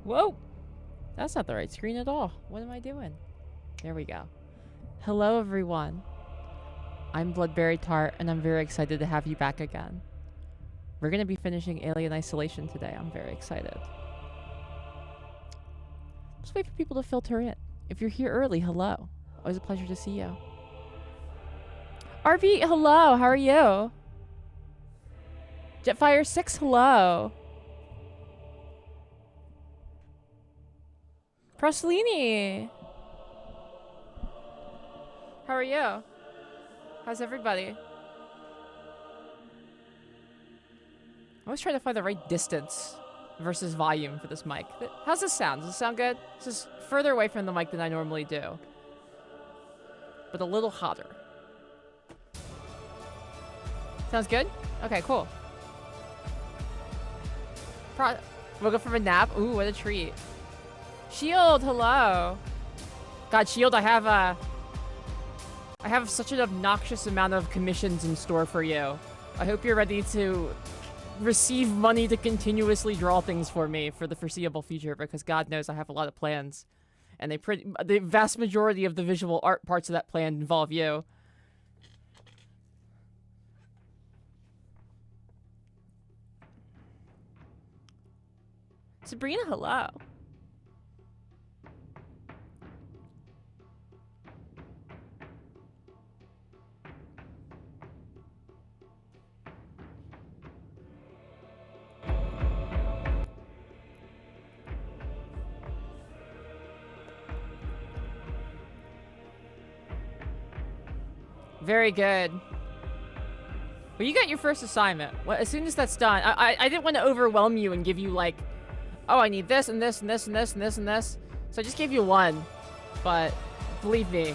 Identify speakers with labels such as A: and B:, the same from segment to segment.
A: Whoa! That's not the right screen at all. What am I doing? There we go. Hello, everyone. I'm Bloodberry Tart, and I'm very excited to have you back again. We're going to be finishing Alien Isolation today. I'm very excited. Just wait for people to filter in. If you're here early, hello. Always a pleasure to see you. RB, hello. How are you? Jetfire6, hello. Proslini. How are you? How's everybody? I always try to find the right distance versus volume for this mic. How's this sound? Does this sound good? This is further away from the mic than I normally do, but a little hotter. Sounds good? Okay, cool. Woke up from a nap. Ooh, what a treat. Shield, hello. God, Shield, I have such an obnoxious amount of commissions in store for you. I hope you're ready to receive money to continuously draw things for me for the foreseeable future, because God knows I have a lot of plans. And the vast majority of the visual art parts of that plan involve you. Sabrina, hello. Very good. Well, you got your first assignment. Well, as soon as that's done, I didn't want to overwhelm you and give you like, oh, I need this and this and this and this and this and this. So I just gave you one. But believe me,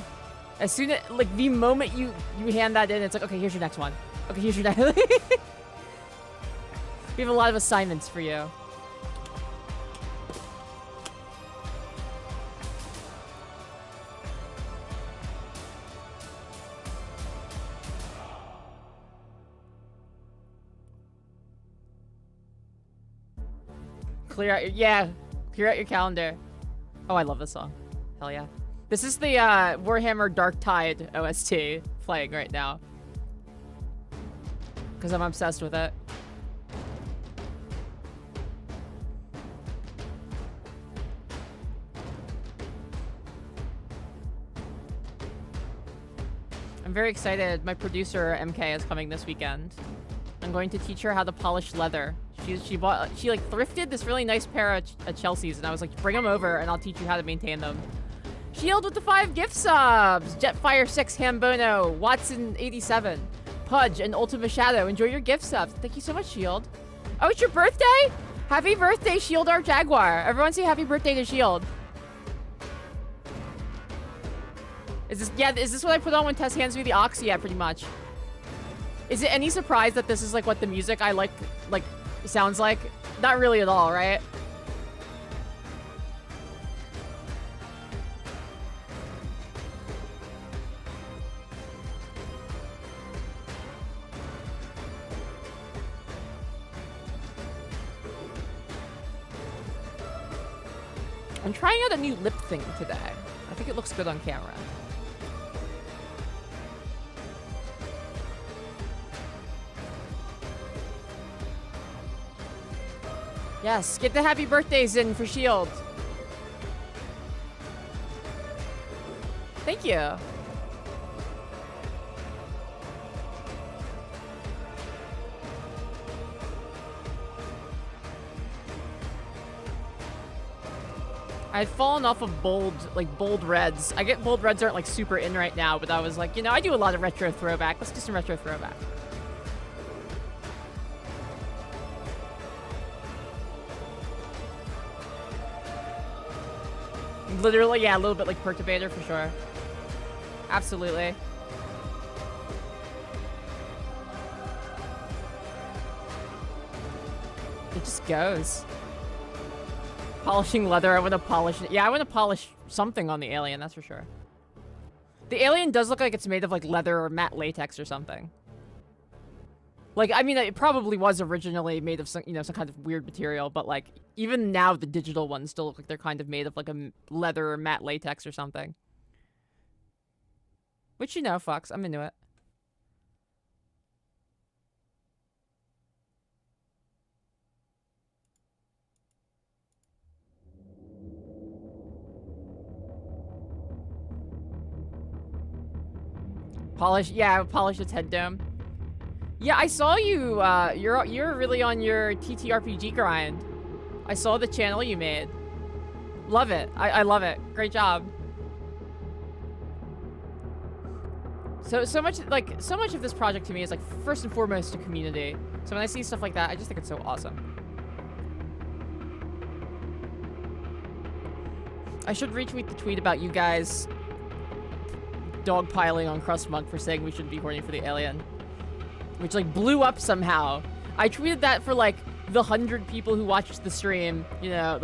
A: as soon as like the moment you hand that in, it's like, okay, here's your next one. Okay, here's your next. We have a lot of assignments for you. Clear out your calendar. Oh, I love this song. Hell yeah. This is the Warhammer Dark Tide OST playing right now, because I'm obsessed with it. I'm very excited. My producer MK is coming this weekend. I'm going to teach her how to polish leather. She like thrifted this really nice pair of Chelsea's, and I was like, bring them over and I'll teach you how to maintain them. Shield with the 5 gift subs. Jetfire6, Hambono, Watson87, Pudge, and Ultima Shadow. Enjoy your gift subs. Thank you so much, Shield. Oh, it's your birthday? Happy birthday, Shield our Jaguar. Everyone say happy birthday to Shield. Is this what I put on when Tess hands me the aux? Yeah, pretty much. Is it any surprise that this is like what the music I like sounds like? Not really at all, right? I'm trying out a new lip thing today. I think it looks good on camera. Yes, get the happy birthdays in for Shield. Thank you. I'd fallen off of bold reds. I get bold reds aren't like super in right now, but I was like, you know, I do a lot of retro throwback. Let's do some retro throwback. Literally, yeah, a little bit like Perturbator for sure. Absolutely. It just goes. Polishing leather, I want to polish it. Yeah, I want to polish something on the alien, that's for sure. The alien does look like it's made of like leather or matte latex or something. Like, I mean, it probably was originally made of some, you know, some kind of weird material, but like, even now the digital ones still look like they're kind of made of like a leather or matte latex or something. Which, you know, fucks. I'm into it. Polish its head dome. Yeah, I saw you, you're really on your TTRPG grind. I saw the channel you made. Love it. I love it. Great job. So much of this project to me is like first and foremost a community. So when I see stuff like that, I just think it's so awesome. I should retweet the tweet about you guys dogpiling on Crustmunk for saying we shouldn't be horny for the alien, which like blew up somehow. I tweeted that for like the 100 people who watched the stream. You know,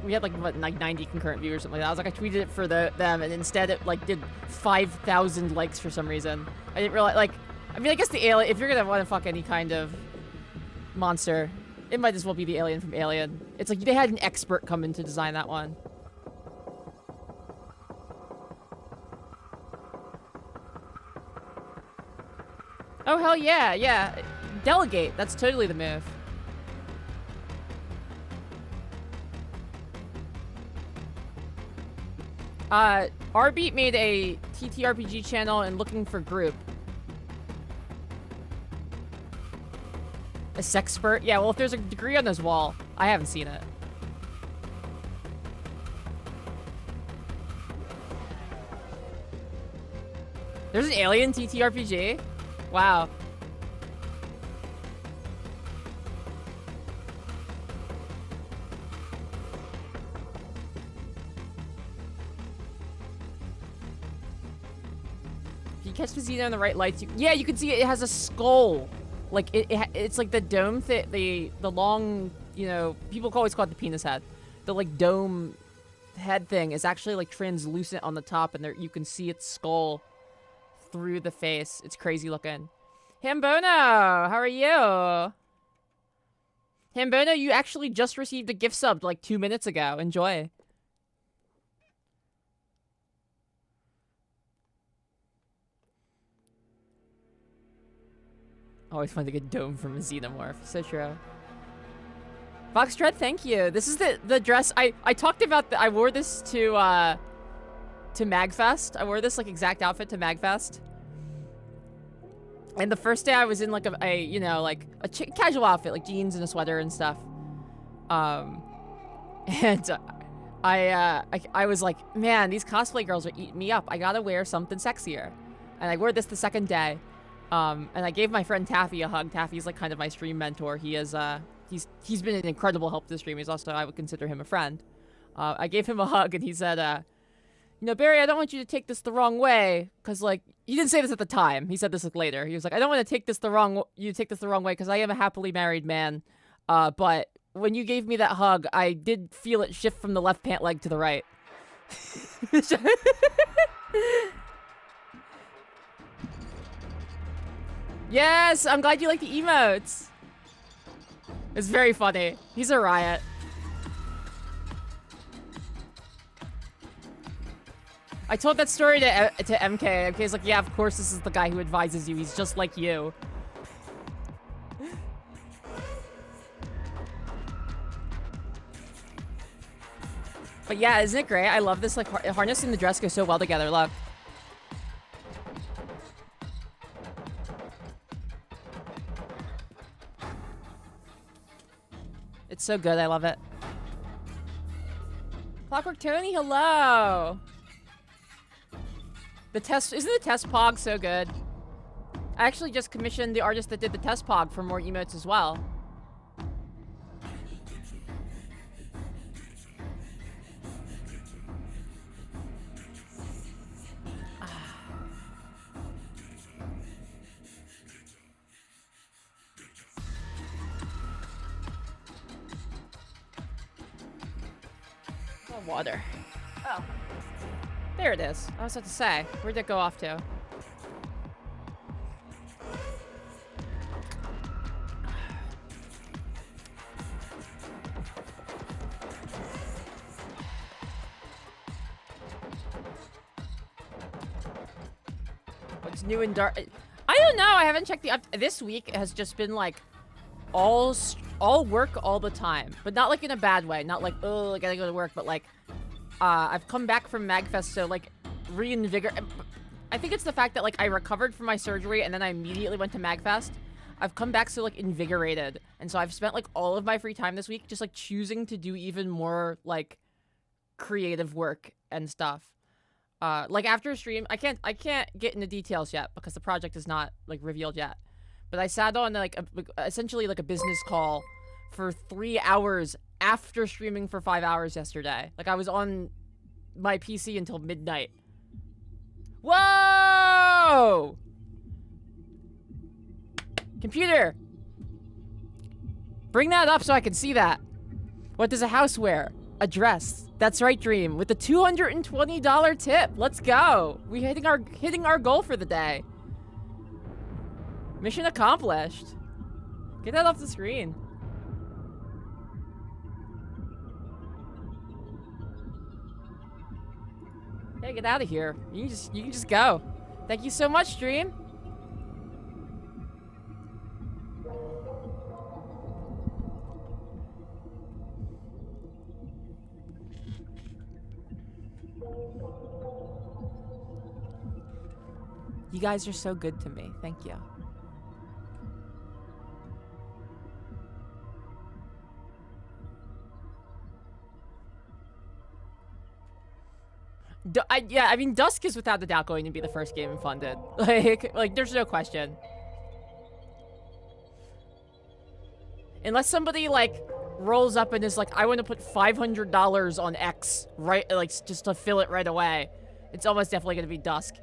A: we had like what, like 90 concurrent viewers or something like that. I was like, I tweeted it for them, and instead it like did 5,000 likes for some reason. I didn't realize, like, I mean, I guess the alien, if you're gonna want to fuck any kind of monster, it might as well be the alien from Alien. It's like they had an expert come in to design that one. Oh, hell yeah, yeah. Delegate, that's totally the move. Rbeat made a TTRPG channel and looking for group. A sexpert? Yeah, well, if there's a degree on this wall, I haven't seen it. There's an alien TTRPG? Wow. If you catch the Xeno in the right lights, yeah, you can see it has a skull. Like, it's like the dome thing, the long, you know, people always call it the penis head. The, like, dome head thing is actually, like, translucent on the top, and there you can see its skull through the face. It's crazy looking. Hambono, how are you? Hambono, you actually just received a gift sub like 2 minutes ago. Enjoy. Always fun to get dome from a xenomorph. So true. Foxtread, thank you. This is the dress I talked about. I wore this to Magfest. I wore this like exact outfit to Magfest. And the first day I was in like a you know, like a casual outfit, like jeans and a sweater and stuff. And I was like, man, these cosplay girls are eating me up. I gotta wear something sexier. And I wore this the second day. And I gave my friend Taffy a hug. Taffy's like kind of my stream mentor. He is he's been an incredible help to the stream. He's also, I would consider him a friend. I gave him a hug and he said, you know, Barry, I don't want you to take this the wrong way, because, like, he didn't say this at the time. He said this like, later. He was like, I don't want to take this the wrong way, because I am a happily married man. But when you gave me that hug, I did feel it shift from the left pant leg to the right. Yes, I'm glad you like the emotes. It's very funny. He's a riot. I told that story to MK. MK's like, yeah, of course this is the guy who advises you. He's just like you. But yeah, isn't it great? I love this, like, harness and the dress go so well together. Look. It's so good. I love it. Clockwork Tony, hello. Isn't the test pog so good? I actually just commissioned the artist that did the test pog for more emotes as well. Oh, water. Oh. There it is. I was about to say, where'd it go off to? What's new and dark? I don't know. I haven't checked the this week has just been like all work all the time, but not like in a bad way. Not like, oh, I gotta go to work, but like I've come back from MagFest, so like reinvigorate. I think it's the fact that like I recovered from my surgery and then I immediately went to MagFest. I've come back so like invigorated, and so I've spent like all of my free time this week just like choosing to do even more like creative work and stuff. Like after a stream, I can't get into details yet because the project is not like revealed yet. But I sat on like essentially like a business call for 3 hours after streaming for 5 hours yesterday. Like I was on my PC until midnight. Whoa! Computer! Bring that up so I can see that. What does a house wear? A dress. That's right, Dream. With a $220 tip. Let's go. We're hitting our goal for the day. Mission accomplished. Get that off the screen. Hey, get out of here. You can just go. Thank you so much, Dream. You guys are so good to me. Thank you. Yeah, I mean, Dusk is without a doubt going to be the first game funded. Like, there's no question. Unless somebody, like, rolls up and is like, I want to put $500 on X, right, like, just to fill it right away. It's almost definitely going to be Dusk.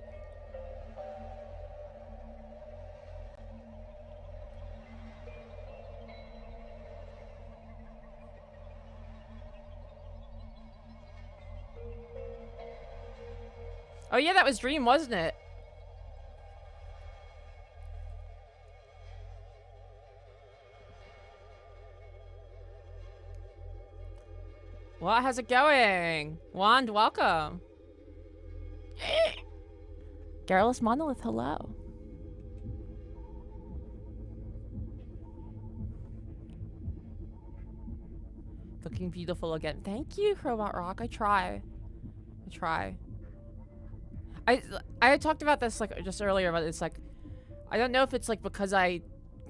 A: Oh yeah, that was Dream, wasn't it? Well, how's it going? Wand, welcome. Garrulous Monolith, hello. Looking beautiful again. Thank you, Robot Rock. I try. I had talked about this like just earlier, but it's like I don't know if it's like because I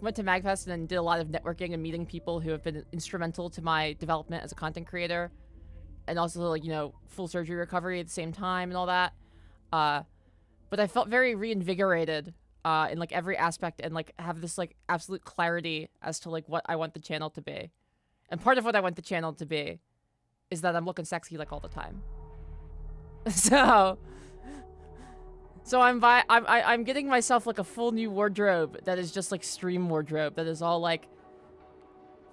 A: went to MagFest and then did a lot of networking and meeting people who have been instrumental to my development as a content creator, and also like, you know, full surgery recovery at the same time and all that. But I felt very reinvigorated in like every aspect, and like have this like absolute clarity as to like what I want the channel to be. And part of what I want the channel to be is that I'm looking sexy like all the time. So I'm getting myself like a full new wardrobe that is just like stream wardrobe that is all like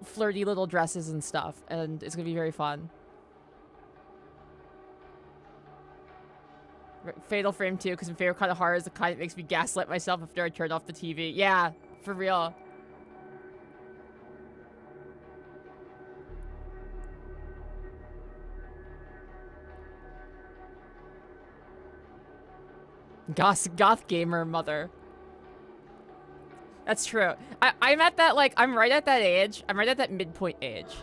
A: flirty little dresses and stuff, and it's gonna be very fun. Fatal Frame 2, because my favorite kind of horror is the kind that makes me gaslight myself after I turn off the TV. Yeah, for real. Goth gamer mother. That's true. I'm at that, like, I'm right at that age. I'm right at that midpoint age.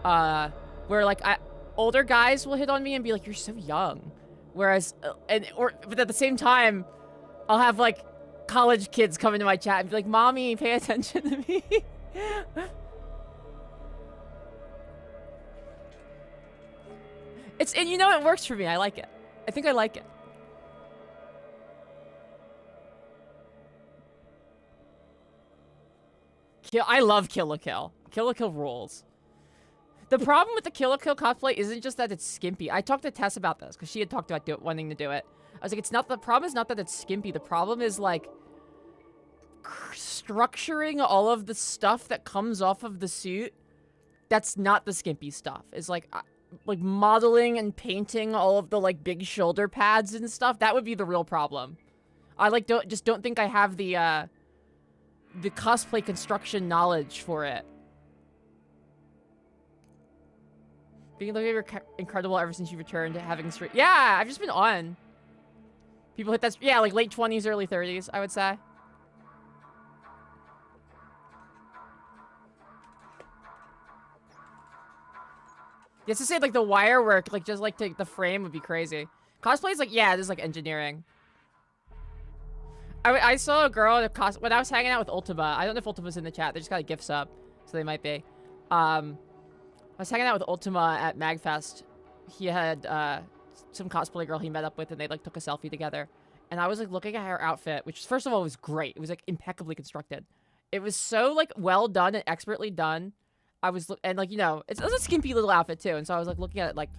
A: Where, like, older guys will hit on me and be like, you're so young. Whereas, but at the same time, I'll have, like, college kids come into my chat and be like, Mommy, pay attention to me. And you know, it works for me. I like it. I think I like it. I love Kill la Kill. Kill la Kill rules. The problem with the Kill la Kill cosplay isn't just that it's skimpy. I talked to Tess about this because she had talked about wanting to do it. I was like, the problem is not that it's skimpy. The problem is like structuring all of the stuff that comes off of the suit. That's not the skimpy stuff. It's like modeling and painting all of the like big shoulder pads and stuff. That would be the real problem. I like don't think I have the cosplay construction knowledge for it. Being incredible ever since you returned to having stream. Yeah, I've just been on. People hit that, yeah, like late 20s, early 30s, I would say. Just to say, like, the wire work, like, just, like, the frame would be crazy. Cosplay is, like, yeah, this is, like, engineering. I saw a girl when I was hanging out with Ultima. I don't know if Ultima's in the chat. They just got a GIF sub, so they might be. I was hanging out with Ultima at MagFest. He had, some cosplay girl he met up with, and they, like, took a selfie together. And I was, like, looking at her outfit, which, first of all, was great. It was, like, impeccably constructed. It was so, like, well done and expertly done. And, like, you know, it was a skimpy little outfit, too. And so I was, like, looking at it, like,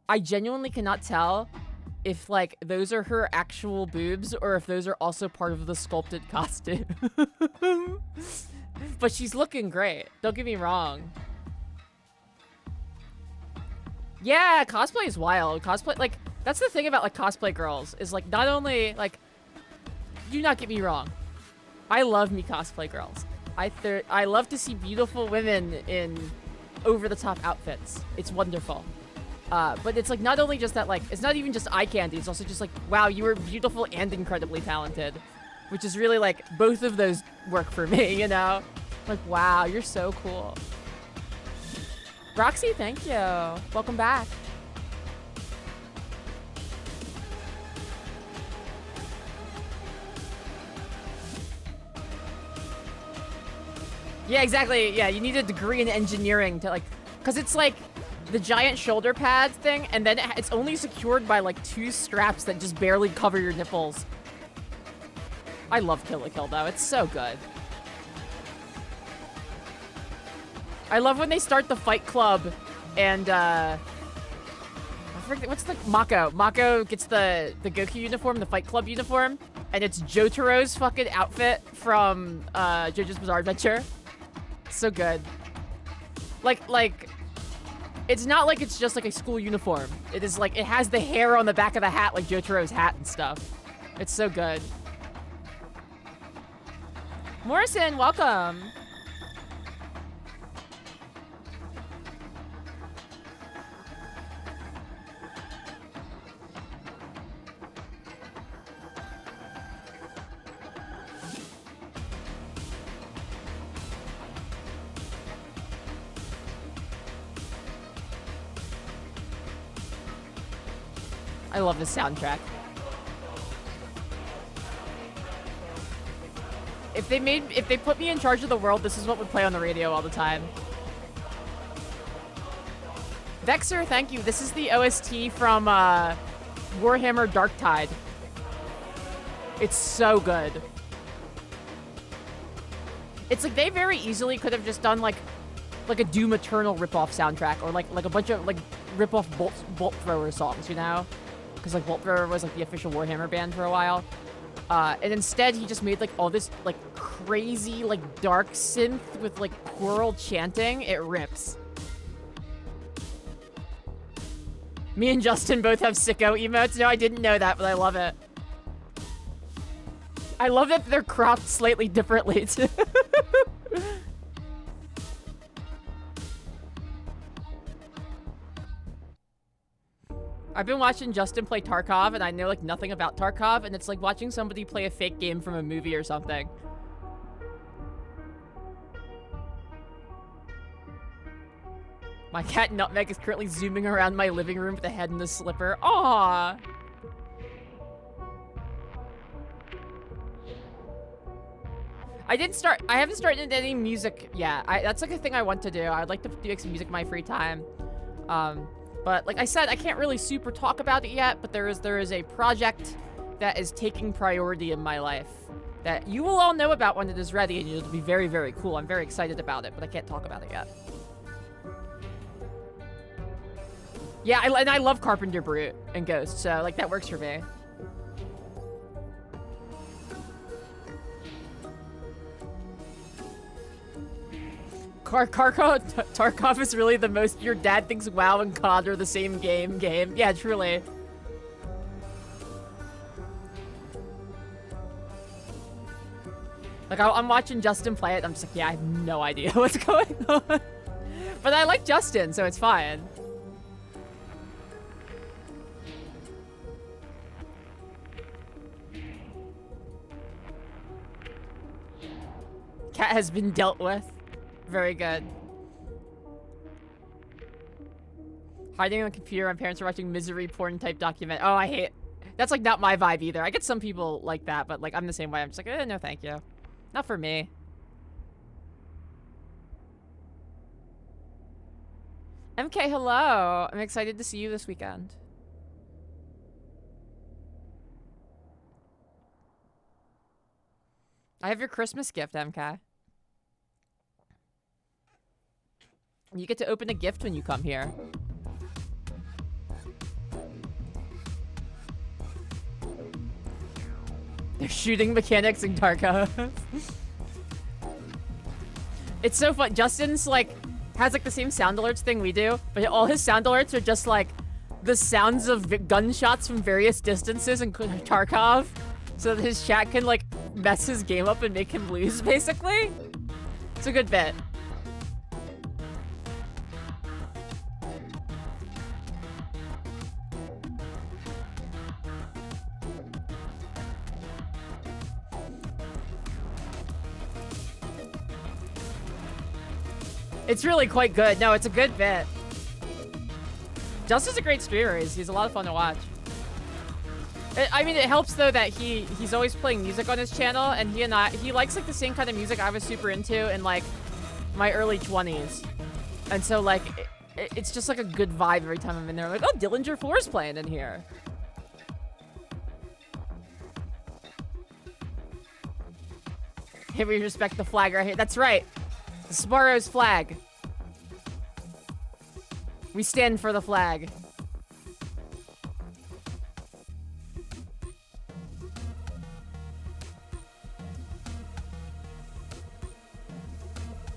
A: I genuinely cannot tell if, like, those are her actual boobs or if those are also part of the sculpted costume. But she's looking great. Don't get me wrong. Yeah, cosplay is wild. Cosplay, like, that's the thing about, like, cosplay girls is, like, not only, like, do not get me wrong. I love me cosplay girls. I love to see beautiful women in over-the-top outfits. It's wonderful. But it's, like, not only just that, like, it's not even just eye candy. It's also just, like, wow, you were beautiful and incredibly talented. Which is really, like, both of those work for me, you know? Like, wow, you're so cool. Roxy, thank you. Welcome back. Yeah, exactly. Yeah, you need a degree in engineering to, like, because it's, like, the giant shoulder pad thing, and then it's only secured by, like, 2 straps that just barely cover your nipples. I love Kill la Kill, though. It's so good. I love when they start the Fight Club, and, I forget, what's the... Mako. Mako gets the Goku uniform, the Fight Club uniform, and it's Jotaro's fucking outfit from, JoJo's Bizarre Adventure. So good. Like, it's not like it's just like a school uniform. It is like, it has the hair on the back of the hat like Jotaro's hat and stuff. It's so good. Morrison, welcome. I love this soundtrack. If they put me in charge of the world, this is what would play on the radio all the time. Vexer, thank you. This is the OST from Warhammer Darktide. It's so good. It's like they very easily could have just done like a Doom Eternal ripoff soundtrack, or like a bunch of like ripoff Bolt Thrower songs, you know? Because like Bolt Thrower was like the official Warhammer band for a while. And instead he just made like all this like crazy like dark synth with like choral chanting. It rips. Me and Justin both have sicko emotes. No, I didn't know that, but I love it. I love that they're cropped slightly differently too. I've been watching Justin play Tarkov, and I know, like, nothing about Tarkov, and it's like watching somebody play a fake game from a movie or something. My cat Nutmeg is currently zooming around my living room with a head in a slipper. Aww! I haven't started any music yet. That's, like, a thing I want to do. I'd like to do some music in my free time. But like I said, I can't really super talk about it yet, but there is a project that is taking priority in my life that you will all know about when it is ready, and it'll be very, very cool. I'm very excited about it, but I can't talk about it yet. Yeah, and I love Carpenter Brute and Ghost, so like that works for me. Tarkov is really the most your dad thinks WoW and COD are the same game. Yeah, truly. Like, I'm watching Justin play it, I'm just like, yeah, I have no idea what's going on. But I like Justin, so it's fine. Cat has been dealt with. Very good. Hiding on the computer, my parents are watching misery porn type document. Oh, I hate. That's like not my vibe either. I get some people like that, but like I'm the same way. I'm just like, no, thank you. Not for me. MK, hello. I'm excited to see you this weekend. I have your Christmas gift, MK. You get to open a gift when you come here. They're shooting mechanics in Tarkov. It's so fun. Justin's like has like the same sound alerts thing we do, but all his sound alerts are just like the sounds of gunshots from various distances in Tarkov, so that his chat can like mess his game up and make him lose, basically. It's a good bit. It's really quite good. No, it's a good bit. Justin's a great streamer. He's a lot of fun to watch. I mean, it helps though that he's always playing music on his channel, and he likes like the same kind of music I was super into in like my early 20s, and so like it's just like a good vibe every time I'm in there. Like, oh, Dillinger 4's playing in here. Hey, we respect the flag right here. That's right. The Sparrow's flag. We stand for the flag.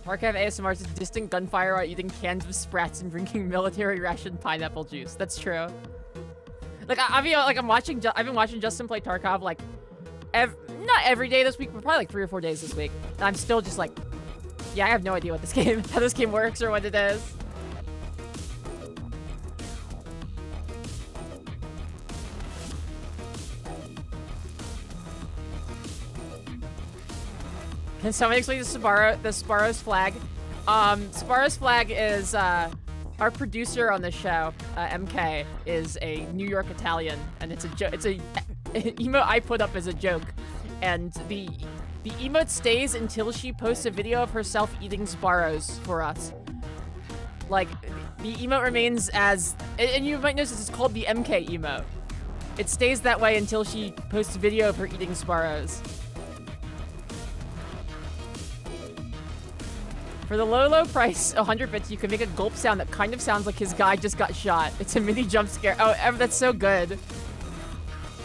A: Tarkov ASMR is distant gunfire while eating cans of sprats and drinking military ration pineapple juice. That's true. Like I've been watching Justin play Tarkov like not every day this week, but probably like 3 or 4 days this week. And I'm still just like, yeah, I have no idea what this game, how this game works or what it is. Can someone explain the Sparrow's flag? Sparrow's flag is, our producer on the show, MK, is a New York Italian, and it's a emote I put up as a joke, and the emote stays until she posts a video of herself eating sparrows for us. Like, the emote remains as, and you might notice it's called the MK emote. It stays that way until she posts a video of her eating sparrows. For the low price, 100 bits, you can make a gulp sound that kind of sounds like his guy just got shot. It's a mini jump scare. Oh, that's so good.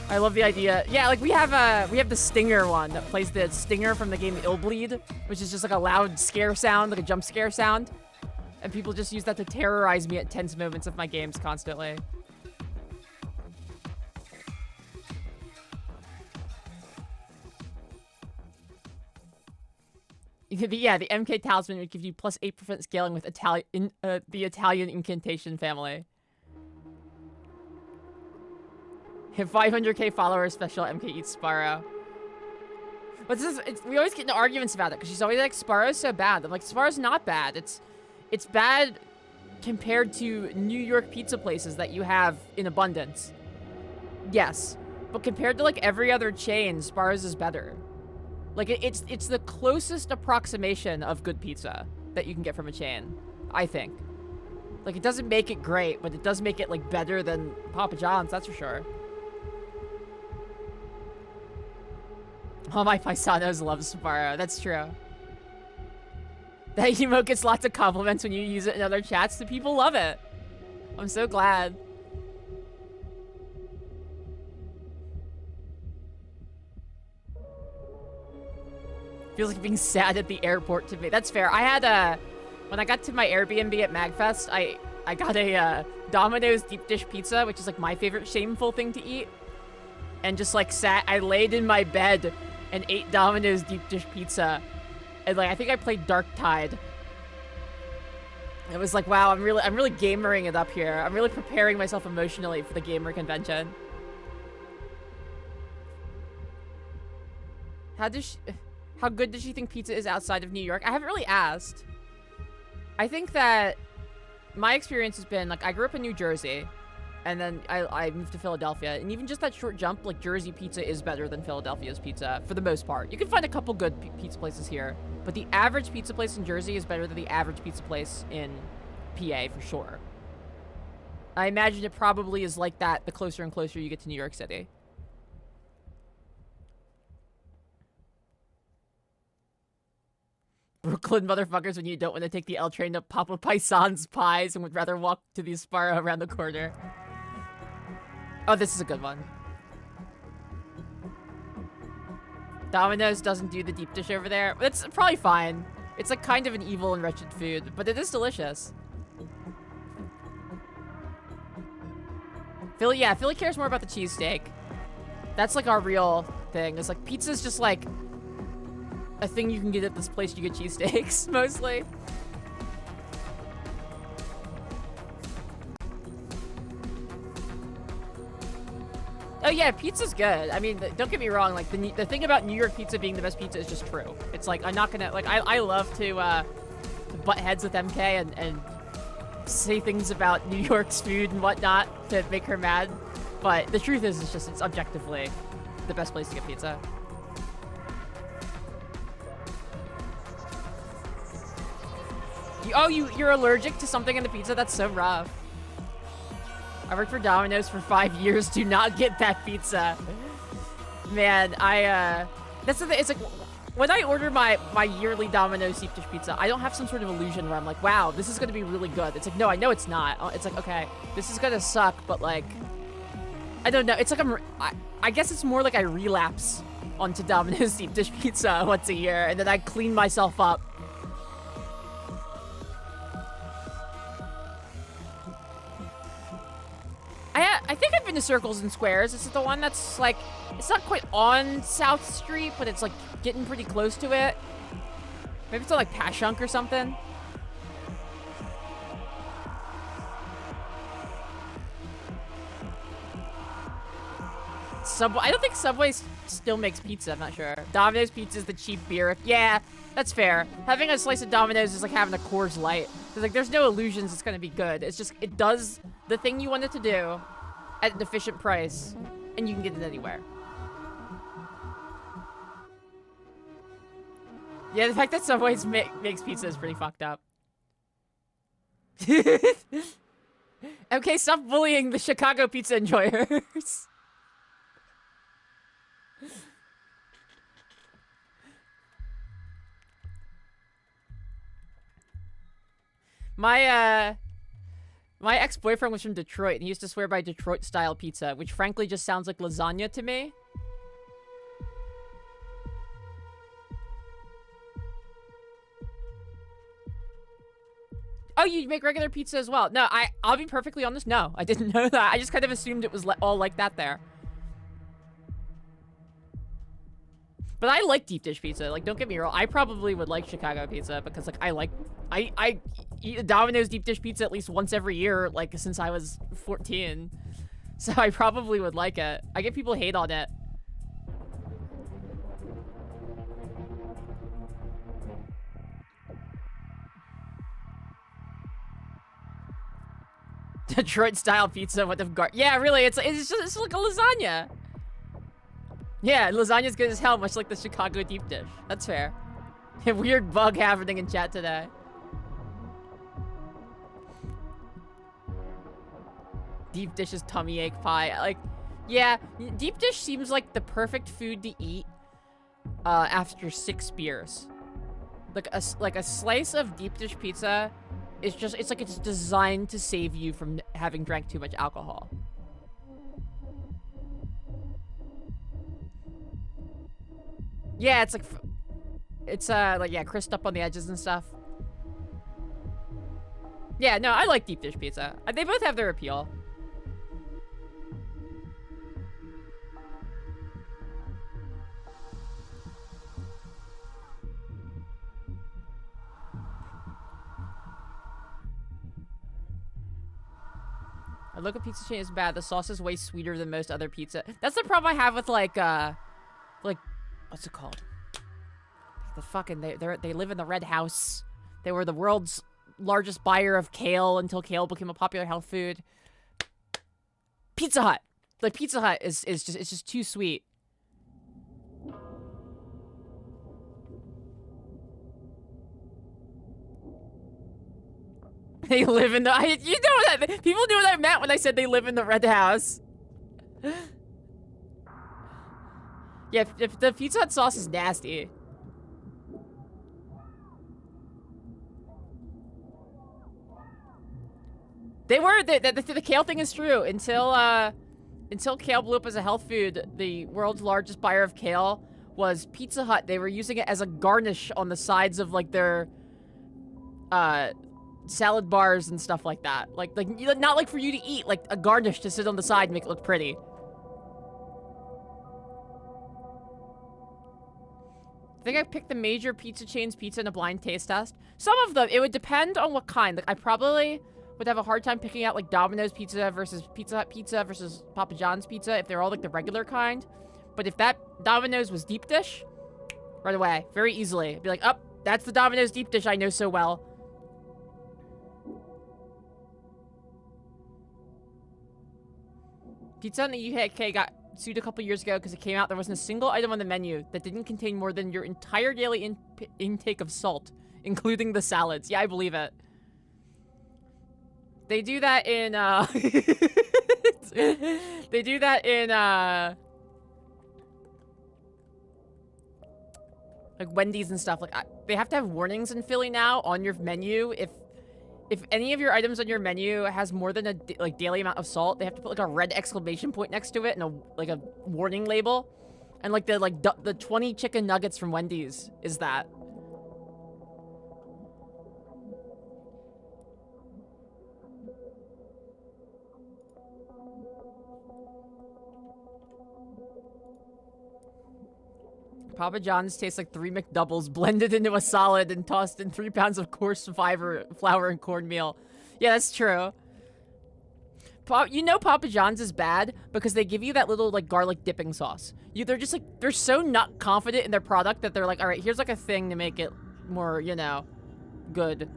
A: I love the idea. Yeah, like we have the Stinger one that plays the Stinger from the game Illbleed, which is just like a loud scare sound, like a jump scare sound. And people just use that to terrorize me at tense moments of my games constantly. Yeah, the MK talisman would give you plus 8% scaling with the Italian incantation family. 500k followers special MK eats Sparrow. But this is, we always get into arguments about it because she's always like, Sparrow's so bad. I'm like, Sparrow's not bad. It's bad compared to New York pizza places that you have in abundance. Yes, but compared to like every other chain, Sparrow's is better. Like, it's the closest approximation of good pizza that you can get from a chain, I think. Like, it doesn't make it great, but it does make it, like, better than Papa John's, that's for sure. All my paisanos love Sparrow, that's true. That emote gets lots of compliments when you use it in other chats, the people love it. I'm so glad. Feels like being sad at the airport to me. That's fair. I had when I got to my Airbnb at MagFest, I got a Domino's deep dish pizza, which is like my favorite shameful thing to eat. And just like I laid in my bed and ate Domino's deep dish pizza. And like, I think I played Dark Tide. It was like, wow, I'm really gamering it up here. I'm really preparing myself emotionally for the gamer convention. How good does she think pizza is outside of New York? I haven't really asked. I think that my experience has been, like, I grew up in New Jersey, and then I moved to Philadelphia, and even just that short jump, like, Jersey pizza is better than Philadelphia's pizza, for the most part. You can find a couple good pizza places here, but the average pizza place in Jersey is better than the average pizza place in PA, for sure. I imagine it probably is like that the closer and closer you get to New York City. Brooklyn motherfuckers when you don't want to take the L train to Papa Paisan's Pies and would rather walk to the Sparrow around the corner. Oh, this is a good one. Domino's doesn't do the deep dish over there. It's probably fine. It's like kind of an evil and wretched food, but it is delicious. Philly, yeah, Philly cares more about the cheesesteak. That's like our real thing. It's like pizza's just like a thing you can get at this place you get cheesesteaks, mostly. Oh yeah, pizza's good. I mean, don't get me wrong, like the thing about New York pizza being the best pizza is just true. It's like, I'm not gonna, like, I love to butt heads with MK and say things about New York's food and whatnot to make her mad. But the truth is, it's objectively the best place to get pizza. You're allergic to something in the pizza? That's so rough. I worked for Domino's for 5 years. Do not get that pizza. Man, that's the thing. It's like, when I order my yearly Domino's deep dish pizza, I don't have some sort of illusion where I'm like, wow, this is going to be really good. It's like, no, I know it's not. It's like, okay, this is going to suck, but like, I don't know. It's like I guess it's more like I relapse onto Domino's deep dish pizza once a year, and then I clean myself up. I think I've been to Circles and Squares. It's the one that's like, it's not quite on South Street, but it's like getting pretty close to it. Maybe it's on like Pashunk or something. Subway. I don't think Subway still makes pizza. I'm not sure. Domino's pizza is the cheap beer. Yeah, that's fair. Having a slice of Domino's is like having a Coors Light. There's like, there's no illusions it's gonna be good. It's just, it does the thing you want it to do at an efficient price, and you can get it anywhere. Yeah, the fact that Subway makes pizza is pretty fucked up. Okay, stop bullying the Chicago pizza enjoyers. My ex-boyfriend was from Detroit, and he used to swear by Detroit-style pizza, which frankly just sounds like lasagna to me. Oh, you make regular pizza as well? No, I'll be perfectly honest, no. I didn't know that. I just kind of assumed it was all like that there. But I like deep dish pizza. Like, don't get me wrong. I probably would like Chicago pizza because, like, I eat a Domino's deep dish pizza at least once every year, like, since I was 14. So I probably would like it. I get people hate on it. Detroit-style pizza with the yeah, really, it's like a lasagna. Yeah, lasagna's good as hell, much like the Chicago deep dish. That's fair. A weird bug happening in chat today. Deep dish is tummy ache pie. Like, yeah, deep dish seems like the perfect food to eat after 6 beers. Like a slice of deep dish pizza is just, it's like it's designed to save you from having drank too much alcohol. Yeah, it's like, yeah, crisped up on the edges and stuff. Yeah, no, I like deep dish pizza. They both have their appeal. A local pizza chain is bad. The sauce is way sweeter than most other pizza. That's the problem I have with like, what's it called? The fucking they live in the red house. They were the world's largest buyer of kale until kale became a popular health food. Pizza Hut. Like Pizza Hut is just too sweet. They live in the you know that people knew what I meant when I said they live in the red house. Yeah, if the Pizza Hut sauce is nasty. They were the kale thing is true until kale blew up as a health food. The world's largest buyer of kale was Pizza Hut. They were using it as a garnish on the sides of like their salad bars and stuff like that. Like not like for you to eat, like a garnish to sit on the side and make it look pretty. I think I picked the major pizza chains pizza in a blind taste test. Some of them, it would depend on what kind. Like I probably would have a hard time picking out like Domino's pizza versus Pizza Hut pizza versus Papa John's pizza if they're all like the regular kind. But if that Domino's was deep dish, right away, very easily. I'd be like, oh, that's the Domino's deep dish I know so well. Pizza Hut in the UK got sued a couple years ago because it came out there wasn't a single item on the menu that didn't contain more than your entire daily intake of salt, including the salads. Yeah, I believe it. They do that in, they do that in, like Wendy's and stuff. Like, they have to have warnings in Philly now on your menu. If any of your items on your menu has more than a daily amount of salt, they have to put like a red exclamation point next to it and a warning label. And like the 20 chicken nuggets from Wendy's is that. Papa John's tastes like 3 McDoubles blended into a solid and tossed in 3 pounds of coarse flour and cornmeal. Yeah, that's true. You know Papa John's is bad because they give you that little like garlic dipping sauce. They're just like, they're so not confident in their product that they're like, all right, here's like a thing to make it more, you know, good.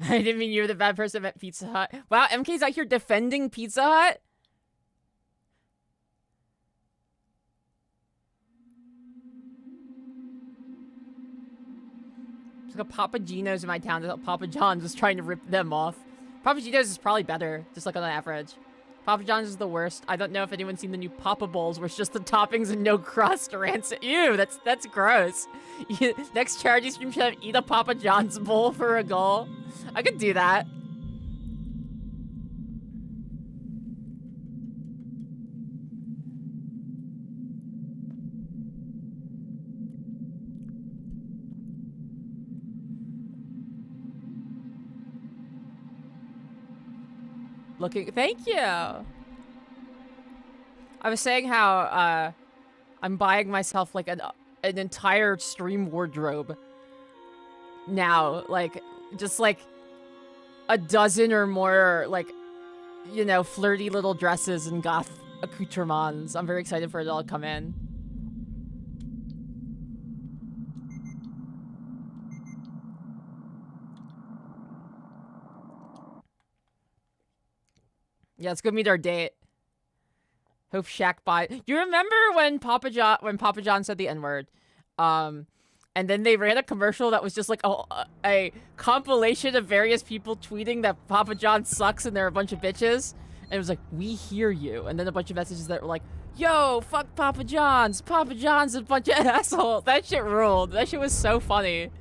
A: I didn't mean you were the bad person at Pizza Hut. Wow, MK's out here defending Pizza Hut? There's like a Papa Gino's in my town that Papa John's was trying to rip them off. Papa Gino's is probably better, just like on average. Papa John's is the worst. I don't know if anyone's seen the new Papa Bowls where it's just the toppings and no crust or rancid. Ew, that's gross. Next charity stream should have eat a Papa John's bowl for a goal. I could do that. Thank you. I was saying how I'm buying myself like an entire stream wardrobe now, like just like a dozen or more, like, you know, flirty little dresses and goth accoutrements. I'm very excited for it all to come in. Yeah, let's go meet our date. Hope Shaq buy. You remember when Papa John said the N-word? And then they ran a commercial that was just like a compilation of various people tweeting that Papa John sucks and they're a bunch of bitches. And it was like, we hear you. And then a bunch of messages that were like, yo, fuck Papa John's. Papa John's a bunch of assholes. That shit ruled. That shit was so funny.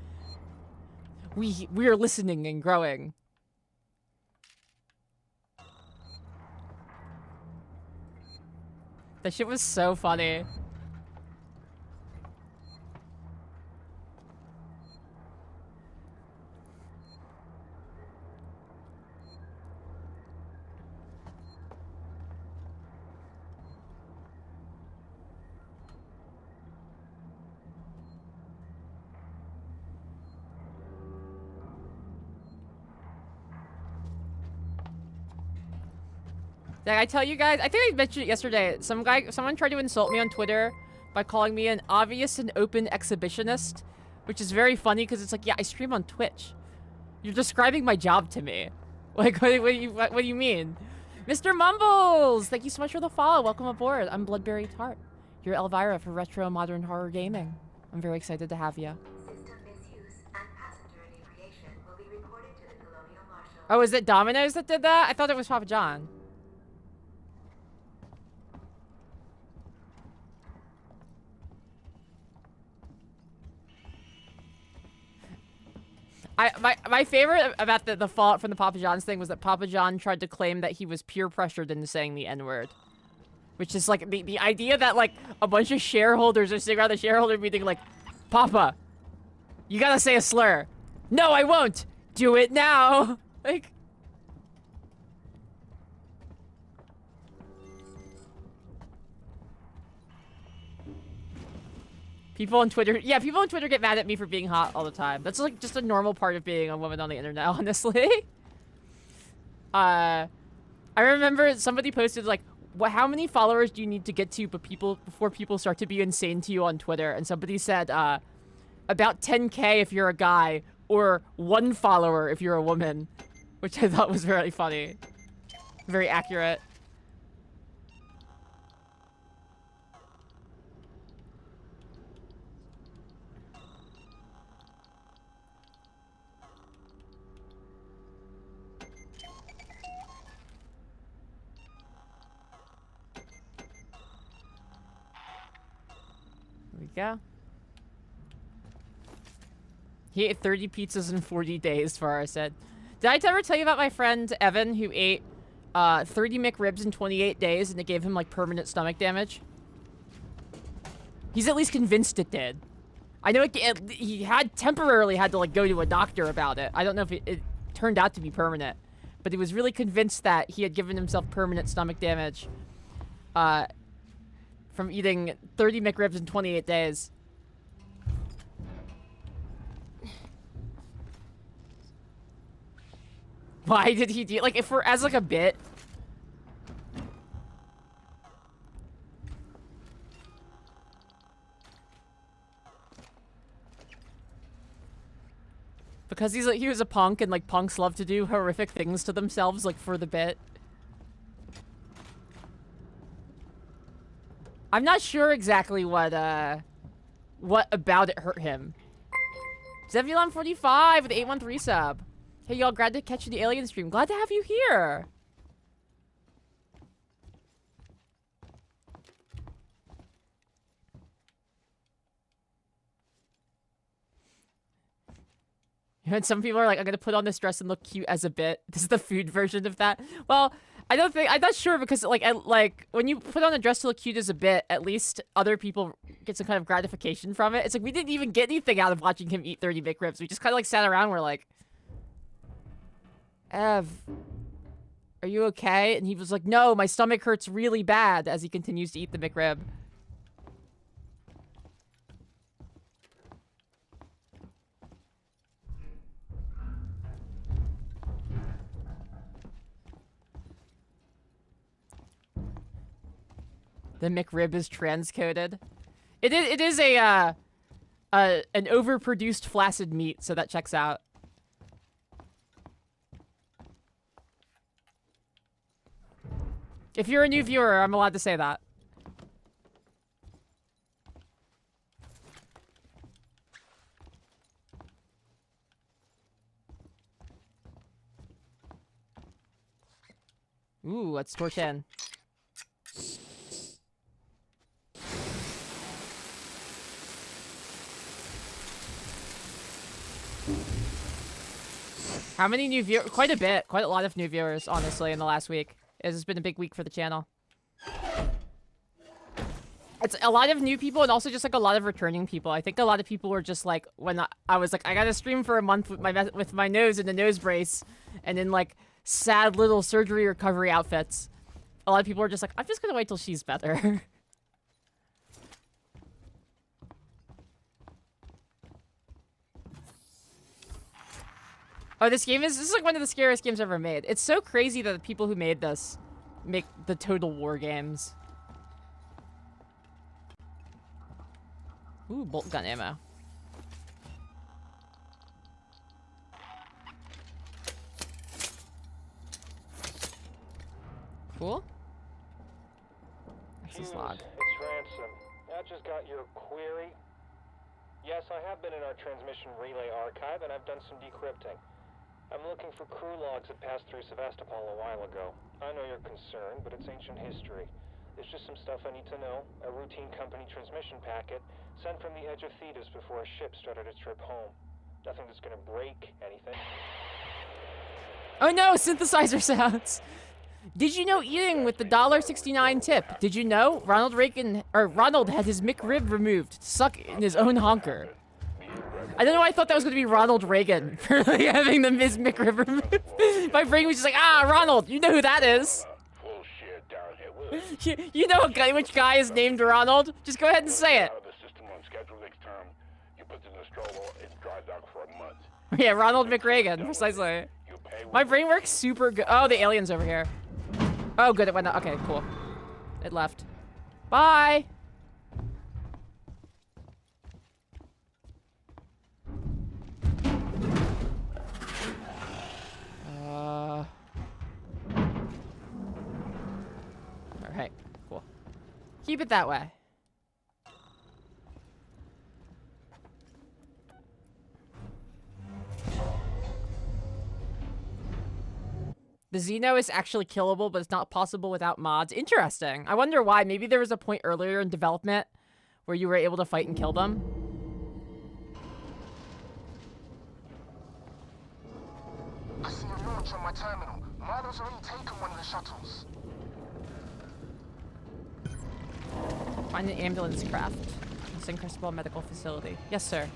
A: We're listening and growing. That shit was so funny. Did I tell you guys? I think I mentioned it yesterday. Someone tried to insult me on Twitter by calling me an obvious and open exhibitionist, which is very funny because it's like, yeah, I stream on Twitch. You're describing my job to me. Like, what do you mean? Mr. Mumbles! Thank you so much for the follow. Welcome aboard. I'm Bloodberry Tart. You're Elvira for Retro Modern Horror Gaming. I'm very excited to have you.
B: System misuse and passenger inebriation will be reported to the Colonial Marshal.
A: Oh, is it Domino's that did that? I thought it was Papa John. My favorite about the fallout from the Papa John's thing was that Papa John tried to claim that he was peer pressured into saying the N-word. Which is like the idea that like a bunch of shareholders are sitting around the shareholder meeting like, Papa, you gotta say a slur. No, I won't. Do it now. Like. People on Twitter, yeah, people on Twitter get mad at me for being hot all the time. That's like just a normal part of being a woman on the internet, honestly. I remember somebody posted like, how many followers do you need to get to before people start to be insane to you on Twitter? And somebody said, about 10K if you're a guy, or 1 follower if you're a woman. Which I thought was very funny. Very accurate. There we go. He ate 30 pizzas in 40 days, Farah said. Did I ever tell you about my friend Evan who ate 30 McRibs in 28 days and it gave him like permanent stomach damage? He's at least convinced it did. I know he temporarily had to like go to a doctor about it. I don't know if it turned out to be permanent, but he was really convinced that he had given himself permanent stomach damage from eating 30 McRibs in 28 days. Why did he do like if we're as like a bit? Because he was a punk and like punks love to do horrific things to themselves like for the bit. I'm not sure exactly what about it hurt him. Zevulon45 with 813 sub. Hey y'all, glad to catch you the alien stream. Glad to have you here. And some people are like, I'm gonna put on this dress and look cute as a bit. This is the food version of that. Well, I'm not sure because like when you put on a dress to look cute as a bit, at least other people get some kind of gratification from it. It's like we didn't even get anything out of watching him eat 30 McRibs. We just kind of like sat around. We're like, Ev, are you okay? And he was like, no, my stomach hurts really bad as he continues to eat the McRib. The McRib is transcoded. It is an overproduced flaccid meat, so that checks out. If you're a new viewer, I'm allowed to say that. Ooh, let's torch in. How many new viewers? Quite a bit. Quite a lot of new viewers, honestly, in the last week. This has been a big week for the channel. It's a lot of new people and also just like a lot of returning people. I think a lot of people were just like, when I was like, I gotta stream for a month with my nose in the nose brace and in like sad little surgery recovery outfits. A lot of people were just like, I'm just gonna wait till she's better. Oh, this is like one of the scariest games ever made. It's so crazy that the people who made this make the Total War games. Ooh, bolt gun ammo. Cool. Access log.
C: It's Ransom. I just got your query. Yes, I have been in our transmission relay archive, and I've done some decrypting. I'm looking for crew logs that passed through Sevastopol a while ago. I know you're concerned, but it's ancient history. There's just some stuff I need to know. A routine company transmission packet sent from the edge of Thetis before a ship started its trip home. Nothing that's gonna break anything.
A: Oh no, synthesizer sounds! Did you know eating with the $1.69 tip? Did you know Ronald had his McRib removed to suck in his own honker? I don't know why I thought that was going to be Ronald Reagan for like, having his McRib removed. My brain was just like, ah, Ronald, you know who that is. You know which guy is named Ronald? Just go ahead and say it. Yeah, Ronald McReagan, precisely. My brain works super good. Oh, the alien's over here. Oh, good, it went out. Okay, cool. It left. Bye! Alright, cool. Keep it that way. The Xeno is actually killable, but it's not possible without mods. Interesting. I wonder why. Maybe there was a point earlier in development where you were able to fight and kill them.
D: I see a launch on my terminal. Milo's already taken one of the shuttles.
A: Find an ambulance craft. St. Cristobal Medical Facility. Yes, sir.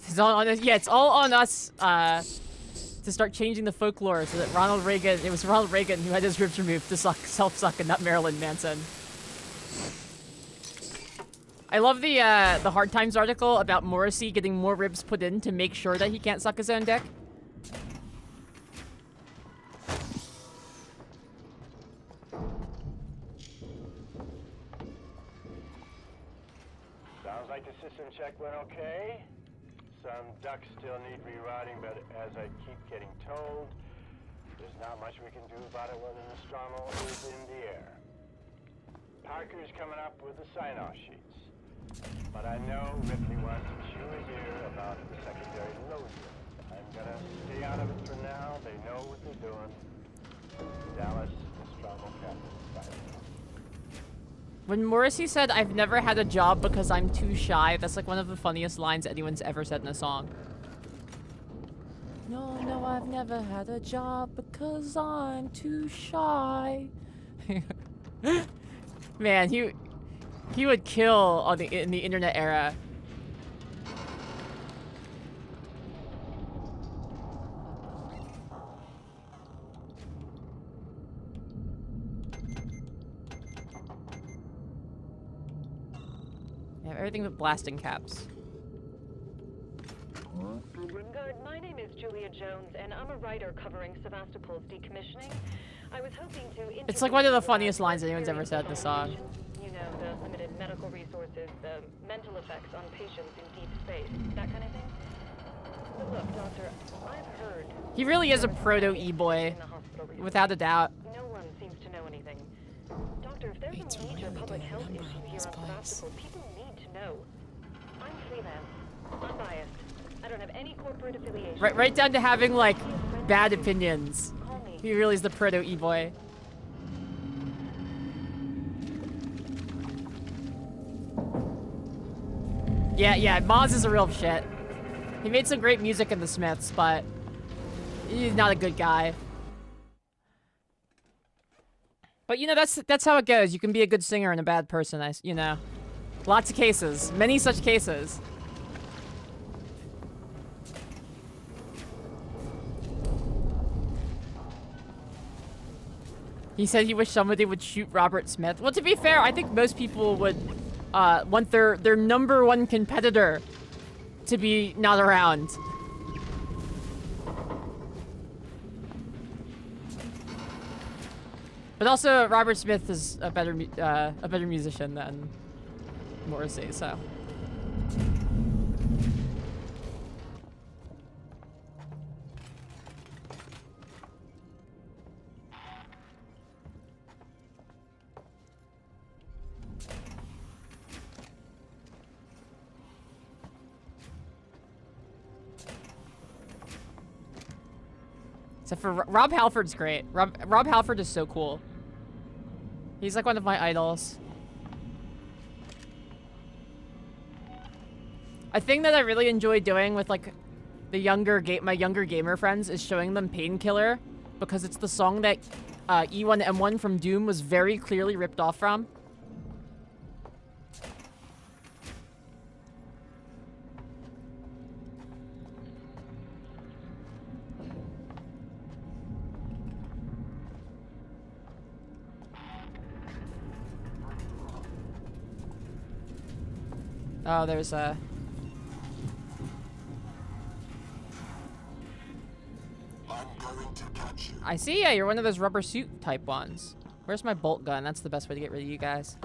A: It's all on us. Yeah, it's all on us to start changing the folklore so that it was Ronald Reagan who had his ribs removed to self-suck and not Marilyn Manson. I love the Hard Times article about Morrissey getting more ribs put in to make sure that he can't suck his own dick.
C: Sounds like the system check went okay. Some ducts still need rewriting, but as I keep getting told, there's not much we can do about it when the Nostromo is in the air. Parker's coming up with the sign-off sheets. But I know Ripley wants to chew his ear about the secondary load. I'm gonna stay out of it for now. They know what they're doing. Dallas, Nostromo Captain.
A: When Morrissey said, "I've never had a job because I'm too shy," that's like one of the funniest lines anyone's ever said in a song. No, no, I've never had a job because I'm too shy. Man, he would kill in the internet era. Everything but blasting caps.
E: Guard, my name is Julia Jones, and I'm a writer covering Sevastopol's decommissioning. I was hoping to.
A: It's like one of the funniest lines anyone's ever said in the song.
E: You know, the limited medical resources, the mental effects on patients in deep space, that kind of thing. But look, Doctor, I've heard.
A: He really is a proto E-boy, without a doubt.
E: No one seems to know anything. Doctor, if there's a major public health issue here on Sevastopol, people need to know. I'm freelance, unbiased. I don't have any corporate corporate affiliation.
A: Right down to having, like,
E: Be a friend
A: bad
E: to you.
A: opinions.
E: Call me.
A: He really is the proto E-boy. Yeah, Moz is a real shit. He made some great music in the Smiths, but he's not a good guy. But you know, that's how it goes. You can be a good singer and a bad person, you know. Lots of cases. Many such cases. He said he wished somebody would shoot Robert Smith. Well, to be fair, I think most people would want their number one competitor to be not around. But also, Robert Smith is a better musician than Morrissey, so. Except for Rob Halford's great. Rob Halford is so cool. He's like one of my idols. A thing that I really enjoy doing with like the my younger gamer friends is showing them Painkiller, because it's the song that E1M1 from Doom was very clearly ripped off from. Oh, there's a...
D: I'm going to catch you.
A: I see, yeah, you're one of those rubber suit type ones. Where's my bolt gun? That's the best way to get rid of you guys.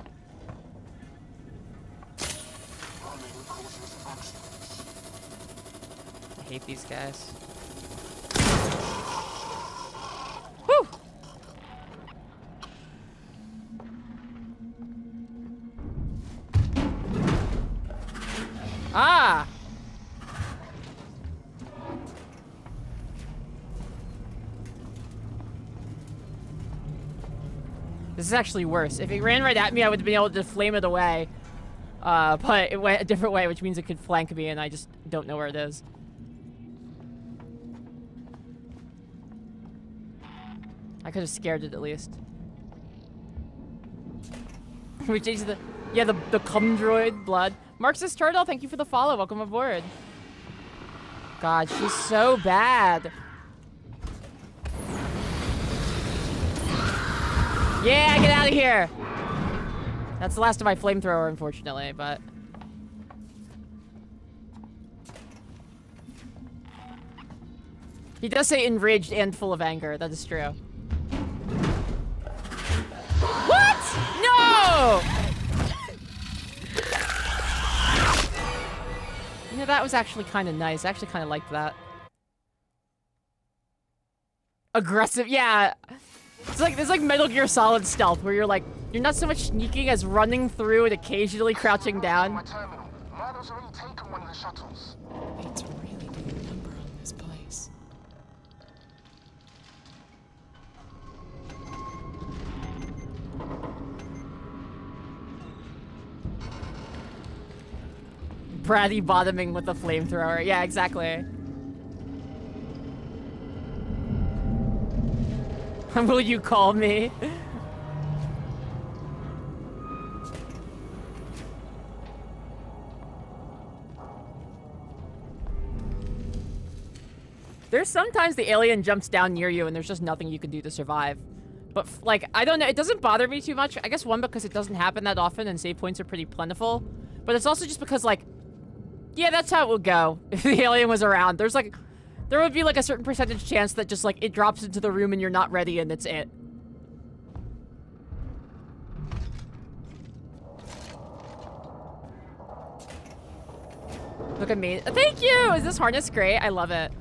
D: Running causes accidents.
A: I hate these guys. Whew! Ah! This is actually worse. If it ran right at me, I would have been able to flame it away. But it went a different way, which means it could flank me, and I just don't know where it is. I could have scared it at least. We changed the... Yeah, the cum droid blood. Marxist Turtle, thank you for the follow. Welcome aboard. God, she's so bad. Yeah, get out of here. That's the last of my flamethrower, unfortunately, but... He does say enraged and full of anger. That is true. What? No! You know, that was actually kind of nice. I actually kind of liked that. Aggressive, yeah. It's like Metal Gear Solid stealth, where you're not so much sneaking as running through and occasionally crouching down.
D: My terminal. Milo's already taken one of the shuttles.
F: Need to really do a number on this place.
A: Bratty bottoming with the flamethrower. Yeah, exactly. Will you call me? There's sometimes the alien jumps down near you and there's just nothing you can do to survive. But, like, I don't know. It doesn't bother me too much. I guess, one, because it doesn't happen that often and save points are pretty plentiful. But it's also just because, like, yeah, that's how it would go if the alien was around. There would be, like, a certain percentage chance that just, like, it drops into the room and you're not ready and that's it. Look at me. Thank you! Is this harness great? I love it.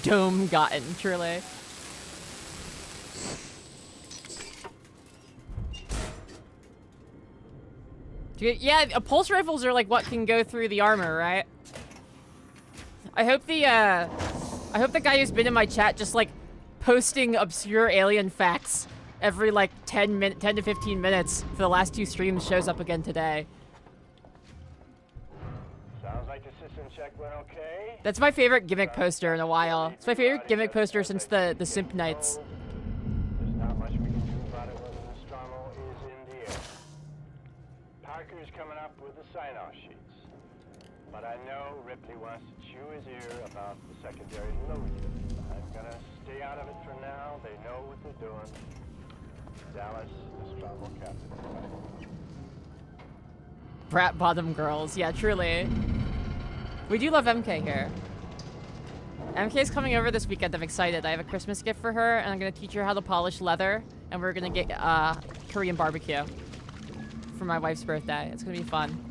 A: Dome gotten, truly. Yeah, pulse rifles are like what can go through the armor, right? I hope the guy who's been in my chat just like posting obscure alien facts every like 10 to 15 minutes for the last 2 streams shows up again today.
C: Sounds like the system check went okay.
A: That's my favorite gimmick poster in a while. It's my favorite gimmick poster since the Simp Nights.
C: There's not much we can do about it when the Nostromo is in the air. Parker's coming up with the sign-off sheets. But I know Ripley wants to chew his ear about the secondary load. I'm gonna stay out of it for now. They know what they're doing. Dallas, Nostromo Captain.
A: Brat bottom girls. Yeah, truly. We do love MK here. MK's coming over this weekend. I'm excited. I have a Christmas gift for her, and I'm gonna teach her how to polish leather, and we're gonna get Korean barbecue for my wife's birthday. It's gonna be fun.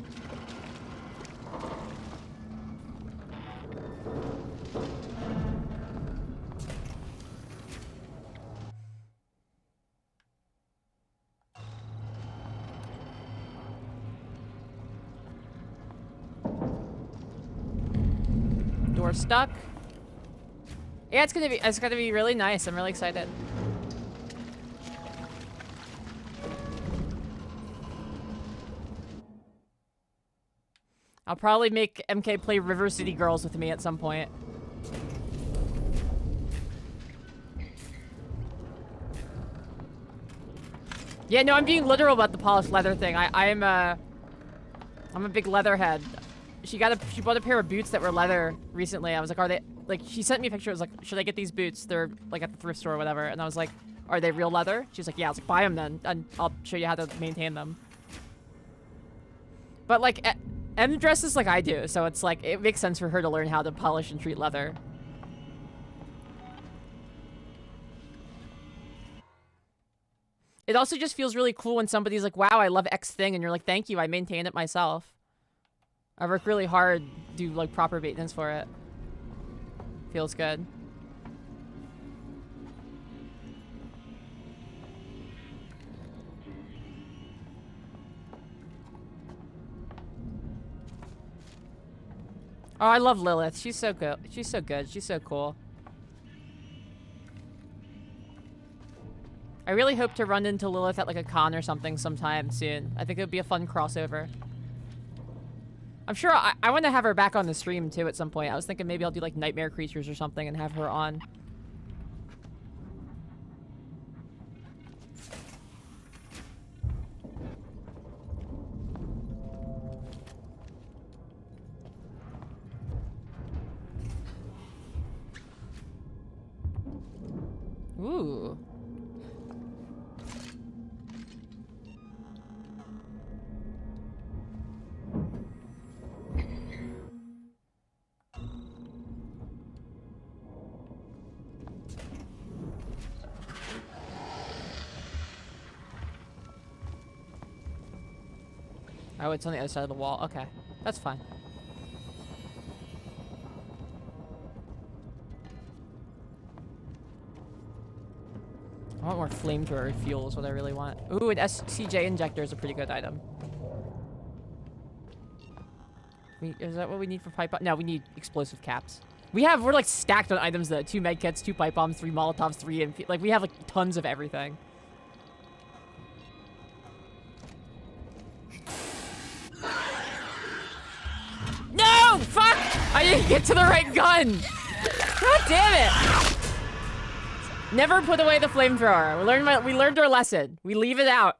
A: Door stuck. Yeah, it's gonna be really nice. I'm really excited. I'll probably make MK play River City Girls with me at some point. Yeah, no, I'm being literal about the polished leather thing. I'm a big leather head. She bought a pair of boots that were leather recently. I was like, are they, like, she sent me a picture. I was like, should I get these boots? They're like at the thrift store or whatever. And I was like, are they real leather? She's like, yeah. I was like, buy them then, and I'll show you how to maintain them. But like, M dresses like I do, so it's like, it makes sense for her to learn how to polish and treat leather. It also just feels really cool when somebody's like, wow, I love X thing, and you're like, thank you, I maintain it myself. I work really hard, do like proper maintenance for it. Feels good. Oh, I love Lilith. She's so good. She's so good. She's so cool. I really hope to run into Lilith at like a con or something sometime soon. I think it would be a fun crossover. I'm sure I want to have her back on the stream too at some point. I was thinking maybe I'll do like Nightmare Creatures or something and have her on. Ooh. Oh, it's on the other side of the wall. Okay, that's fine. I want more flamethrower fuel is what I really want. Ooh, an SCJ injector is a pretty good item. Is that what we need for pipe bomb? No, we need explosive caps. We're like stacked on items though. 2 medkits, 2 pipe bombs, 3 molotovs, 3 MP. Like we have like tons of everything. No! Fuck! I didn't get to the right gun! God damn it! Never put away the flamethrower. We learned our lesson. We leave it out.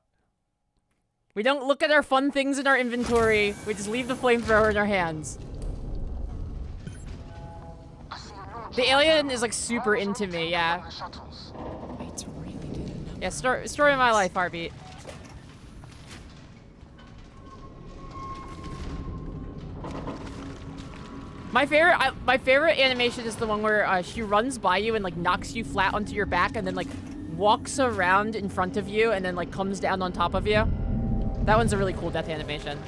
A: We don't look at our fun things in our inventory. We just leave the flamethrower in our hands. The alien is like super into me, yeah.
F: It's really doing
A: Yeah, story of my life, Heartbeat. My favorite animation is the one where she runs by you and like knocks you flat onto your back and then like walks around in front of you and then like comes down on top of you. That one's a really cool death animation.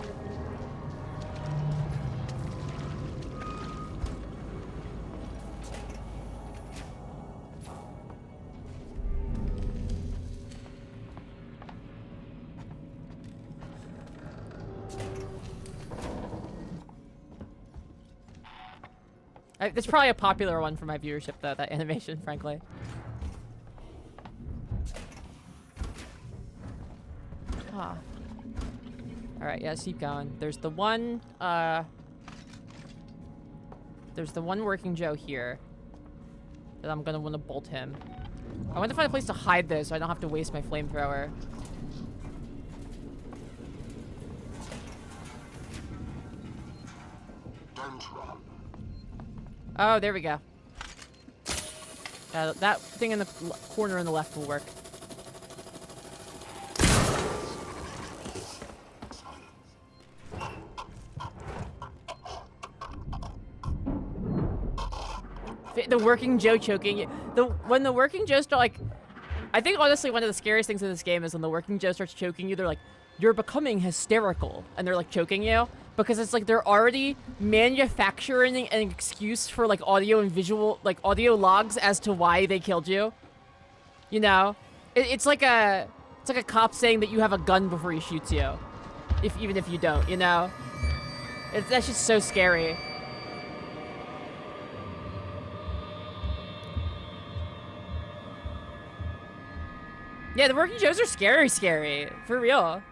A: It's probably a popular one for my viewership, though, that animation, frankly. Ah. Alright, yeah, let's keep going. There's the one working Joe here. That I'm gonna want to bolt him. I want to find a place to hide this so I don't have to waste my flamethrower.
D: Don't run.
A: Oh, there we go. That thing in the corner on the left will work. The working Joe choking. When the working Joe start, like, I think honestly one of the scariest things in this game is when the working Joe starts choking you. They're like, you're becoming hysterical, and they're like choking you because it's like they're already manufacturing an excuse for like audio and visual, like audio logs as to why they killed you. You know, it's like a cop saying that you have a gun before he shoots you, even if you don't. You know, that's just so scary. Yeah, the working Joes are scary, for real.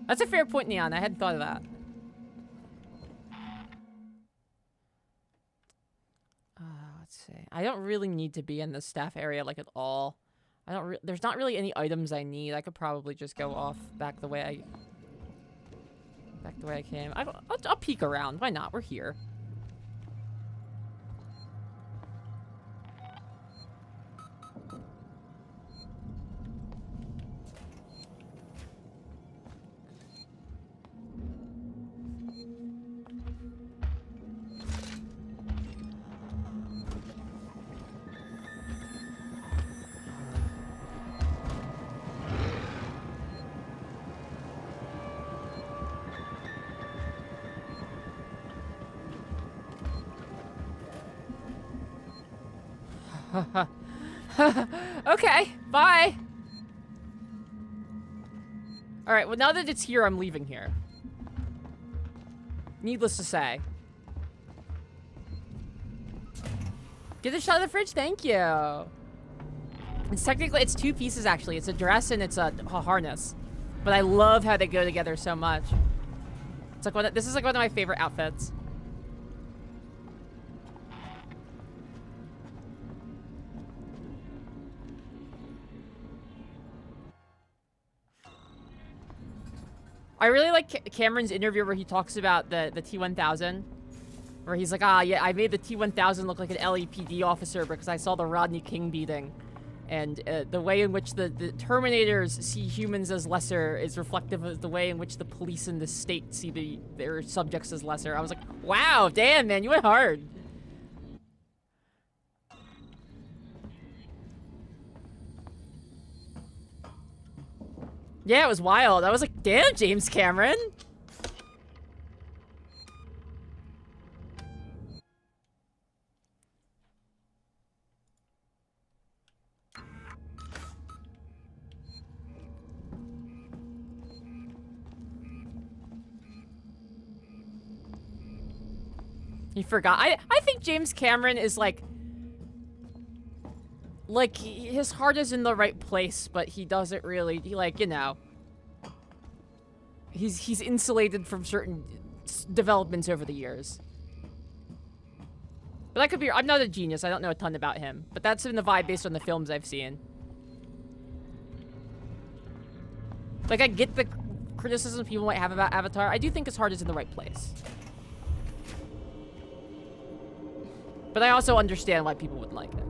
A: That's a fair point, Neon. I hadn't thought of that. Let's see. I don't really need to be in the staff area like at all. There's not really any items I need. I could probably just go off back the way I came. I'll peek around. Why not? We're here. Okay, bye. Alright, well now that it's here, I'm leaving here. Needless to say. Get a shot of the fridge? Thank you. It's two pieces actually. It's a dress and it's a harness. But I love how they go together so much. It's like this is like one of my favorite outfits. I really like Cameron's interview where he talks about the T-1000. Where he's like, yeah, I made the T-1000 look like an LAPD officer because I saw the Rodney King beating. And the way in which the Terminators see humans as lesser is reflective of the way in which the police in the state see their subjects as lesser. I was like, wow, damn, man, you went hard. Yeah, it was wild. I was like, damn, James Cameron. He forgot. I think James Cameron is like his heart is in the right place, but he doesn't really, you know, he's insulated from certain developments over the years. But that could be, I'm not a genius, I don't know a ton about him, but that's been the vibe based on the films I've seen. Like, I get the criticism people might have about Avatar. I do think his heart is in the right place. But I also understand why people would like it.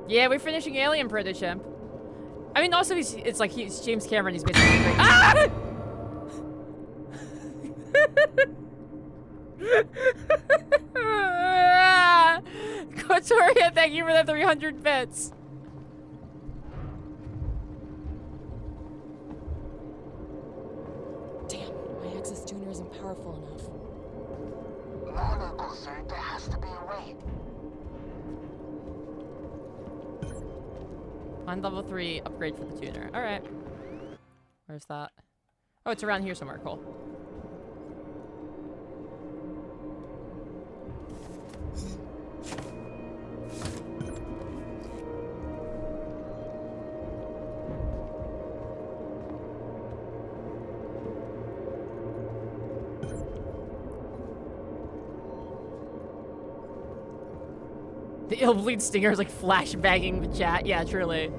A: Yeah, we're finishing Alien Prototype. I mean, also it's like he's James Cameron. He's basically great. Ah! Kotoria, thank you for the 300 bits.
F: Damn, my access tuner isn't powerful enough.
D: Marlo got through. There has to be a way.
A: Find level 3 upgrade for the tuner. All right. Where's that? Oh, it's around here somewhere. Cool. The Illbleed Stinger is like flashbanging the chat. Yeah, truly.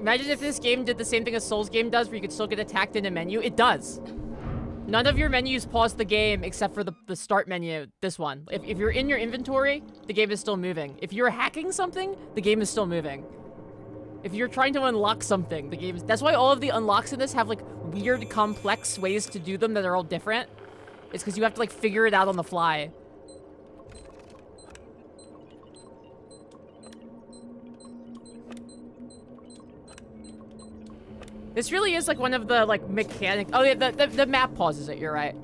A: Imagine if this game did the same thing a Souls game does, where you could still get attacked in a menu. It does. None of your menus pause the game except for the start menu, this one. If you're in your inventory, the game is still moving. If you're hacking something, the game is still moving. If you're trying to unlock something, the game is... That's why all of the unlocks in this have, like, weird, complex ways to do them that are all different. It's because you have to, like, figure it out on the fly. This really is like one of the like mechanic. Oh yeah, the map pauses it. You're right.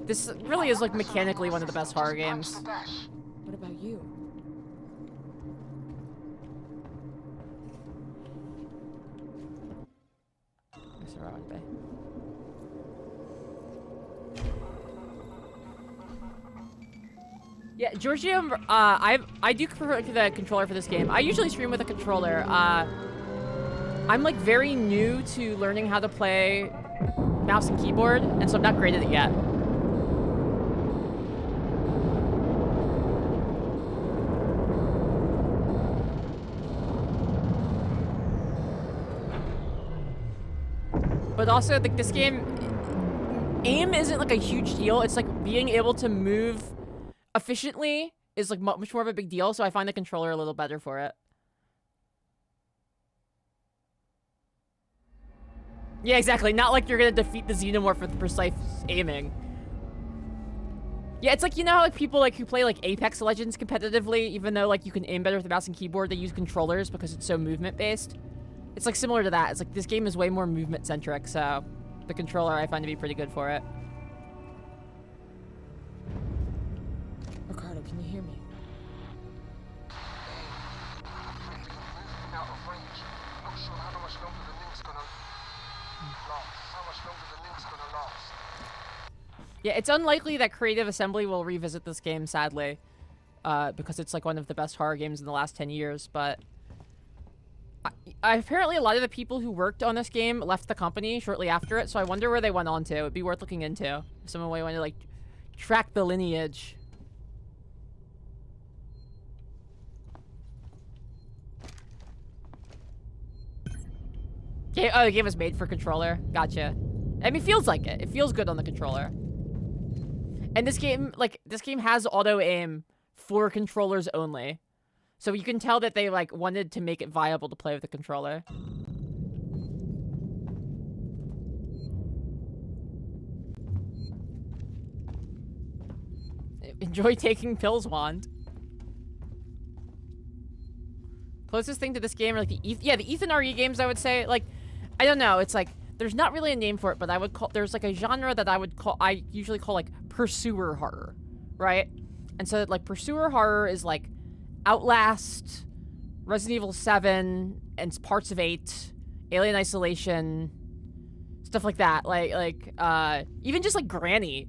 A: This really is like mechanically one of the best horror games.
F: What about you?
A: That's around bay. Yeah, Giorgio. I do prefer the controller for this game. I usually stream with a controller. I'm like very new to learning how to play mouse and keyboard, and so I'm not great at it yet. But also, like, this game, aim isn't like a huge deal. It's like being able to move efficiently is like much more of a big deal, so I find the controller a little better for it. Yeah, exactly. Not like you're gonna defeat the Xenomorph with precise aiming. Yeah, it's like, you know how like people like who play like Apex Legends competitively, even though like you can aim better with the mouse and keyboard, they use controllers because it's so movement based. It's like similar to that. It's like this game is way more movement centric, so the controller I find to be pretty good for it.
F: Ricardo, can you hear me?
D: Out of range. Not sure how much longer the link's gonna last. How much longer the link's gonna last.
A: Yeah, it's unlikely that Creative Assembly will revisit this game, sadly, because it's like one of the best horror games in the last 10 years, but apparently a lot of the people who worked on this game left the company shortly after it, so I wonder where they went on to. It'd be worth looking into if someone might want to like track the lineage. Yeah, oh, the game was made for controller. Gotcha. I mean, it feels like it. It feels good on the controller. And this game, like, this game has auto-aim for controllers only. So you can tell that they, like, wanted to make it viable to play with the controller. Enjoy taking pills, Wand. Closest thing to this game are, like, the Ethan RE games, I would say. Like, I don't know. It's, like, there's not really a name for it, but I would call... There's, like, a genre that I usually call, like, pursuer horror, right? And so, like, pursuer horror is, like, Outlast, Resident Evil 7, and parts of 8, Alien Isolation, stuff like that. Even just, like, Granny.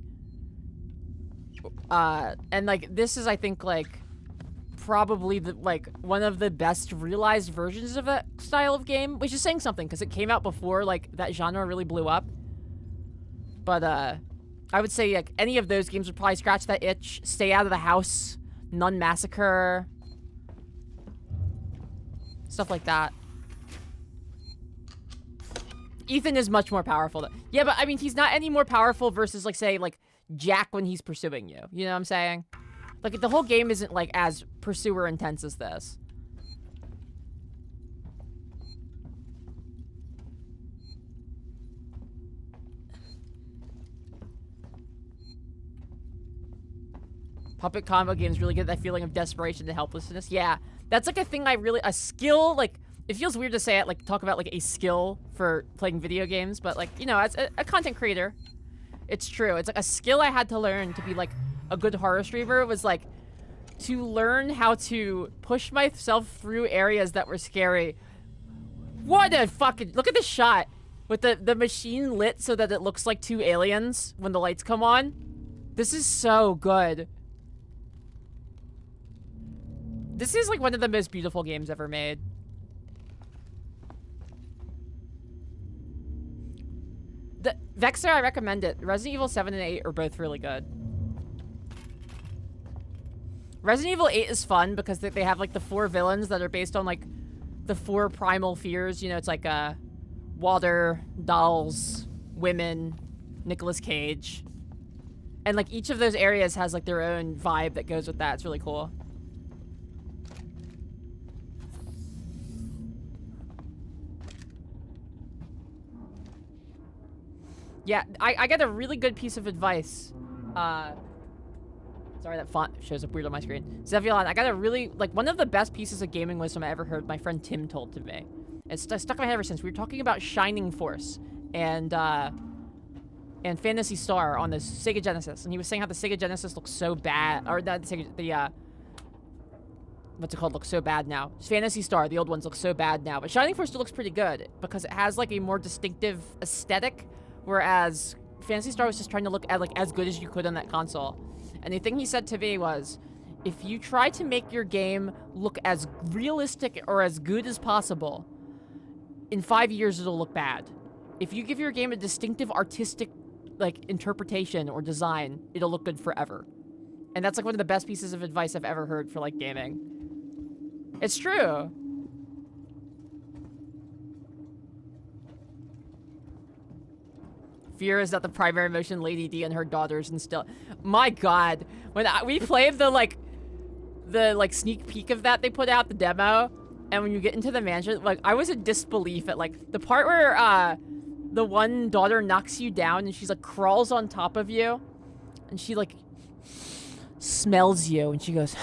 A: And, like, this is, I think, like, probably, one of the best realized versions of that style of game, which is saying something, because it came out before, like, that genre really blew up. But, I would say like any of those games would probably scratch that itch. Stay Out of the House, Nun Massacre, stuff like that. Ethan is much more powerful. Yeah, but I mean, he's not any more powerful versus like, say, like Jack when he's pursuing you. You know what I'm saying? Like the whole game isn't like as pursuer intense as this. Puppet combo games really get that feeling of desperation and helplessness. Yeah, that's like a thing a skill, like, it feels weird to say it, like, talk about, like, a skill for playing video games, but, like, you know, as a content creator, it's true. It's like a skill I had to learn to be, like, a good horror streamer was, like, to learn how to push myself through areas that were scary. What a fucking, look at this shot with the machine lit so that it looks like two aliens when the lights come on. This is so good. This is like one of the most beautiful games ever made. The Vexer, I recommend it. Resident Evil 7 and 8 are both really good. Resident Evil 8 is fun because they have like the 4 villains that are based on like the 4 primal fears. You know, it's like water, dolls, women, Nicolas Cage. And like each of those areas has like their own vibe that goes with that. It's really cool. Yeah, I got a really good piece of advice. Sorry, that font shows up weird on my screen. Zevion, I got a really, like, one of the best pieces of gaming wisdom I ever heard my friend Tim told to me. It's stuck in my head ever since. We were talking about Shining Force and Phantasy Star on the Sega Genesis. And he was saying how the Sega Genesis looks so bad, or not the Sega, what's it called, looks so bad now. Phantasy Star, the old ones look so bad now. But Shining Force still looks pretty good because it has, like, a more distinctive aesthetic. Whereas Phantasy Star was just trying to look at, like, as good as you could on that console. And the thing he said to me was, if you try to make your game look as realistic or as good as possible, in 5 years it'll look bad. If you give your game a distinctive artistic, like, interpretation or design, it'll look good forever. And that's, like, one of the best pieces of advice I've ever heard for, like, gaming. It's true. Fear is not the primary emotion Lady D and her daughters instill. My God, when we played the sneak peek of that they put out, the demo, and when you get into the mansion, like, I was in disbelief at, like, the part where, the one daughter knocks you down and she's, like, crawls on top of you, and she, like, smells you, and she goes,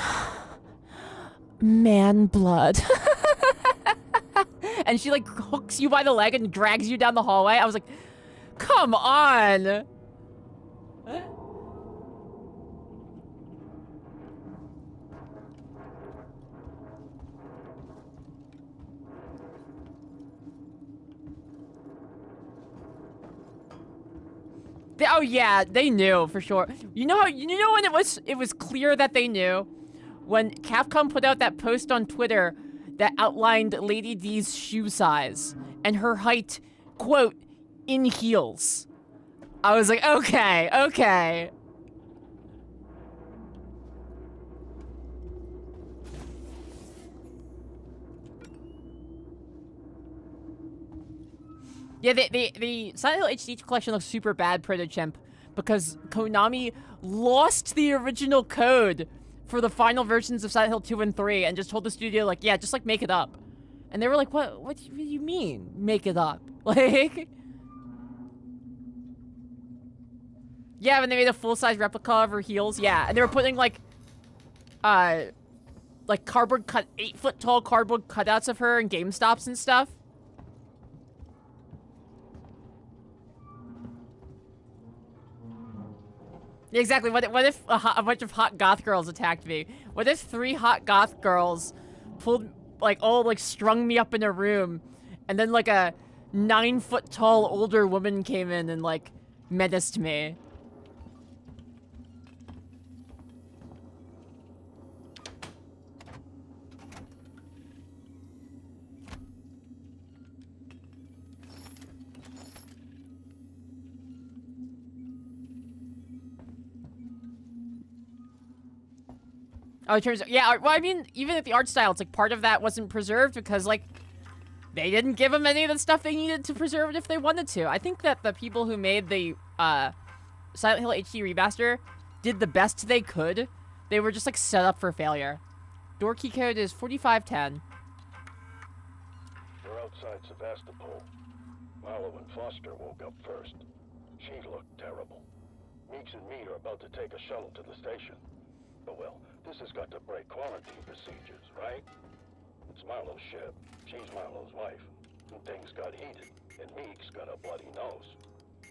A: man blood. And she, like, hooks you by the leg and drags you down the hallway. I was like, come on! Oh yeah, they knew for sure. You know when it was clear that they knew? When Capcom put out that post on Twitter that outlined Lady D's shoe size and her height, quote, in heels. I was like, okay, okay. Yeah, the Silent Hill HD collection looks super bad, Protochimp, because Konami lost the original code for the final versions of Silent Hill 2 and 3 and just told the studio, like, yeah, just, like, make it up. And they were like, what do you mean, make it up? Like... Yeah, when they made a full-size replica of her heels, yeah. And they were putting, like cardboard 8-foot-tall cardboard cutouts of her in GameStops and stuff. Yeah, exactly. What if a bunch of hot goth girls attacked me? What if 3 hot goth girls pulled, like, all, like, strung me up in a room, and then, like, a 9-foot-tall older woman came in and, like, menaced me? Oh, in terms of, yeah, well, I mean, even at the art style, it's like part of that wasn't preserved because, like, they didn't give them any of the stuff they needed to preserve it if they wanted to. I think that the people who made the Silent Hill HD remaster did the best they could. They were just, like, set up for failure. Door key code is 4510.
C: We're outside Sevastopol. Marlowe and Foster woke up first. She looked terrible. Meeks and me are about to take a shuttle to the station. But well, this has got to break quarantine procedures, right? It's Marlowe's ship. She's Marlowe's wife. And things got heated. And Meeks got a bloody nose.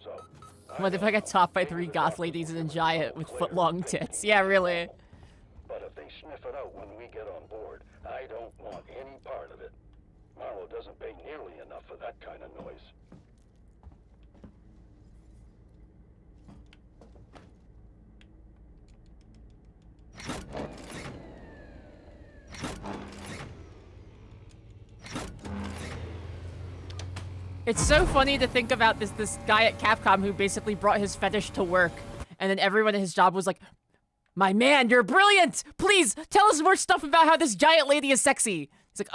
C: So...
A: What if I got topped by 3 goth ladies and a giant with foot-long tits? Yeah, really.
C: But if they sniff it out when we get on board, I don't want any part of it. Marlowe doesn't pay nearly enough for that kind of noise.
A: It's so funny to think about this guy at Capcom who basically brought his fetish to work, and then everyone at his job was like, "My man, you're brilliant! Please, tell us more stuff about how this giant lady is sexy." He's like,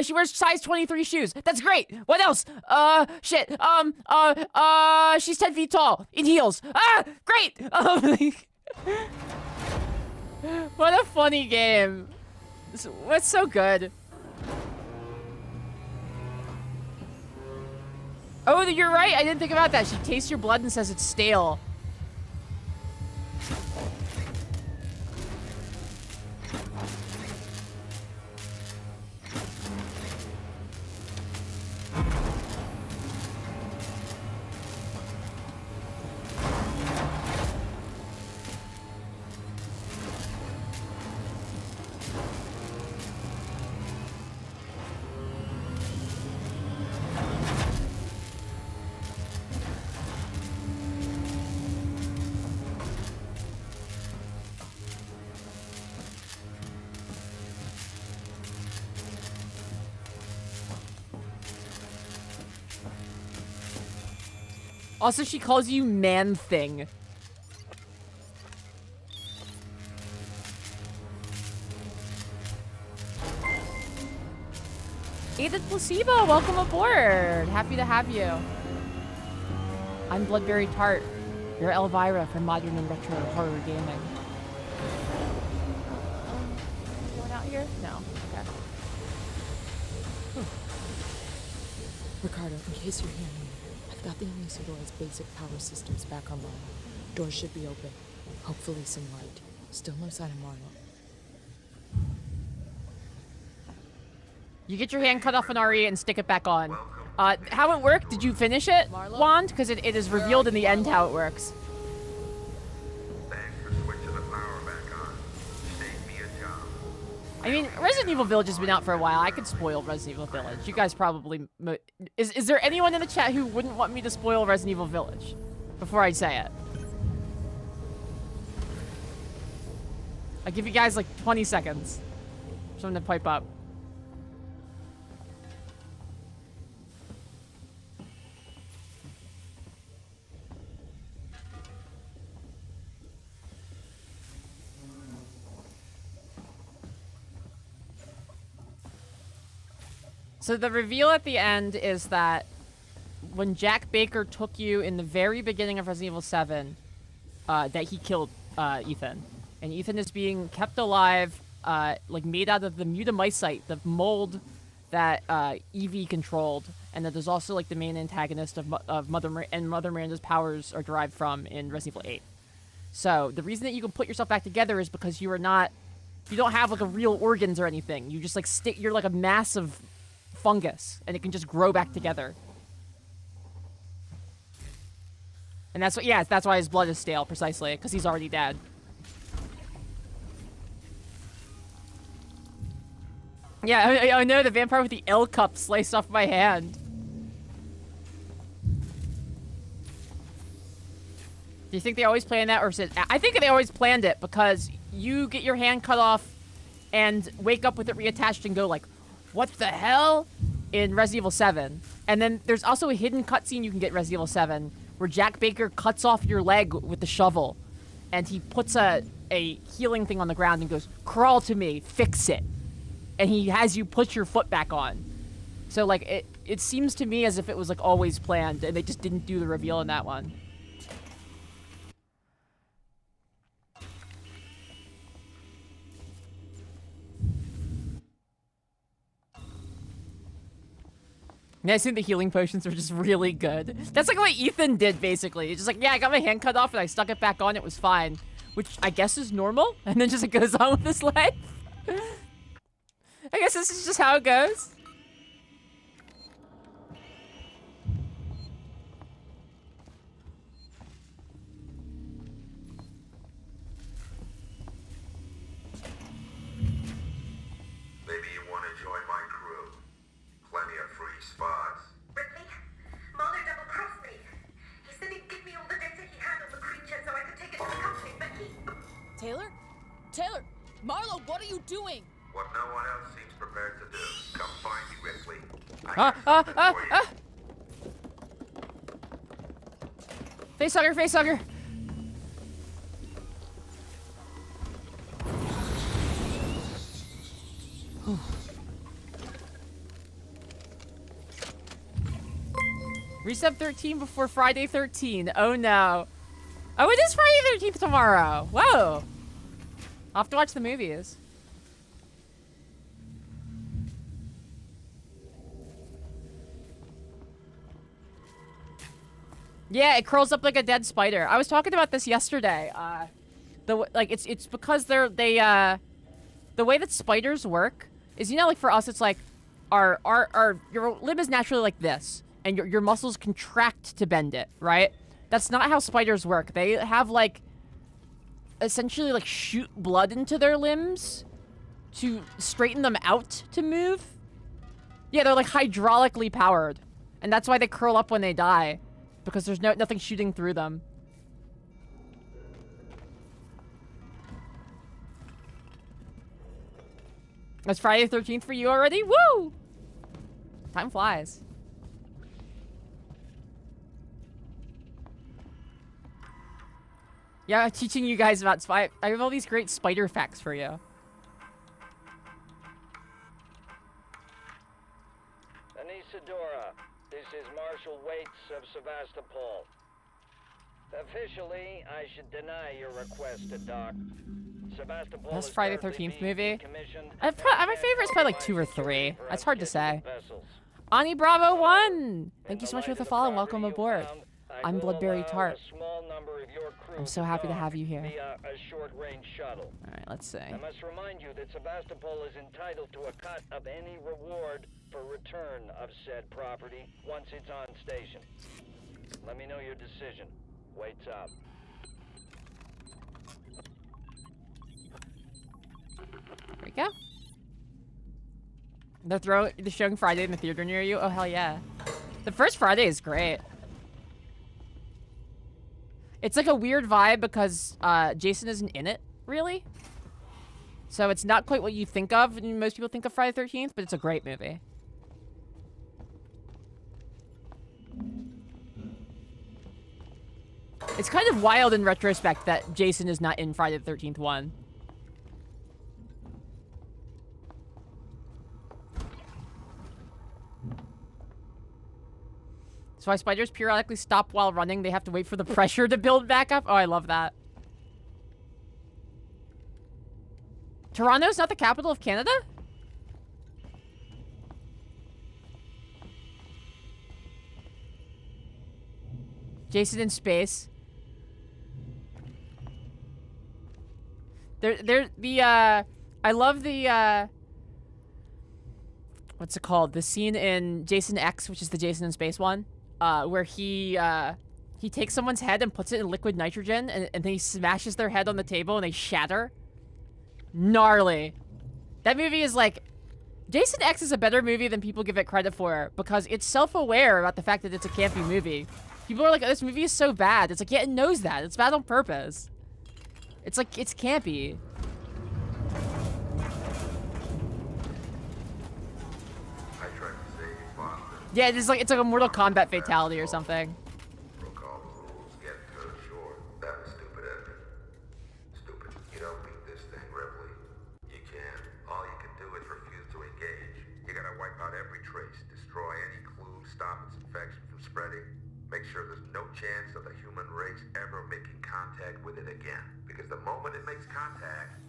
A: she wears size 23 shoes. That's great! What else? Shit, she's 10 feet tall, in heels. Great! What a funny game. What's so good? Oh, you're right. I didn't think about that. She tastes your blood and says it's stale. Also, she calls you man-thing. Aided Placebo, welcome aboard. Happy to have you. I'm Bloodberry Tart. You're Elvira from Modern and Retro Horror Gaming. Going out here? No. Okay.
F: Ricardo, in case you're hearing me, I've got the Anisador's basic power systems back online. Doors should be open. Hopefully some light. Still no sign of Marlowe.
A: You get your hand cut off an RE and stick it back on. How it worked? Did you finish it, Wand? Because it is revealed in the end how it works.
G: Thanks for switching the power back on. Saved me a job.
A: I mean, Resident Evil Village has been out for a while. I could spoil Resident Evil Village. You guys probably... Is there anyone in the chat who wouldn't want me to spoil Resident Evil Village? Before I say it. I'll give you guys like 20 seconds. Something to pipe up. So the reveal at the end is that when Jack Baker took you in the very beginning of Resident Evil 7, that he killed Ethan. And Ethan is being kept alive, like made out of the mutamycite, the mold that Evie controlled, and that is also like the main antagonist of Mother Miranda's powers are derived from in Resident Evil 8. So the reason that you can put yourself back together is because you don't have like a real organs or anything. You just like you're like a mass of fungus, and it can just grow back together. And that's what, yeah, that's why his blood is stale, precisely, because he's already dead. Yeah, I know, the vampire with the L cup sliced off my hand. Do you think they always planned that, or is it... I think they always planned it, because you get your hand cut off and wake up with it reattached and go like, what the hell? In Resident Evil 7. And then there's also a hidden cutscene you can get in Resident Evil 7 where Jack Baker cuts off your leg with the shovel. And he puts a a healing thing on the ground and goes, crawl to me, fix it. And he has you put your foot back on. So, like, it seems to me as if it was, like, always planned, and they just didn't do the reveal in that one. Yeah, I think the healing potions were just really good. That's like what Ethan did, basically. He's just like, yeah, I got my hand cut off and I stuck it back on, it was fine. Which I guess is normal, and then just goes on with his life. I guess this is just how it goes.
G: Maybe you want to join my crew. Plenty of free spots.
B: Ripley, Marlowe double-crossed me. He said he'd give me all the data he had on the creature so I could take it to the company, but he...
F: Taylor? Taylor! Marlowe, what are you doing?
G: What no one else seems prepared to do. Come find me, Ripley. I got something for you.
A: Facehugger, facehugger. Reset 13 before Friday 13. Oh no. Oh, it is Friday 13th tomorrow. Whoa. I'll have to watch the movies. Yeah, it curls up like a dead spider. I was talking about this yesterday. It's because the way that spiders work is, you know, like for us, it's like your limb is naturally like this, and your muscles contract to bend it, right? That's not how spiders work. They have like essentially like shoot blood into their limbs to straighten them out to move. Yeah, they're like hydraulically powered, and that's why they curl up when they die. Because there's nothing shooting through them. It's Friday the 13th for you already? Woo! Time flies. Yeah, I'm teaching you guys about I have all these great spider facts for you.
H: Anisadora. This is Marshal Waits of Sevastopol. Officially, I should deny your request to dock. Sevastopol
A: That's
H: is
A: Friday the
H: currently
A: 13th
H: being
A: movie.
H: decommissioned.
A: My favorite's probably like 2 or 3.
H: For
A: That's hard to say.
H: unscheduled vessels.
A: Ani Bravo 1! Thank
H: In
A: you so
H: the
A: much for
H: light
A: the
H: of
A: follow and
H: property
A: welcome
H: you
A: aboard.
H: found, I
A: I'm
H: will
A: Bloodberry
H: allow
A: Tart.
H: a small number of your crew
A: I'm so
H: to
A: happy to
H: dock
A: have you here.
H: via a short-range shuttle.
A: Alright, let's see.
H: I must remind you that Sevastopol is entitled to a cut of any reward for return of said property once it's on station. Let me know your decision. Waits up.
A: There we go. They're showing Friday in the theater near you? Oh, hell yeah. The first Friday is great. It's like a weird vibe because Jason isn't in it, really. So it's not quite what you think of when most people think of Friday the 13th, but it's a great movie. It's kind of wild in retrospect that Jason is not in Friday the 13th 1. So why spiders periodically stop while running? They have to wait for the pressure to build back up? Oh, I love that. Toronto's not the capital of Canada? Jason in space. I love the, what's it called? The scene in Jason X, which is the Jason in space one, where he takes someone's head and puts it in liquid nitrogen, and then he smashes their head on the table and they shatter. Gnarly. That movie is like, Jason X is a better movie than people give it credit for, because it's self-aware about the fact that it's a campy movie. People are like, oh, this movie is so bad. It's like, yeah, it knows that. It's bad on purpose. It's like, it's campy.
G: I tried to save you, Foster.
A: Yeah, it's like a Mortal Kombat fatality or something.
G: Broke all the rules, getting to the shore. That was stupid, Edmund. Stupid. You know engage. You gotta wipe out every trace, destroy any clue, stop its infection from spreading. Make sure there's no chance of the human race ever making contact with it again. Because the moment it makes contact,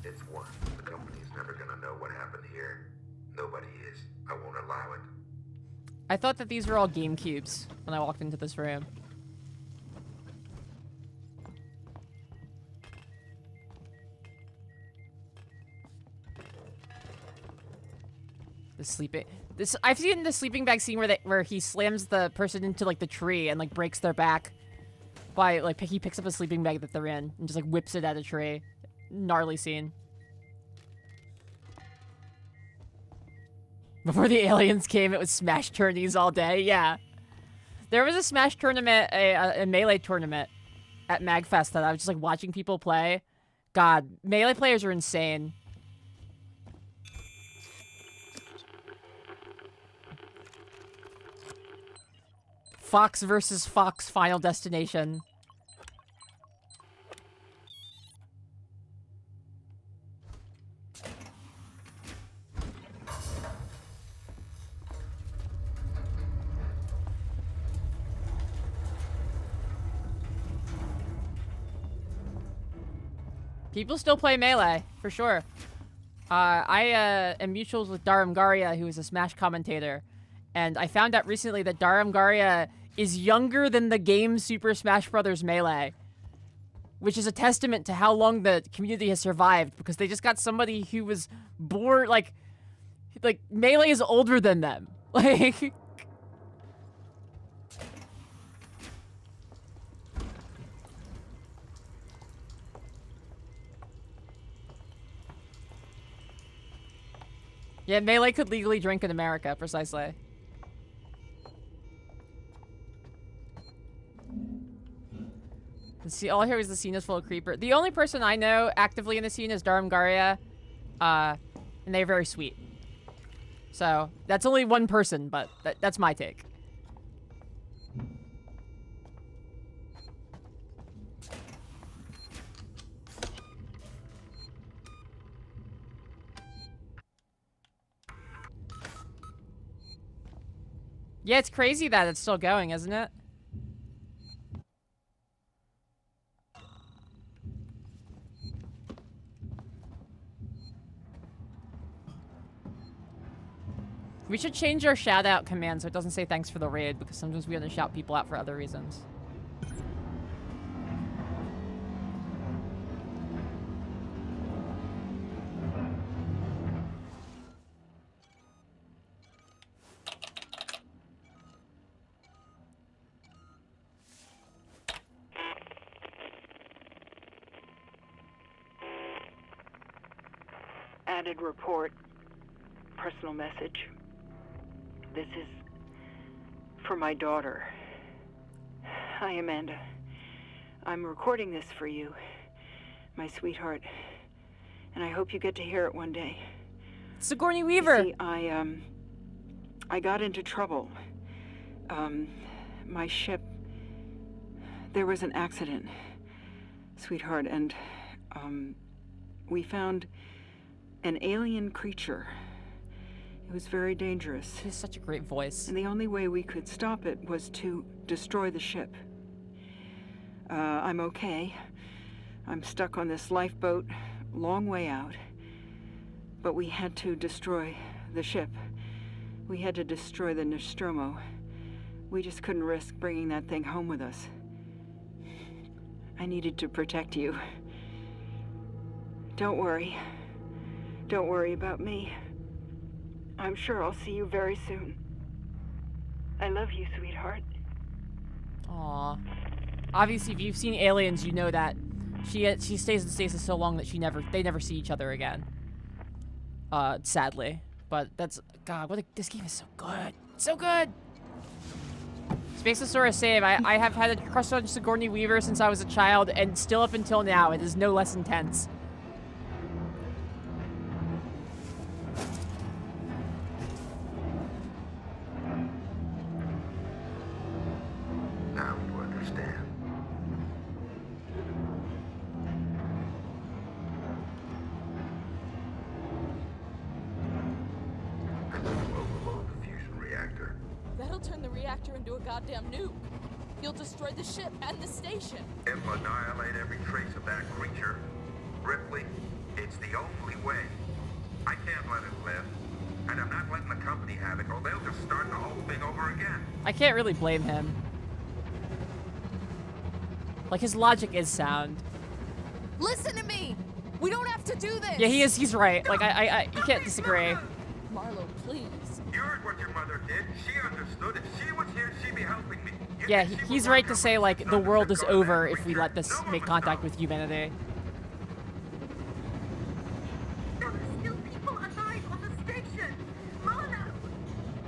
G: it's won. The company's never gonna know what happened here. Nobody is. I won't allow it.
A: I thought that these were all game cubes when I walked into this room. The sleeping... I've seen the sleeping bag scene where he slams the person into, like, the tree and, like, breaks their back by, like, he picks up a sleeping bag that they're in and just, like, whips it at a tree. Gnarly scene. Before the aliens came, it was Smash tourneys all day. Yeah. There was a Smash tournament, a Melee tournament at MagFest that I was just, like, watching people play. God, Melee players are insane. Fox versus Fox Final Destination. People still play Melee, for sure. I am mutuals with Daramgaria, who is a Smash commentator. And I found out recently that Daramgaria is younger than the game Super Smash Bros. Melee. Which is a testament to how long the community has survived, because they just got somebody who was born, like Melee is older than them. Like... Yeah, Melee could legally drink in America, precisely. See, all I hear is the scene is full of creeper. The only person I know actively in the scene is Daramgaria, and they're very sweet. So, that's only one person, but that's my take. Yeah, it's crazy that it's still going, isn't it? We should change our shout out command so it doesn't say thanks for the raid, because sometimes we want to shout people out for other reasons.
I: Added report. Personal message. This is for my daughter. Hi, Amanda. I'm recording this for you, my sweetheart, and I hope you get to hear it one day.
A: Sigourney Weaver!
I: You see, I got into trouble. My ship... There was an accident, sweetheart, and, we found an alien creature. It was very dangerous.
A: He has such a great voice.
I: And the only way we could stop it was to destroy the ship. I'm okay. I'm stuck on this lifeboat, long way out. But we had to destroy the ship. We had to destroy the Nostromo. We just couldn't risk bringing that thing home with us. I needed to protect you. Don't worry. Don't worry about me. I'm sure I'll see you very soon. I love you, sweetheart.
A: Aww. Obviously, if you've seen Aliens, you know that she stays in stasis so long that they never see each other again. Sadly. But that's... God, this game is so good. So good! Spaceosaurus save. I have had a crush on Sigourney Weaver since I was a child, and still up until now, it is no less intense.
G: Now you understand. will overload the fusion reactor.
F: That'll turn the reactor into a goddamn nuke. You'll destroy the ship and the station.
G: It'll annihilate every trace of that creature. Ripley, it's the only way. I can't let it live. And I'm not letting the company have it, or they'll just start the whole thing over again.
A: I can't really blame him. Like, his logic is sound.
F: Listen to me! We don't have to do this!
A: Yeah, he's right. Like, you can't disagree.
F: Marlo, please.
G: You heard what your mother did. She understood. If she was here, she'd be helping me. You
A: Yeah,
G: think she
A: he's
G: would
A: right
G: walk
A: to
G: up
A: say,
G: with
A: like, the
G: nothing
A: world
G: to
A: is
G: go to
A: over
G: that
A: if we
G: creature?
A: let this
G: No one
A: make
G: would
A: contact
G: know.
A: with humanity.
B: There are still people alive on the station. Marlo!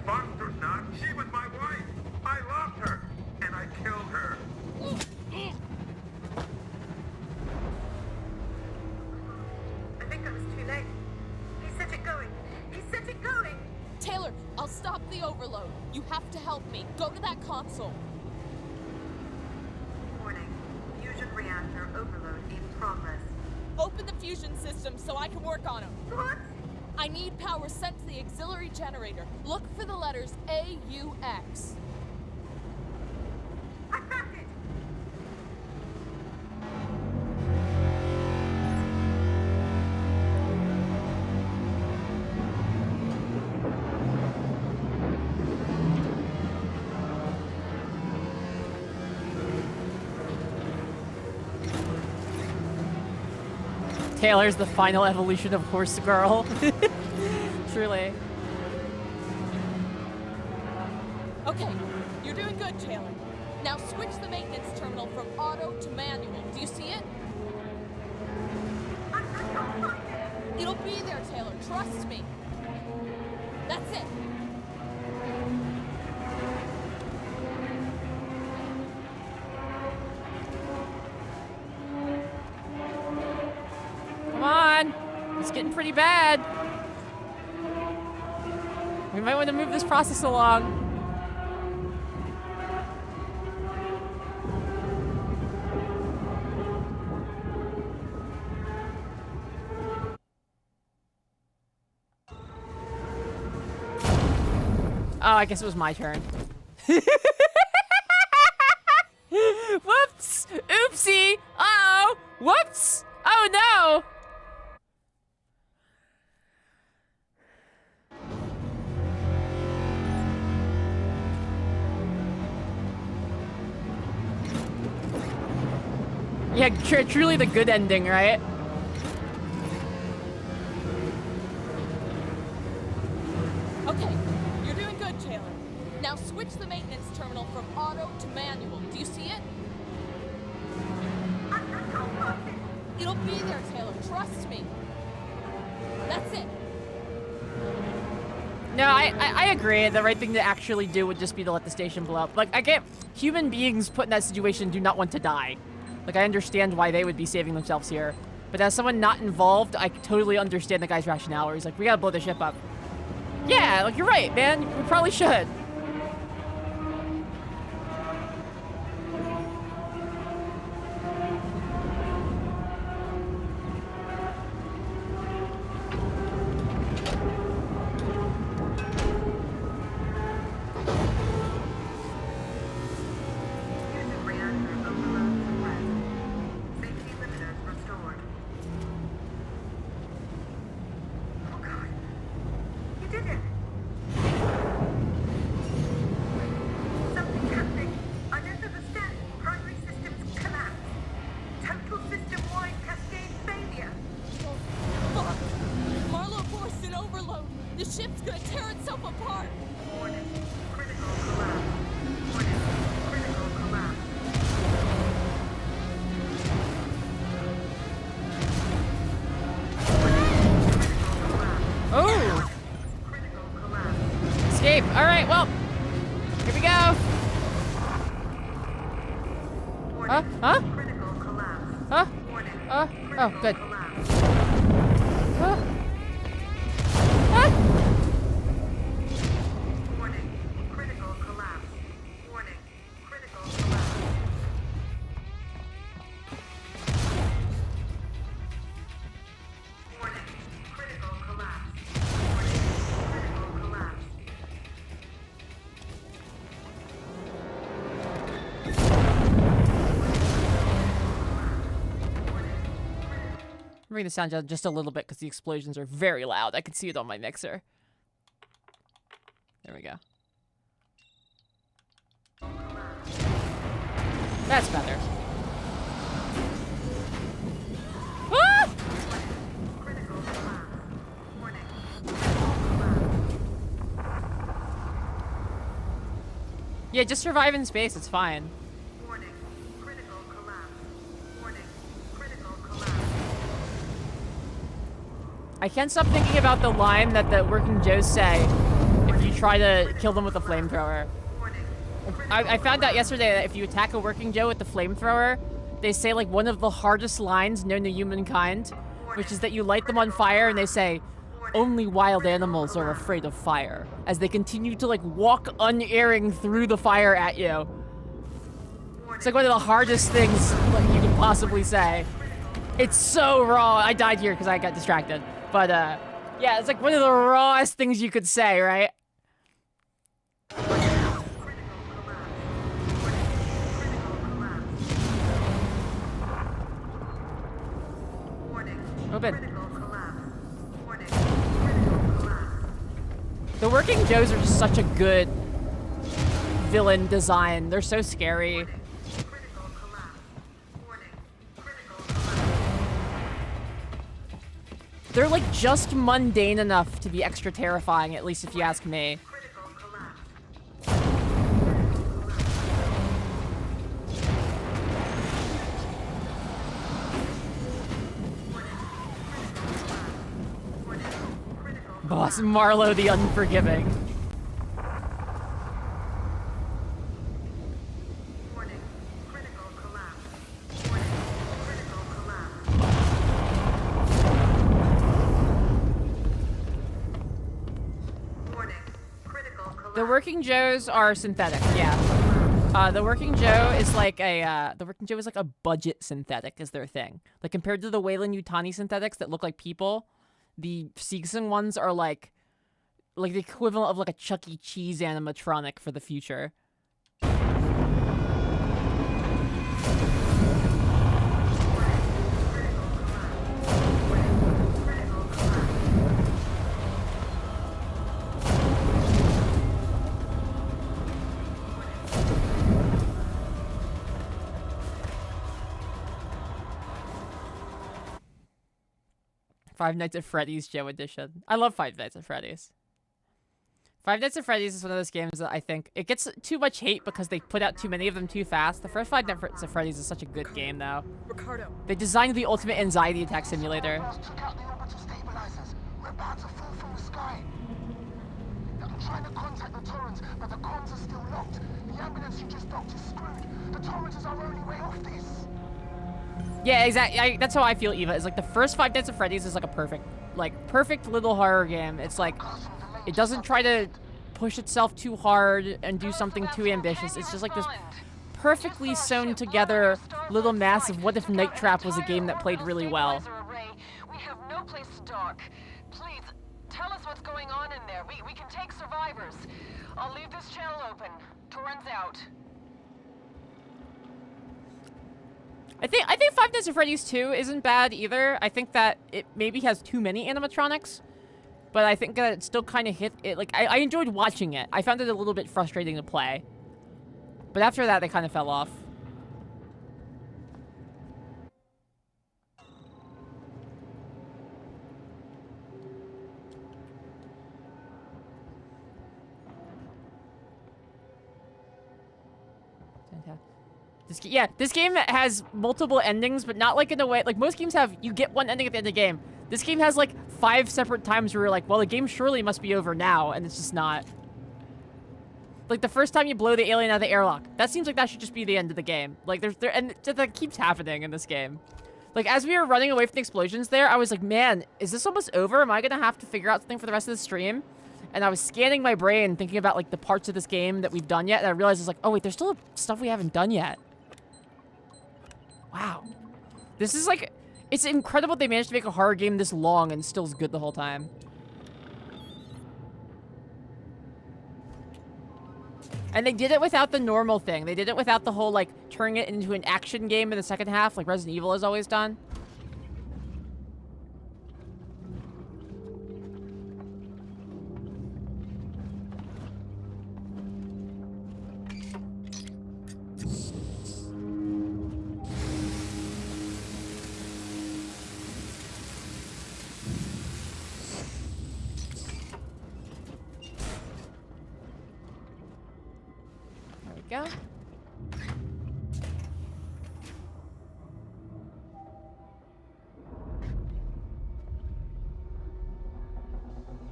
G: Foster's not. She was my wife. I loved her. And I killed her.
B: I think I was too late. He set it going. He set it going.
F: Taylor, I'll stop the overload. You have to help me. Go to that console.
B: Warning. Fusion reactor overload in progress.
F: Open the fusion system so I can work on them.
B: What?
F: I need power sent to the auxiliary generator. Look for the letters AUX.
B: I found it.
A: Taylor's the final evolution of Horse Girl. Truly.
F: Okay, you're doing good, Taylor. Now switch the maintenance terminal from auto to manual. Do you see it?
B: I can't find it.
F: It'll be there, Taylor. Trust me. That's it.
A: Come on. It's getting pretty bad. We might want to move this process along. Oh, I guess it was my turn. Whoops! Oopsie! Uh-oh! Whoops! Oh no! Yeah, truly the good ending, right?
F: Okay, you're doing good, Taylor. Now switch the maintenance terminal from auto to manual. Do you see it?
B: I can't find it.
F: It'll be there, Taylor. Trust me. That's it.
A: No, I agree. The right thing to actually do would just be to let the station blow up. Like, I get human beings put in that situation do not want to die. Like, I understand why they would be saving themselves here. But as someone not involved, I totally understand the guy's rationale where he's like, we gotta blow the ship up. Yeah, like, you're right, man. We probably should.
B: Fusion reactor overload suppressed. Safety limiters restored. Oh God. You did it. Something's happening. I don't understand. Primary systems collapse. Total system-wide cascade failure.
F: Fuck! Marlo forced an overload. The ship's gonna tear itself apart.
B: Warning. Critical collapse. Warning. Critical collapse.
A: Oh!
B: Critical collapse.
A: Escape. All right, well, here we go.
B: Warning.
A: Huh?
B: Critical collapse.
A: Huh?
B: Warning.
A: Oh,
B: Critical
A: good.
B: collapse.
A: Huh? Huh?
B: Warning. Critical collapse. Warning. Critical collapse. Warning. Critical collapse. Warning. Critical collapse.
A: bring the sound down just a little bit because the explosions are very loud. I can see it on my mixer. There we go. That's better. Ah! Yeah, just survive in space. It's fine.
B: Warning. Critical collapse. Warning. Critical collapse.
A: I can't stop thinking about the line that the working Joes say if you try to kill them with a flamethrower. I found out yesterday that if you attack a working Joe with the flamethrower, they say like one of the hardest lines known to humankind, which is that you light them on fire and they say, only wild animals are afraid of fire, as they continue to like walk unerring through the fire at you. It's like one of the hardest things like, you can possibly say. It's so raw. I died here because I got distracted. But yeah, it's like one of the rawest things you could say, right? Open. The working Joes are just such a good villain design. They're so scary. They're like just mundane enough to be extra terrifying, at least if you ask me. Boss Marlowe the Unforgiving.
B: Warning. Critical collapse. Warning. Critical collapse. Warning. Critical collapse.
A: The working Joes are synthetic, yeah. The working Joe is like a budget synthetic is their thing. Like compared to the Weyland-Yutani synthetics that look like people, the Seegson ones are like the equivalent of like a Chuck E. Cheese animatronic for the future. 5 Nights at Freddy's Joe Edition. I love 5 Nights at Freddy's. 5 Nights at Freddy's is one of those games that I think it gets too much hate because they put out too many of them too fast. The first 5 Nights at Freddy's is such a good game, though.
F: Ricardo.
A: They designed the ultimate anxiety attack simulator.
D: Took out the orbital stabilizers. We're about to fall from the sky. I'm trying to contact the Torrens, but the comms are still locked. The ambulance you just docked is screwed. The Torrens is our only way off this.
A: Yeah, exactly. That's how I feel, Eva. It's like the first 5 Nights at Freddy's is like a perfect little horror game. It's like, it doesn't try to push itself too hard and do something too ambitious. It's just like this perfectly sewn together little mass of what if Night Trap was a game that played really well.
J: We have no place to dock. Please, tell us what's going on in there. We can take survivors. I'll leave this channel open. Torrens out.
A: I think 5 Nights at Freddy's 2 isn't bad either. I think that it maybe has too many animatronics, but I think that it still kind of hit it. Like I enjoyed watching it. I found it a little bit frustrating to play, but after that they kind of fell off. This game has multiple endings, but not like in a way, like most games have, you get one ending at the end of the game. This game has like 5 separate times where you're like, well, the game surely must be over now, and it's just not. Like the first time you blow the alien out of the airlock, that seems like that should just be the end of the game. Like and that keeps happening in this game. Like as we were running away from the explosions there, I was like, man, is this almost over? Am I gonna have to figure out something for the rest of the stream? And I was scanning my brain, thinking about like the parts of this game that we've done yet, and I realized it's like, oh wait, there's still stuff we haven't done yet. Wow. This is like, it's incredible they managed to make a horror game this long and still is good the whole time. And they did it without the normal thing. They did it without the whole, like, turning it into an action game in the second half, like Resident Evil has always done. go.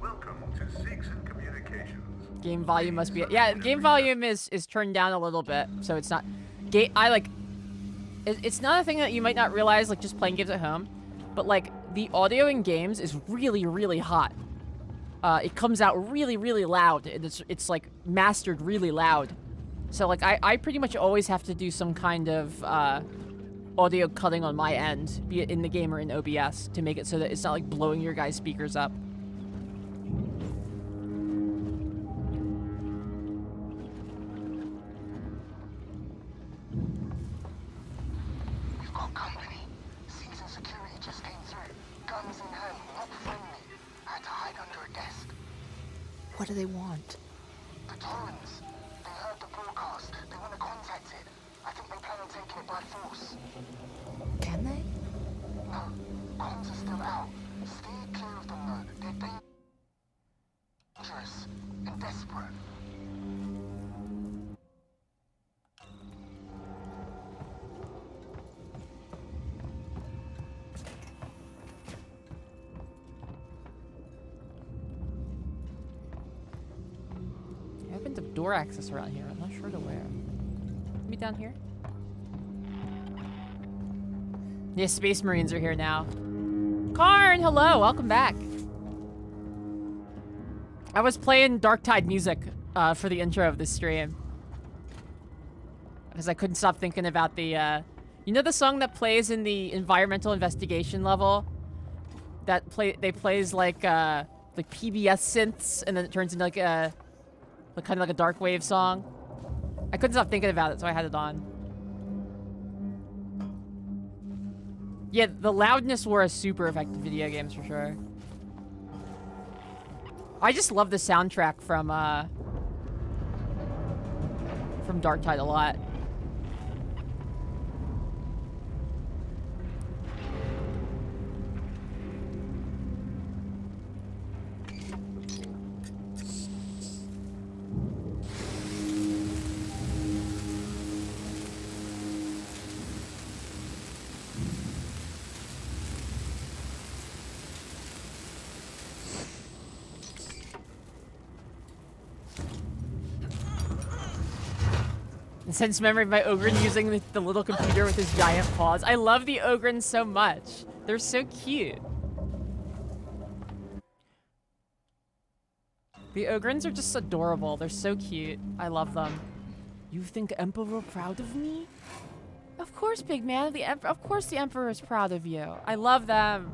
G: Welcome to Seegson Communications.
A: Game volume must be... Yeah, game volume is turned down a little bit, so it's not... I like... It's not a thing that you might not realize, like, just playing games at home, but, like, the audio in games is really, really hot. It comes out really, really loud, and it's like, mastered really loud. So, like, I pretty much always have to do some kind of, audio cutting on my end, be it in the game or in OBS, to make it so that it's not, like, blowing your guys' speakers up.
D: We've got company. Seegson security just came through. Guns in hand, not friendly. I had to hide under a desk.
F: What do they want?
D: The Torrens. They heard the broadcast. They want to contact it. I think they plan on taking it by force.
F: Can they?
D: No, comms are still out. Stay clear of them though. They're dangerous and desperate.
A: I opened up door access around here. I'm not sure to where. Maybe down here? Yeah, Space Marines are here now. Karn, hello, welcome back. I was playing Darktide music for the intro of this stream. Because I couldn't stop thinking about the, you know the song that plays in the environmental investigation level? That plays like PBS synths, and then it turns into like a, kind of like a dark wave song. I couldn't stop thinking about it, so I had it on. Yeah, the loudness wore a super effective video games for sure. I just love the soundtrack from Darktide a lot. Sense memory of my Ogren using the little computer with his giant paws. I love the Ogrens so much. They're so cute. The Ogrens are just adorable. They're so cute. I love them. You think Emperor proud of me? Of course, big man. Of course the Emperor is proud of you. I love them.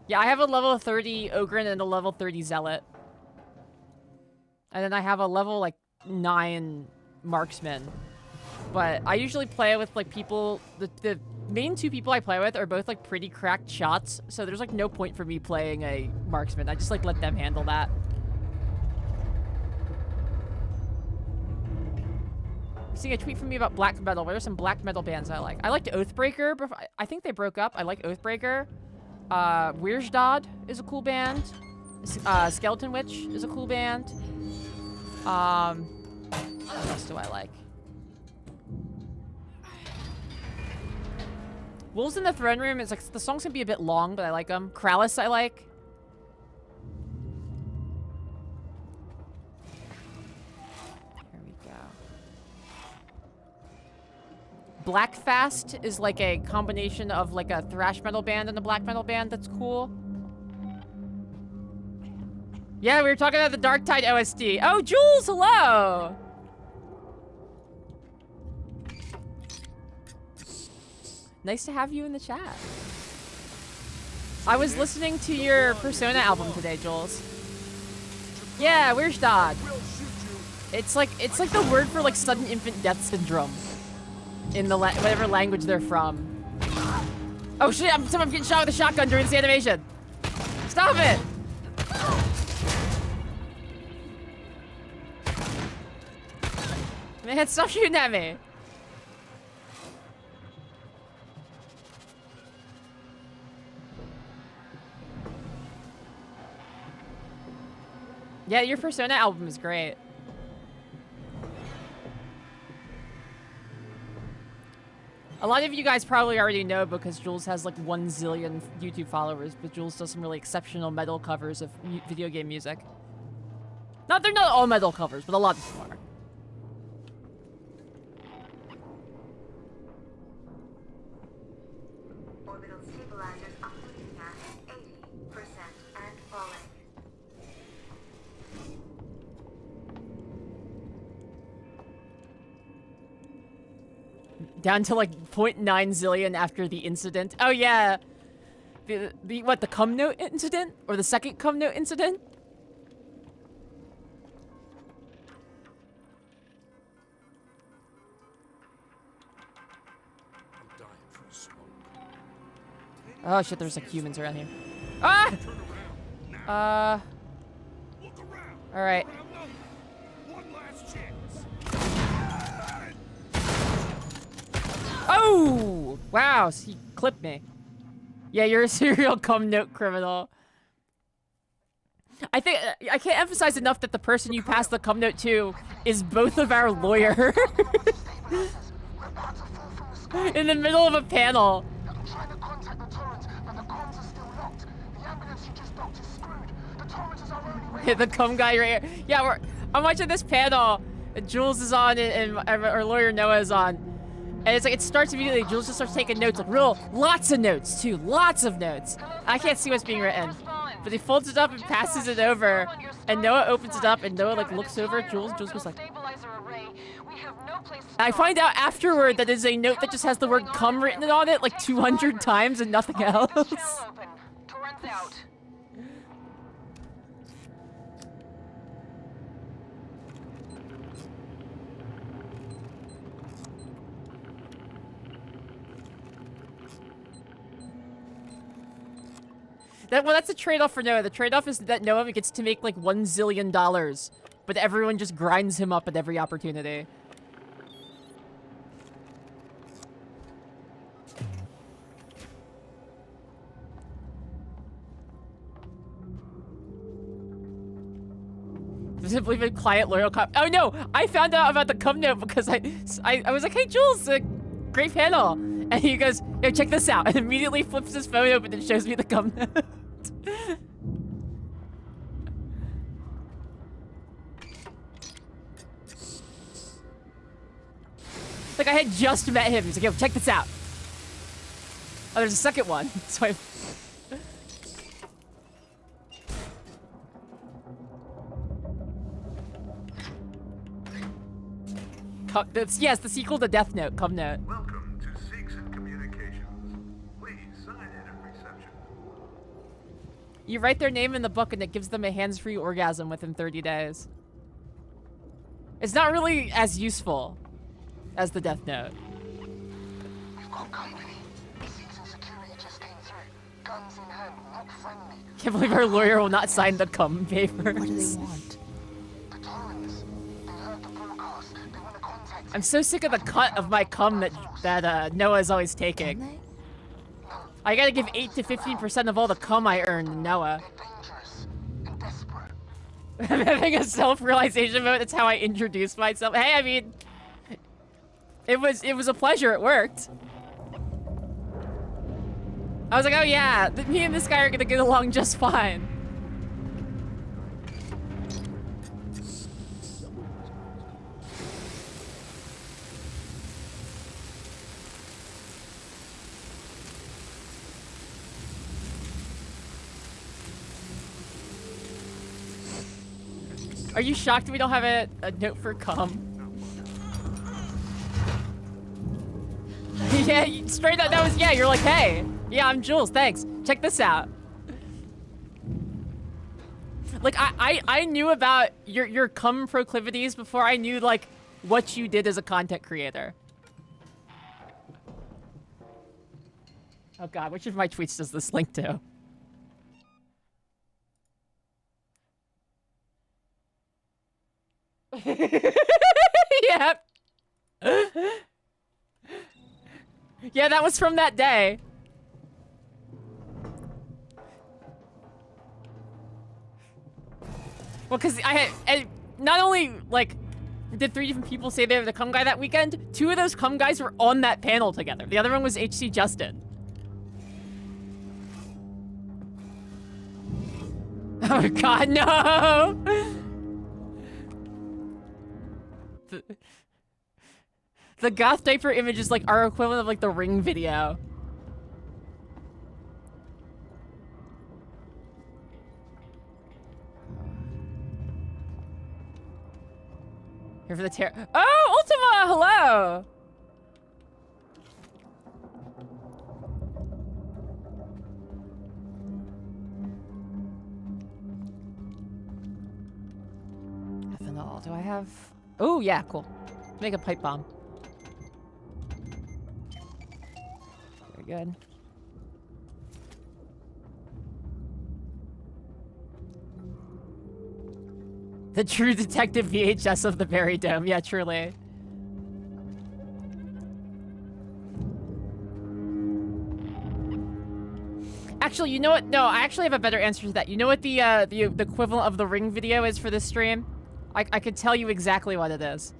A: Yeah, I have a level 30 Ogren and a level 30 Zealot. And then I have a level, like, 9 Marksman. But I usually play with, like, people... The main two people I play with are both, like, pretty cracked shots. So there's, like, no point for me playing a Marksman. I just, like, let them handle that. I'm seeing a tweet from me about black metal. What are some black metal bands I like? I liked Oathbreaker. Before, I think they broke up. I like Oathbreaker. Wiersdad is a cool band. Skeleton Witch is a cool band. What else do I like? Wolves in the Throne Room is like, the songs can be a bit long, but I like them. Kralis I like. Here we go. Blackfast is like a combination of like a thrash metal band and a black metal band that's cool. Yeah, we were talking about the Darktide OSD. Oh, Jules, hello! Nice to have you in the chat. I was listening to your Persona album today, Jules. Yeah, where's Dodd? It's like the word for like sudden infant death syndrome in the whatever language they're from. Oh shit! I'm getting shot with a shotgun during this animation. Stop it! Man, stop shooting at me! Yeah, your Persona album is great. A lot of you guys probably already know because Jules has like 1 zillion YouTube followers, but Jules does some really exceptional metal covers of video game music. They're not all metal covers, but a lot of them are.
B: Orbital stabilizers operating at 80% and falling.
A: Down to like 0.9 zillion after the incident. Oh yeah. The cum note incident? Or the second cum note incident? Oh shit, there's like humans around here. Ah! Alright. Oh! Wow, he clipped me. Yeah, you're a serial cum note criminal. I think I can't emphasize enough that the person you passed the cum note to is both of our lawyers. In the middle of a panel.
D: I'm trying to contact the Torrens, but the comms are still locked. The ambulance you just docked is screwed. The Torrens is our only way.
A: The cum guy right here. Yeah, I'm watching this panel. Jules is on and our lawyer Noah is on. And it's like, it starts immediately. Jules just starts taking notes, like lots of notes too. Lots of notes. I can't see what's being written. But he folds it up and passes it over. And Noah opens it up and Noah like looks over at Jules. Jules goes like... I find out afterward that it's a note that just has the word cum written on it like 200 times and nothing else. Well, that's a trade-off for Noah. The trade-off is that Noah gets to make like $1 zillion, but everyone just grinds him up at every opportunity. Doesn't believe in client loyal cop. Oh no! I found out about the cum note because I was like, hey Jules, great panel, and he goes, yo, check this out, and immediately flips his phone open and shows me the cum note. Like I had just met him. He's like, yo, check this out. Oh, there's a second one. So I. Yes, the sequel to Death Note, cum note.
G: Welcome to Seeks and Communications. Please sign in at reception.
A: You write their name in the book and it gives them a hands-free orgasm within 30 days. It's not really as useful as the Death Note.
D: We've got company. Seeks and security just came through. Guns in hand, not friendly.
A: Can't believe our lawyer will not sign the cum papers.
F: What do they want?
D: The Torrens. They heard the broadcast. They want to contact.
A: I'm so sick of the cut of my cum that Noah's always taking.
F: Can they?
A: I gotta give 8 to 15% of all the cum I earn to Noah.
D: They're dangerous and desperate.
A: I'm having a self-realization moment. That's how I introduce myself. Hey, I mean, it was a pleasure. It worked. I was like, oh yeah, me and this guy are gonna get along just fine. Are you shocked we don't have a note for cum? Yeah, straight up, that was, yeah, you're like, hey, yeah, I'm Jules, thanks. Check this out. Like, I knew about your cum proclivities before I knew, like, what you did as a content creator. Oh god, which of my tweets does this link to? Yeah. Yeah, that was from that day. Well, because I had, not only, like, did 3 different people say they were the cum guy that weekend? 2 of those cum guys were on that panel together. The other one was HC Justin. Oh god, no! The goth diaper image is like our equivalent of like the Ring video. Here for the terror. Oh, Ultima, hello! Ethanol, do I have? Oh, yeah, cool. Make a pipe bomb. Very good. The true detective VHS of the Berry Dome. Yeah, truly. Actually, you know what? No, I actually have a better answer to that. You know what the equivalent of the Ring video is for this stream? I could tell you exactly what it is.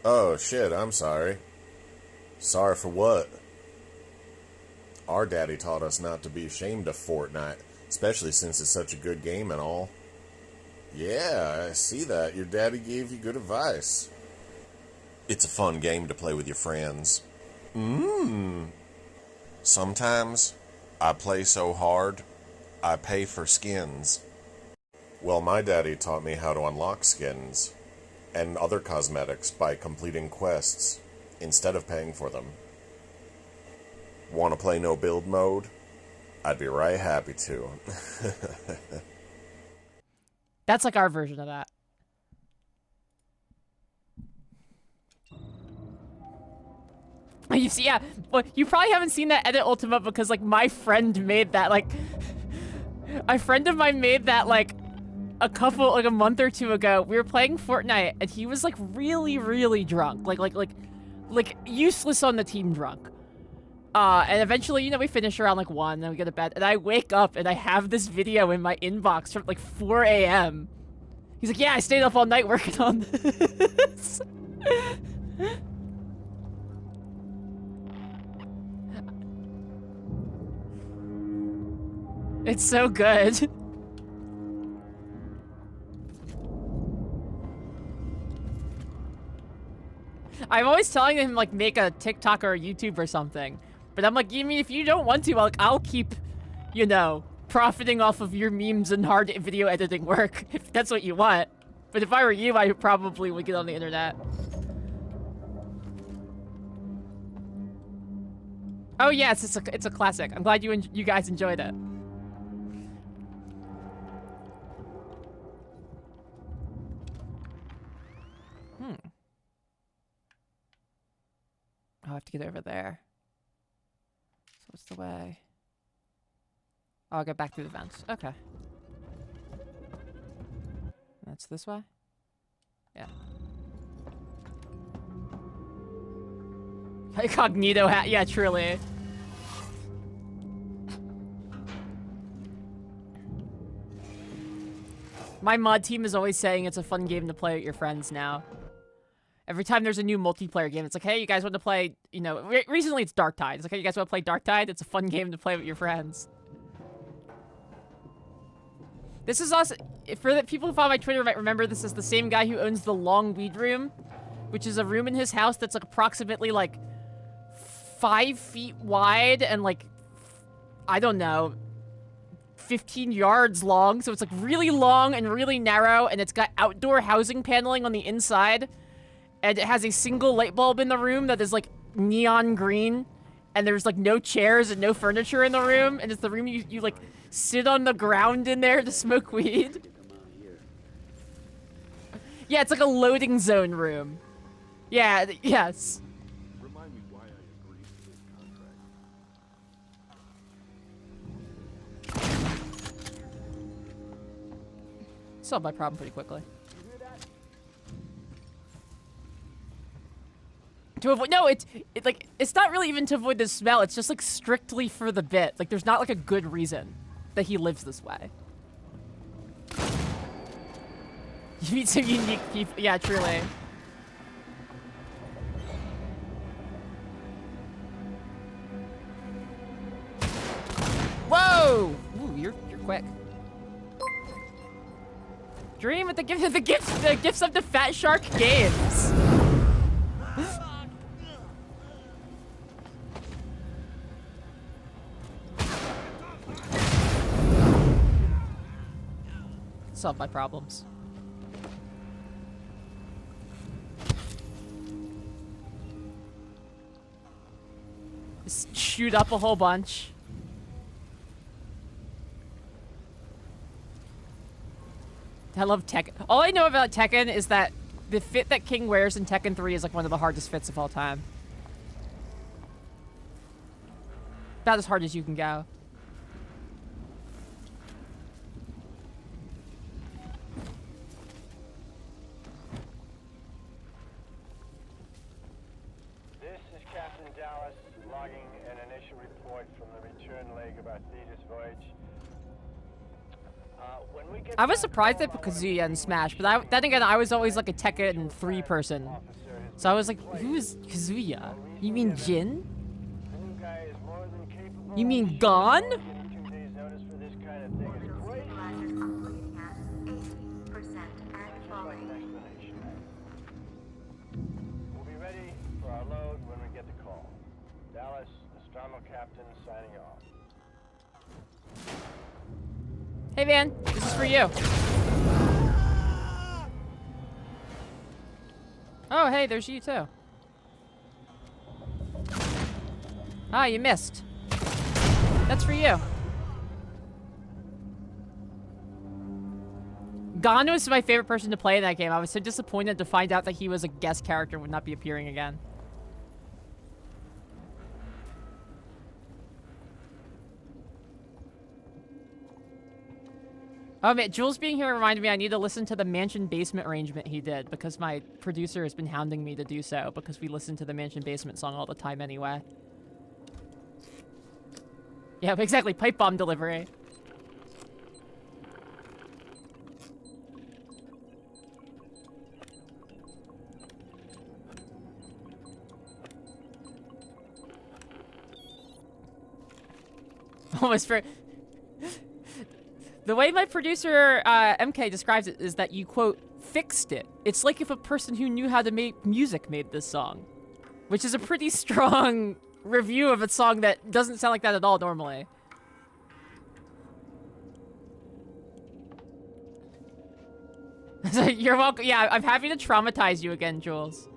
K: Oh, shit, I'm sorry. Sorry for what? Our daddy taught us not to be ashamed of Fortnite, especially since it's such a good game and all. Yeah, I see that. Your daddy gave you good advice. It's a fun game to play with your friends. Sometimes, I play so hard, I pay for skins. Well, my daddy taught me how to unlock skins and other cosmetics by completing quests instead of paying for them. Want to play no build mode? I'd be right happy to.
A: That's like our version of that. You see, yeah, but you probably haven't seen that edit Ultima because like my friend made that, like a friend of mine made that like a month or 2 ago. We were playing Fortnite and he was like really drunk, like useless on the team drunk. And eventually, you know, we finish around like 1, then we go to bed, and I wake up and I have this video in my inbox from like 4 a.m. He's like, yeah, I stayed up all night working on this. It's so good. I'm always telling him, like, make a TikTok or a YouTube or something. But I'm like, you mean if you don't want to, I'll keep, you know, profiting off of your memes and hard video editing work, if that's what you want. But if I were you, I probably would get on the internet. Oh yes, it's a classic. I'm glad you guys enjoyed it. Oh, I have to get over there. So what's the way? Oh, I'll get back through the vents. Okay. That's this way? Yeah. Incognito hat. Yeah, truly. My mod team is always saying it's a fun game to play with your friends now. Every time there's a new multiplayer game, it's like, hey, you guys want to play, you know, recently it's Dark Tide. It's like, hey, you guys want to play Dark Tide? It's a fun game to play with your friends. This is also, for the people who follow my Twitter might remember, this is the same guy who owns the Long Weed Room, which is a room in his house that's like approximately like 5 feet wide and like, I don't know, 15 yards long. So it's like really long and really narrow, and it's got outdoor housing paneling on the inside. And it has a single light bulb in the room that is like neon green. And there's like no chairs and no furniture in the room. And it's the room you like sit on the ground in there to smoke weed. Yeah, it's like a loading zone room. Yeah, yes.
L: Remind me why I agreed to this contract.
A: Solved my problem pretty quickly. to avoid. No, it's not really even to avoid the smell. It's just like strictly for the bit. Like there's not like a good reason that he lives this way. You meet some unique people. Yeah, truly. Whoa! Ooh, you're quick. Dream at the gifts of the Fat Shark Games. Solve my problems. Just shoot up a whole bunch. I love Tekken. All I know about Tekken is that the fit that King wears in Tekken 3 is like one of the hardest fits of all time. About as hard as you can go.
C: This is Captain Dallas logging an initial report from the return leg of our Thetis voyage.
A: I was surprised they put Kazuya in Smash, but then again, I was always like a Tekken 3 person. So I was like, who's Kazuya? You mean Jin? You mean Gon?
C: We'll be ready for our load when we get the call. Dallas, Nostromo Captain, signing off.
A: Hey man, this is for you. Oh hey, there's you too. Ah, you missed. That's for you. Gon was my favorite person to play in that game. I was so disappointed to find out that he was a guest character and would not be appearing again. Oh man, Jules being here reminded me I need to listen to the Mansion Basement arrangement he did because my producer has been hounding me to do so because we listen to the Mansion Basement song all the time anyway. Yeah, exactly. Pipe bomb delivery. Almost for... The way my producer, MK, describes it is that you, quote, fixed it. It's like if a person who knew how to make music made this song. Which is a pretty strong review of a song that doesn't sound like that at all normally. You're welcome. Yeah, I'm happy to traumatize you again, Jules.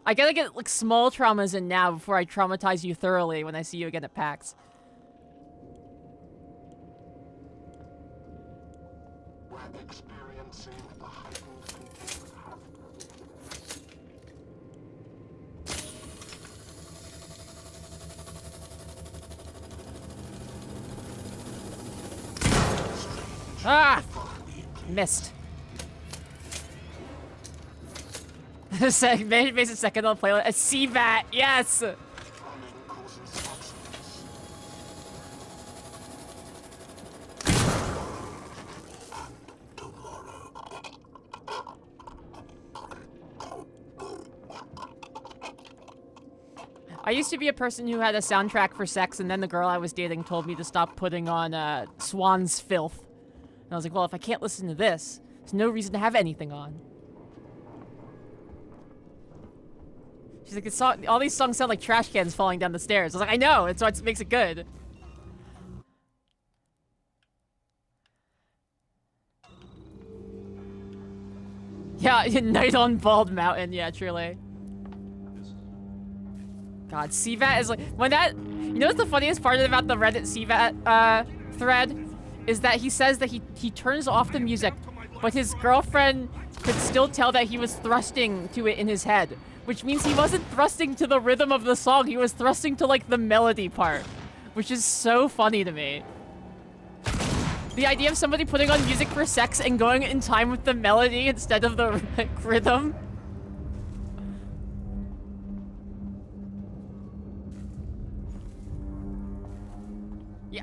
A: I gotta get, like, small traumas in now before I traumatize you thoroughly when I see you again at PAX.
D: Experiencing the heightened condition of
A: Ah! Missed. Basic second on playlist. A CVAT, yes! I used to be a person who had a soundtrack for sex, and then the girl I was dating told me to stop putting on Swan's Filth. And I was like, well, if I can't listen to this, there's no reason to have anything on. She's like, all these songs sound like trash cans falling down the stairs. I was like, I know, it's what makes it good. Yeah, Night on Bald Mountain, yeah, truly. God, CVAT is like, when that, you know what's the funniest part about the Reddit CVAT thread? Is that he says that he turns off the music, but his girlfriend could still tell that he was thrusting to it in his head. Which means he wasn't thrusting to the rhythm of the song, he was thrusting to, like, the melody part. Which is so funny to me. The idea of somebody putting on music for sex and going in time with the melody instead of the, like, rhythm.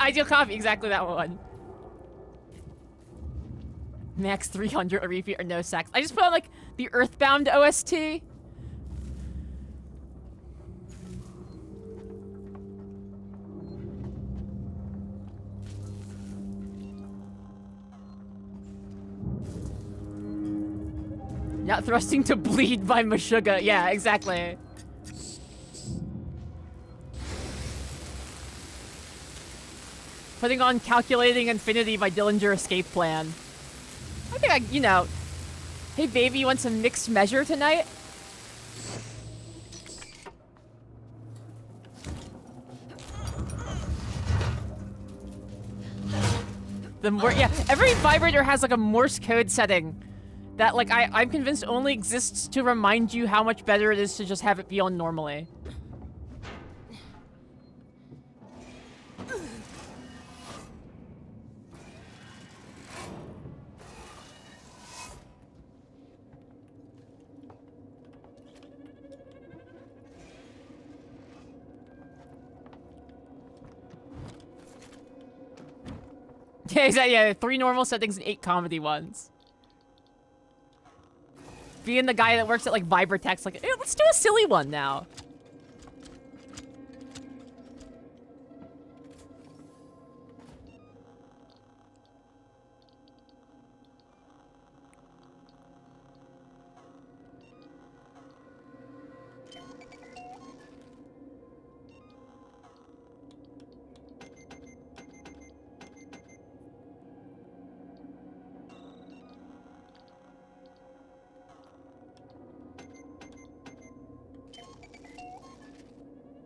A: Ideal coffee, exactly that one. Max 300 a repeat or no sex. I just put on like the Earthbound OST. Not thrusting to bleed by Meshuggah. Yeah, exactly. Putting on Calculating Infinity by Dillinger Escape Plan. I think you know. Hey baby, you want some mixed measure tonight? Yeah, every vibrator has like a Morse code setting that like I'm convinced only exists to remind you how much better it is to just have it be on normally. Yeah, exactly. Yeah, 3 normal settings and 8 comedy ones. Being the guy that works at like Vibratex, like, hey, let's do a silly one now.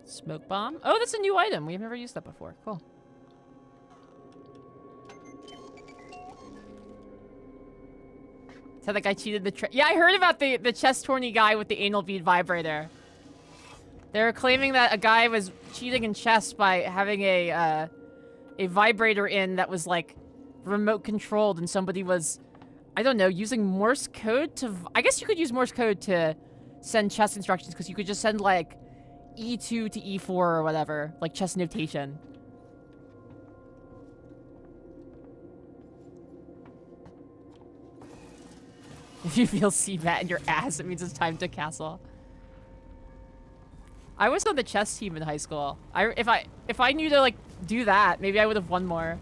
A: Smoke bomb? Oh, that's a new item. We've never used that before. Cool. So that guy cheated the yeah, I heard about the chest horny guy with the anal bead vibrator. They were claiming that a guy was cheating in chess by having a vibrator in that was like remote controlled, and somebody was, I don't know, using Morse code to. I guess you could use Morse code to send chess instructions because you could just send like E2 to E4 or whatever, like chess notation. If you feel CBAT in your ass, it means it's time to castle. I was on the chess team in high school. If I knew to like do that, maybe I would have won more.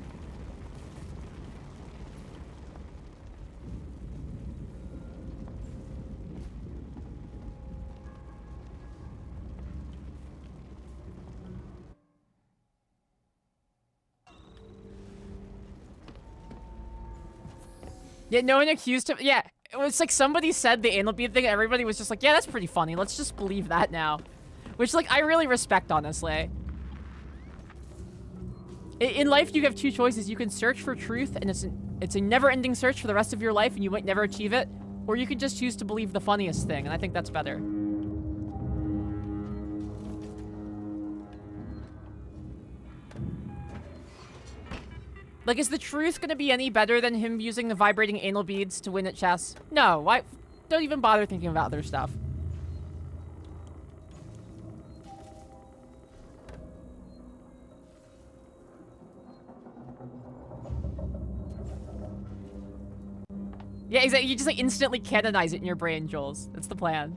A: Yeah, no one accused him. Yeah, it was like somebody said the anal bead thing, and everybody was just like, yeah, that's pretty funny. Let's just believe that now. Which, like, I really respect, honestly. In life, you have 2 choices. You can search for truth, and it's a never-ending search for the rest of your life, and you might never achieve it. Or you can just choose to believe the funniest thing, and I think that's better. Like, is the truth gonna be any better than him using the vibrating anal beads to win at chess? No, why? Don't even bother thinking about other stuff. Yeah, exactly. You just like instantly canonize it in your brain, Jules. That's the plan.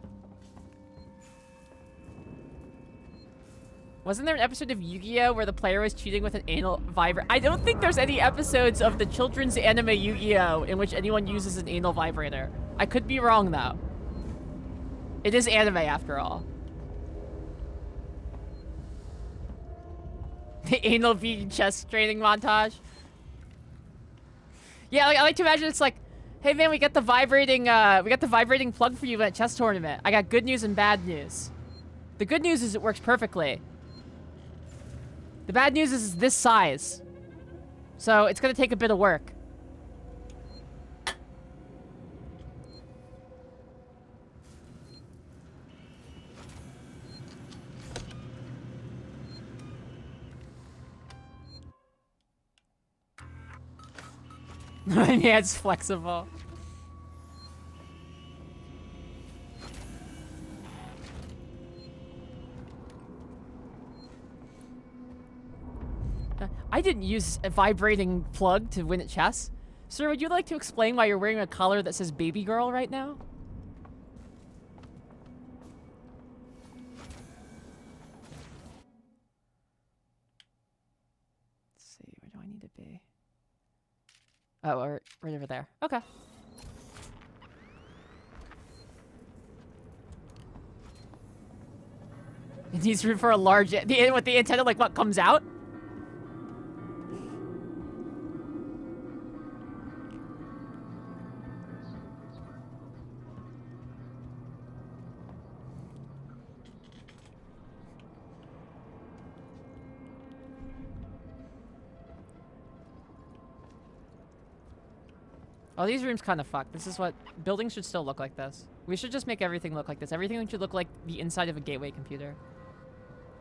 A: Wasn't there an episode of Yu-Gi-Oh where the player was cheating with an anal vibrator? I don't think there's any episodes of the children's anime Yu-Gi-Oh in which anyone uses an anal vibrator. I could be wrong, though. It is anime, after all. The anal bead chess training montage. Yeah, like, I like to imagine it's like, hey man, we got the vibrating plug for you at chess tournament. I got good news and bad news. The good news is it works perfectly. The bad news is it's this size. So it's gonna take a bit of work. Yeah, it's flexible. I didn't use a vibrating plug to win at chess. Sir, would you like to explain why you're wearing a collar that says baby girl right now? Let's see, where do I need to be? Oh, right over there. Okay. It needs room for a large... With the antenna, like, what comes out? Oh, these rooms kind of fuck. This is what... Buildings should still look like this. We should just make everything look like this. Everything should look like the inside of a gateway computer.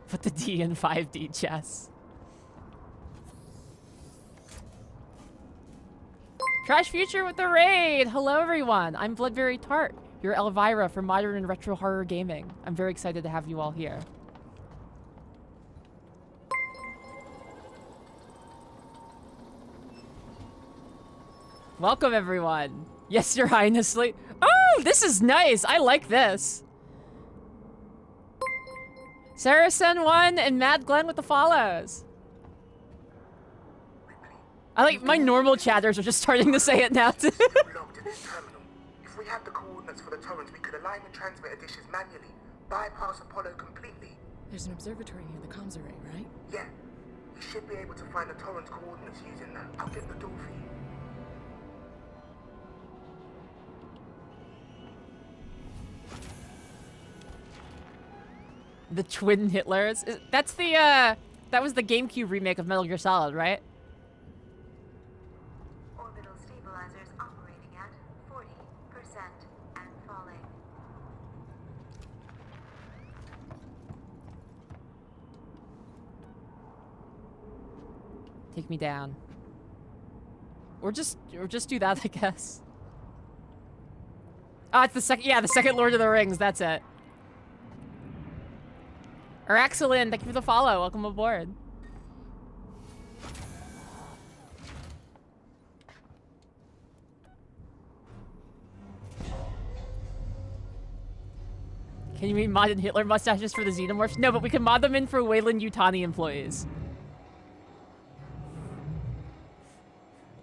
A: Put the D in 5D chess. Trash Future with the raid! Hello, everyone! I'm Bloodberry Tart, your Elvira for modern and retro horror gaming. I'm very excited to have you all here. Welcome, everyone. Yes, Your Highness. Oh, this is nice. I like this. Saracen1 and Mad Glenn with the follows. I like my normal chatters are just starting to say it now too.
D: If we had the coordinates for the torrents, we could align the transmitter dishes manually, bypass Apollo completely.
F: There's an observatory near the comms array, right?
D: Yeah. You should be able to find the torrent's coordinates using that. I'll get the door for you.
A: The twin Hitlers. That's the that was the GameCube remake of Metal Gear Solid, right?
B: Orbital stabilizers operating at 40% and falling.
A: Take me down. Or just do that, I guess. Oh, it's the second, yeah, the second Lord of the Rings, that's it. Araxalin, thank you for the follow. Welcome aboard. Can you mod in Hitler mustaches for the Xenomorphs? No, but we can mod them in for Wayland Yutani employees.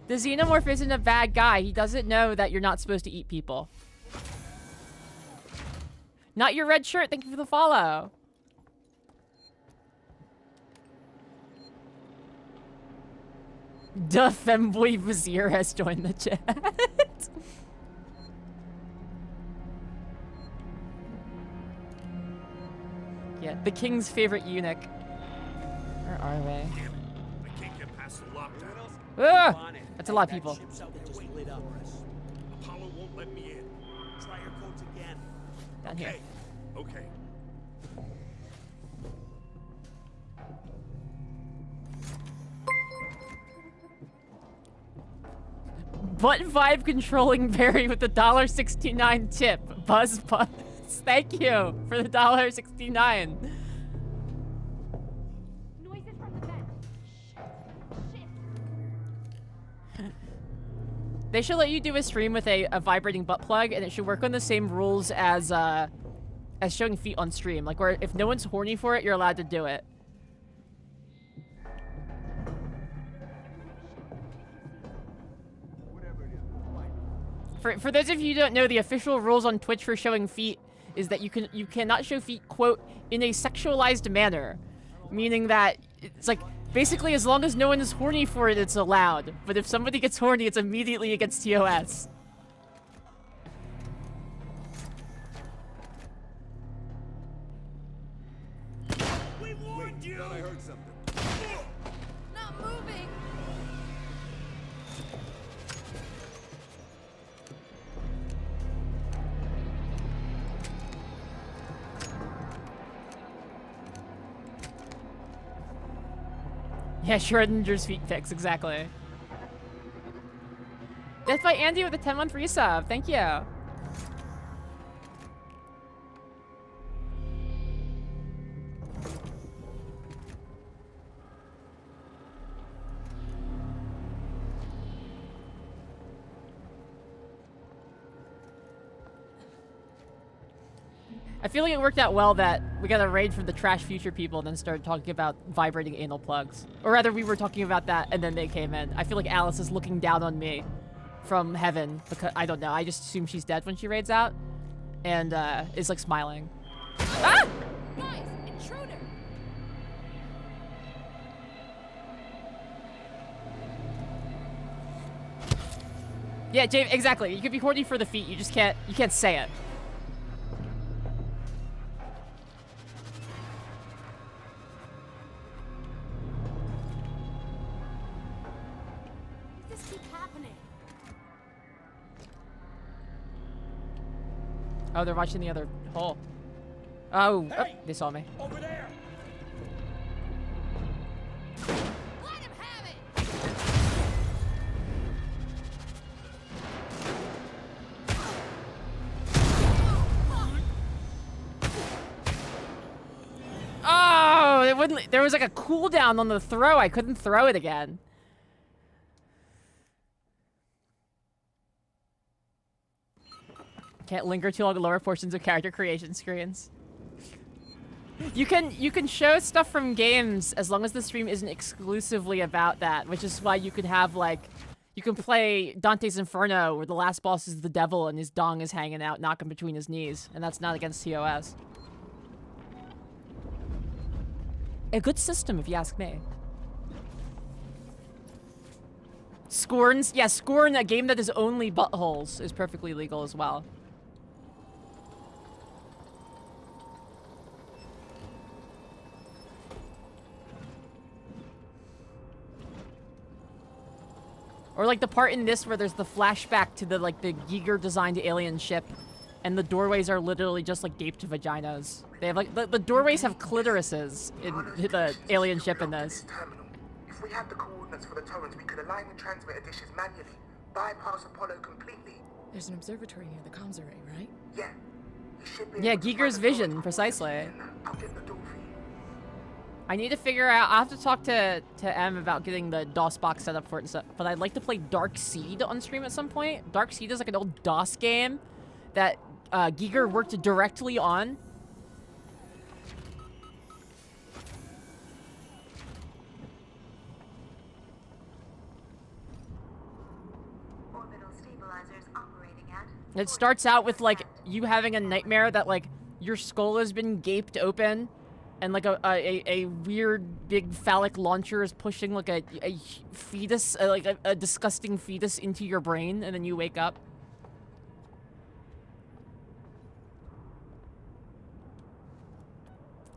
A: The Xenomorph isn't a bad guy. He doesn't know that you're not supposed to eat people. Not your red shirt. Thank you for the follow. Duh, Femboy Vizier has joined the chat. Yeah, the king's favorite eunuch. Where are they?
L: Damn it. I can't get past the lockdown.
A: Ah! That's a lot of people.
L: Apollo won't let me in. Try your codes again.
A: Down here.
L: Okay.
A: Butt vibe controlling Barry with the $1.69 tip. Buzz. Thank you for the $1.69.
B: Noises from the vent. Shit.
A: They should let you do a stream with a vibrating butt plug, and it should work on the same rules as showing feet on stream. Like, where if no one's horny for it, you're allowed to do it. For those of you who don't know, the official rules on Twitch for showing feet is that you cannot show feet, quote, in a sexualized manner. Meaning that it's like, basically as long as no one is horny for it, it's allowed. But if somebody gets horny, it's immediately against TOS.
L: We warned you! I heard something.
B: Not moving.
A: Yeah, Schrodinger's feet pics, exactly. Death by Andy with a 10-month resub. Thank you. I feel like it worked out well that we got a raid from the Trash Future people and then started talking about vibrating anal plugs. Or rather, we were talking about that and then they came in. I feel like Alice is looking down on me from heaven because, I don't know, I just assume she's dead when she raids out. And is like smiling. Ah!
F: Guys, intruder!
A: Yeah, James, exactly. You could be horny for the feet, you just can't say it.
F: This keep happening.
A: Oh, they're watching the other hole. Oh,
L: Hey!
A: oh, they saw me.
L: Over there!
F: Let him have it!
A: Oh, it wouldn't. There was like a cooldown on the throw. I couldn't throw it again. Can't linger too long at lower portions of character creation screens. You can show stuff from games as long as the stream isn't exclusively about that, which is why you could have like, you can play Dante's Inferno where the last boss is the devil and his dong is hanging out, knocking between his knees, and that's not against TOS. A good system, if you ask me. Scorns, yeah, Scorn, a game that is only buttholes, is perfectly legal as well. Or like the part in this where there's the flashback to the like the Giger designed alien ship and the doorways are literally just like gaped vaginas. They have like the doorways have clitorises in the alien ship in this.
D: Terminal. If we had the coordinates for the turrets, we could align the transmitter dishes manually, bypass Apollo completely.
F: There's an observatory near the comms array, right?
D: Yeah. You should be
A: Yeah,
D: able to
A: Giger's
D: find the
A: vision,
D: turret
A: precisely.
D: coordinates. I'll get the door for you.
A: I need to figure out, I'll have to talk to M about getting the DOS box set up for it and stuff, but I'd like to play Dark Seed on stream at some point. Dark Seed is like an old DOS game that Giger worked directly on.
B: Orbital stabilizers operating at.
A: It starts out with like you having a nightmare that like your skull has been gaped open and like a weird big phallic launcher is pushing like a fetus, like a disgusting fetus into your brain, and then you wake up.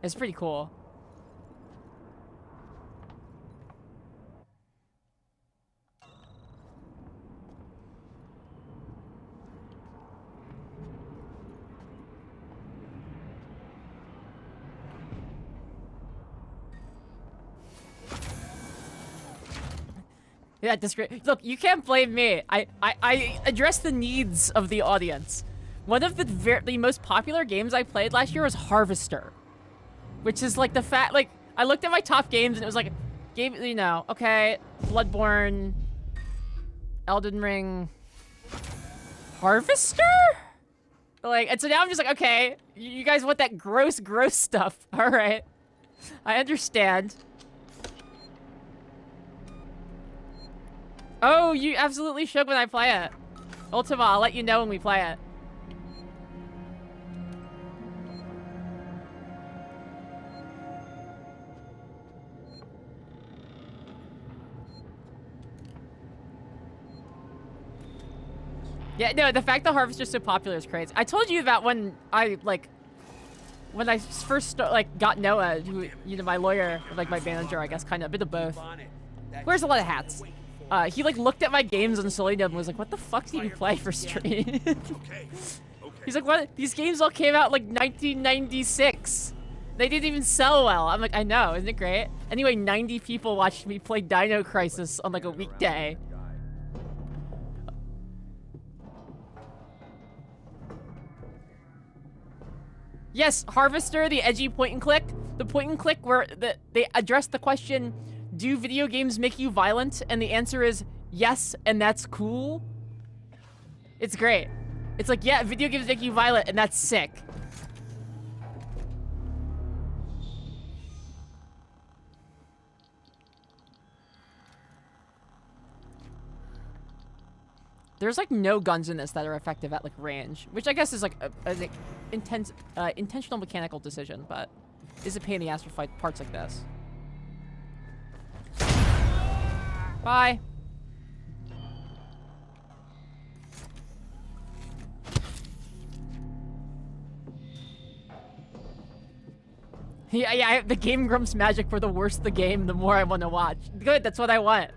A: It's pretty cool. Yeah, look, you can't blame me. I address the needs of the audience. One of the most popular games I played last year was Harvester, which is like the like I looked at my top games and it was like game, you know, okay, Bloodborne, Elden Ring, Harvester? Like, and so now I'm just like, okay, you guys want that gross stuff. All right, I understand. Oh, you absolutely should when I play it. Ultima, I'll let you know when we play it. Yeah, no, the fact that Harvester's so popular is crazy. I told you about when I first got Noah, who, you know, my lawyer, like my manager, I guess, kind of a bit of both. Wears a lot of hats. He like looked at my games on Solidum and was like, "What the fuck do you play for stream?" He's like, "What? These games all came out like 1996. They didn't even sell well." I'm like, "I know, isn't it great?" Anyway, 90 people watched me play Dino Crisis on like a weekday. Yes, Harvester, the edgy point and click. The point and click where they address the question, do video games make you violent? And the answer is yes, and that's cool. It's great. It's like, yeah, video games make you violent, and that's sick. There's like no guns in this that are effective at like range, which I guess is like an intentional mechanical decision, but is a pain in the ass for fight parts like this. Bye. Yeah, the Game Grumps magic for the worse the game, the more I want to watch. Good, that's what I want.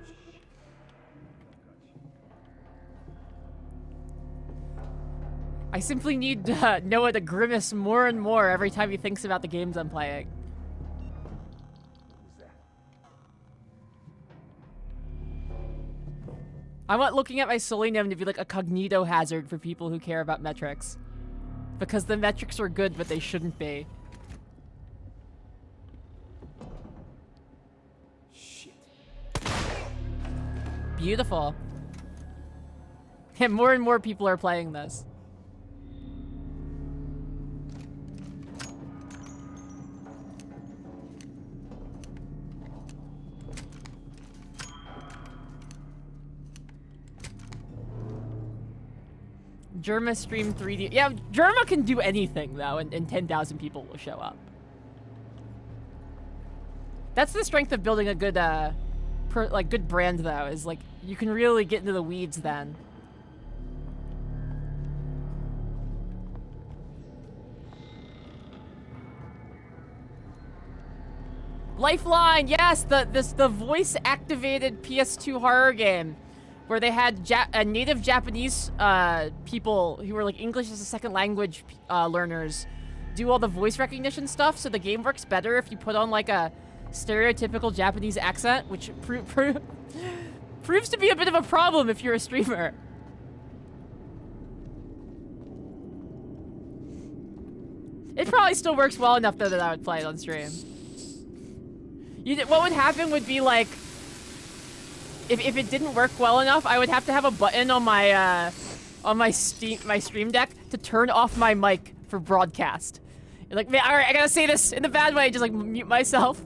A: I simply need Noah to grimace more and more every time he thinks about the games I'm playing. I want looking at my Selenium to be like a cognito hazard for people who care about metrics. Because the metrics are good, but they shouldn't be.
L: Shit.
A: Beautiful. And more people are playing this. Germa stream 3D. Yeah, Germa can do anything though, and 10,000 people will show up. That's the strength of building a good, good brand though, is like, you can really get into the weeds then. Lifeline, yes, the voice-activated PS2 horror game. Where they had native Japanese people who were like English as a second language learners do all the voice recognition stuff, so the game works better if you put on like a stereotypical Japanese accent, which proves to be a bit of a problem if you're a streamer. It probably still works well enough though that I would play it on stream. What would happen would be like, if it didn't work well enough, I would have to have a button on my Stream Deck to turn off my mic for broadcast. Like, man, all right, I gotta say this in the bad way, just like mute myself.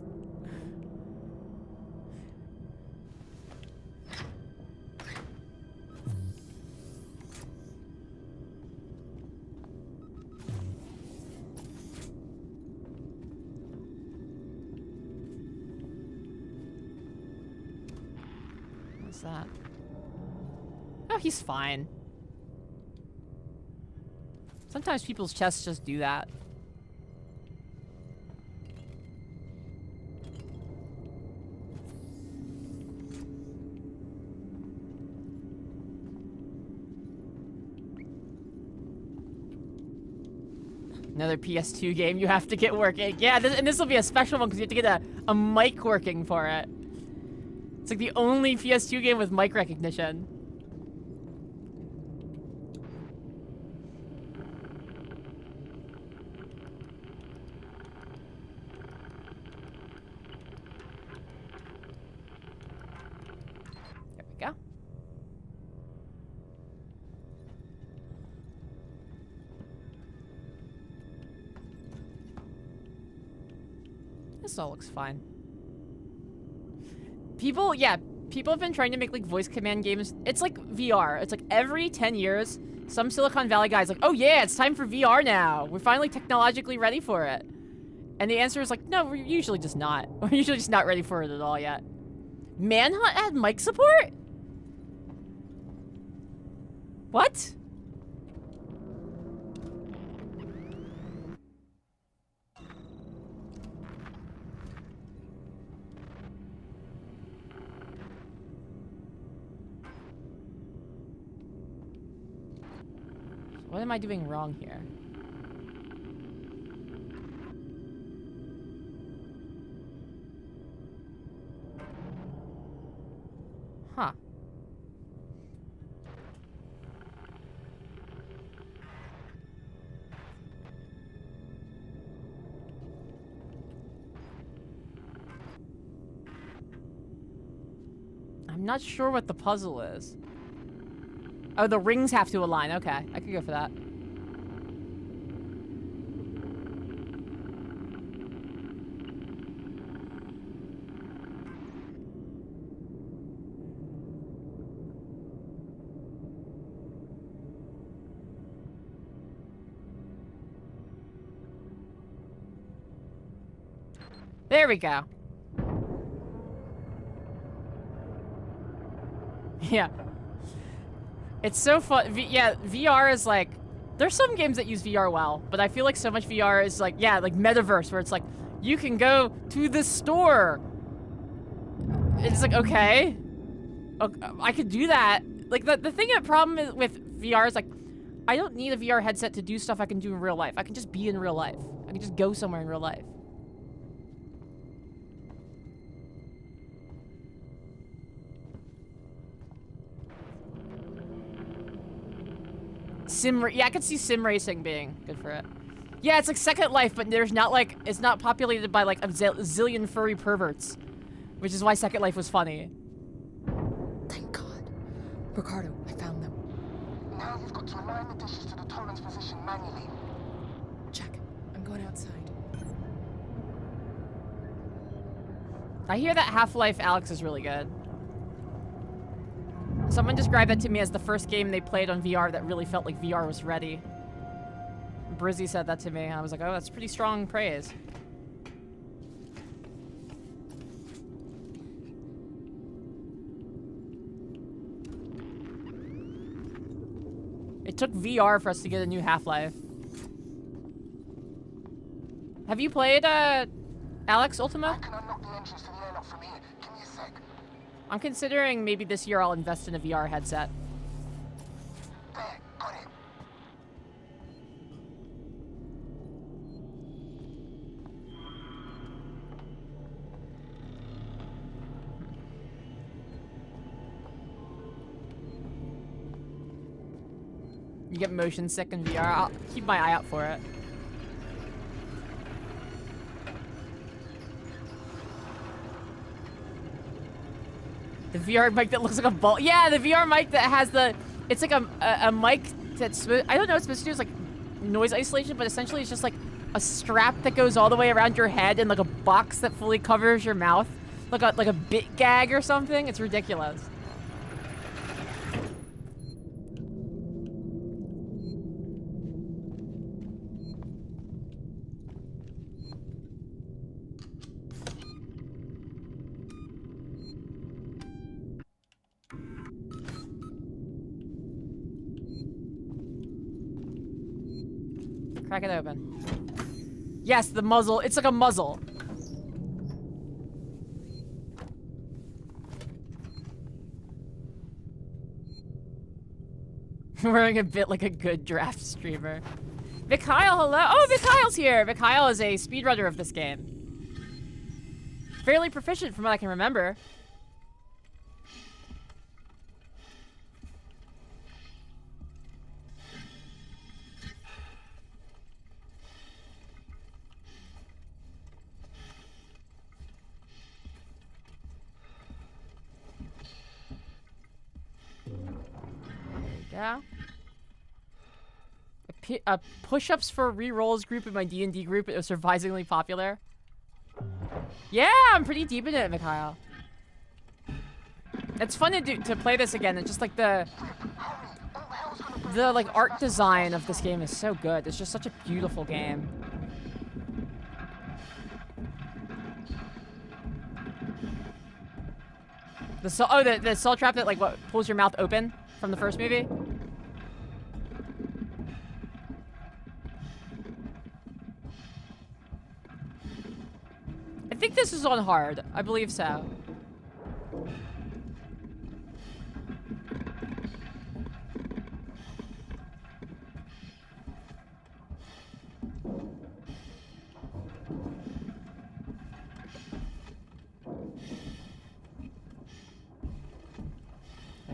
A: That? Oh, he's fine. Sometimes people's chests just do that. Another PS2 game you have to get working. Yeah, and this will be a special one because you have to get a mic working for it. It's like the only PS2 game with mic recognition. There we go. This all looks fine. People have been trying to make like voice command games. It's like VR. It's like every 10 years, some Silicon Valley guy's like, oh yeah, it's time for VR now. We're finally technologically ready for it. And the answer is like, no, we're usually just not. We're usually just not ready for it at all yet. Manhunt had mic support? What? What am I doing wrong here? Huh. I'm not sure what the puzzle is. Oh, the rings have to align. Okay, I could go for that. There we go. Yeah. It's so fun. Yeah, VR is like... There's some games that use VR well, but I feel like so much VR is like, yeah, like Metaverse, where it's like, you can go to the store. It's like, okay. I could do that. Like, the thing, the problem is with VR is like, I don't need a VR headset to do stuff I can do in real life. I can just be in real life. I can just go somewhere in real life. Yeah, I could see sim racing being good for it. Yeah, it's like Second Life, but there's not like, it's not populated by like a zillion furry perverts. Which is why Second Life was funny.
F: Thank God. Ricardo, I found them.
D: Now you've got to align the dishes to the Torrens position manually.
F: Check. I'm going outside.
A: I hear that Half-Life Alyx is really good. Someone described that to me as the first game they played on VR that really felt like VR was ready. Brizzy said that to me, and I was like, oh, that's pretty strong praise. It took VR for us to get a new Half-Life. Have you played, Alyx Ultima?
D: I can unlock the entrance to the airlock from here. Give me a sec.
A: I'm considering maybe this year I'll invest in a VR headset.
D: There, got it.
A: You get motion sick in VR. I'll keep my eye out for it. The VR mic that looks like a ball. Yeah, the VR mic that has the... It's like a mic that's... I don't know what it's supposed to do. It's like noise isolation, but essentially it's just like a strap that goes all the way around your head and like a box that fully covers your mouth. Like a bit gag or something. It's ridiculous. Crack it open. Yes, the muzzle. It's like a muzzle. Wearing a bit like a good draft streamer. Mikhail, hello. Oh, Mikhail's here. Mikhail is a speedrunner of this game. Fairly proficient from what I can remember. Yeah. A push-ups for re-rolls group in my D&D group. It was surprisingly popular. Yeah, I'm pretty deep in it, Mikhail. It's fun to play this again. It's just like the like art design of this game is so good. It's just such a beautiful game. The cell trap that like what pulls your mouth open from the first movie. I think this is on hard. I believe so.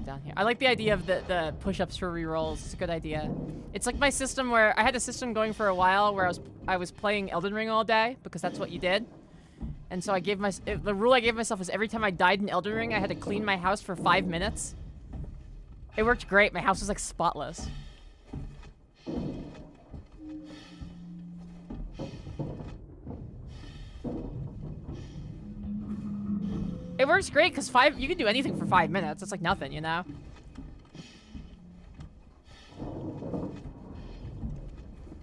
A: Down here. I like the idea of the push-ups for rerolls. It's a good idea. It's like my system where I had a system going for a while where I was playing Elden Ring all day because that's what you did. And so I gave the rule I gave myself was every time I died in Elden Ring, I had to clean my house for 5 minutes. It worked great. My house was like spotless. It works great because you can do anything for 5 minutes. It's like nothing, you know?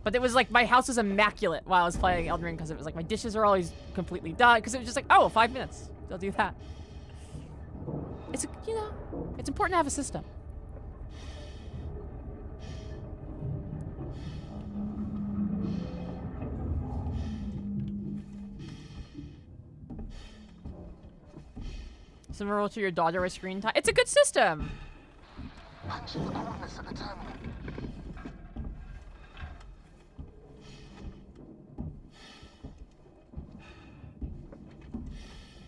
A: But it was like my house was immaculate while I was playing Elden Ring because it was like my dishes are always completely done because it was just like, oh, 5 minutes. I'll do that. It's, you know, it's important to have a system. Similar to your daughter with screen time. It's a good system.
D: Punching the coordinates at the terminal.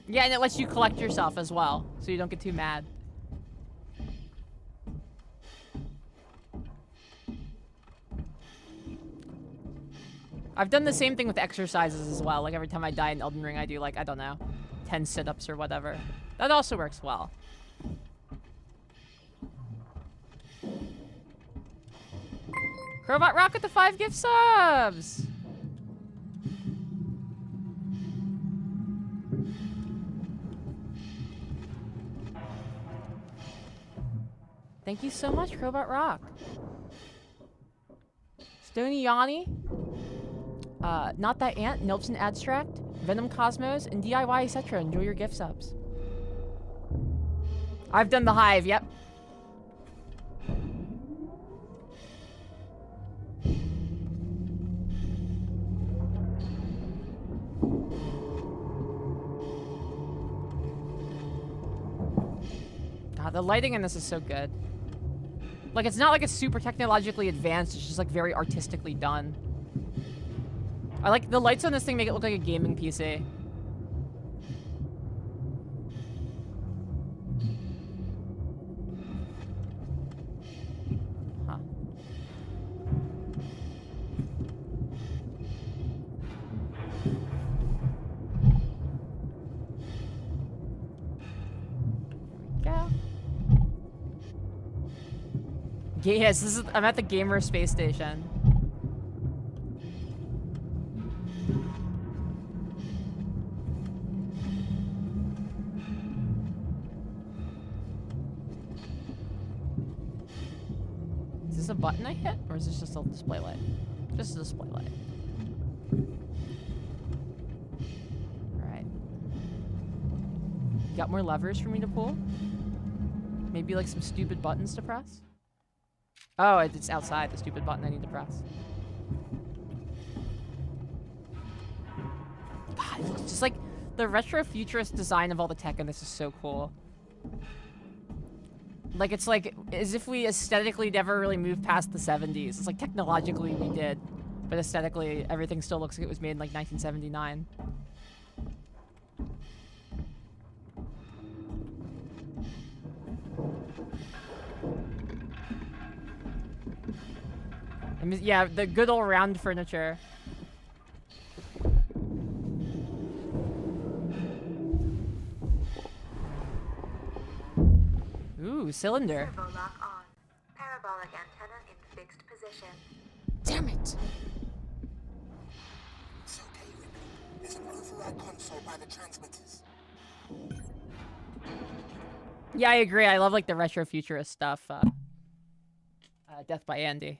A: Yeah, and it lets you collect yourself as well, so you don't get too mad. I've done the same thing with exercises as well. Like every time I die in Elden Ring, I do like, I don't know, 10 sit-ups or whatever. That also works well. Crowbot Rock with the 5 gift subs! Thank you so much, Crowbot Rock. Stony Yanni. Not That Ant, Nilpson Abstract, Venom Cosmos, and DIY etc. Enjoy your gift subs. I've done the Hive, yep. God, the lighting in this is so good. Like, it's not like it's super technologically advanced, it's just like very artistically done. I like the lights on this thing make it look like a gaming PC. Huh. There we go. Yes, this is, I'm at the gamer space station. Is this a button I hit, or is this just a display light? Just a display light. Alright. Got more levers for me to pull? Maybe like some stupid buttons to press? Oh, it's outside, the stupid button I need to press. God, it's just like the retro futurist design of all the tech in this is so cool. Like, it's like, as if we aesthetically never really moved past the 70s. It's like, technologically we did, but aesthetically, everything still looks like it was made in, like, 1979. I mean, yeah, the good old round furniture. Ooh, cylinder.
B: Servo lock on. Parabolic antenna in fixed position.
F: Damn it!
D: It's okay, Ripley. There's an override console by the transmitters.
A: Yeah, I agree. I love, like, the retro futurist stuff. Death by Andy.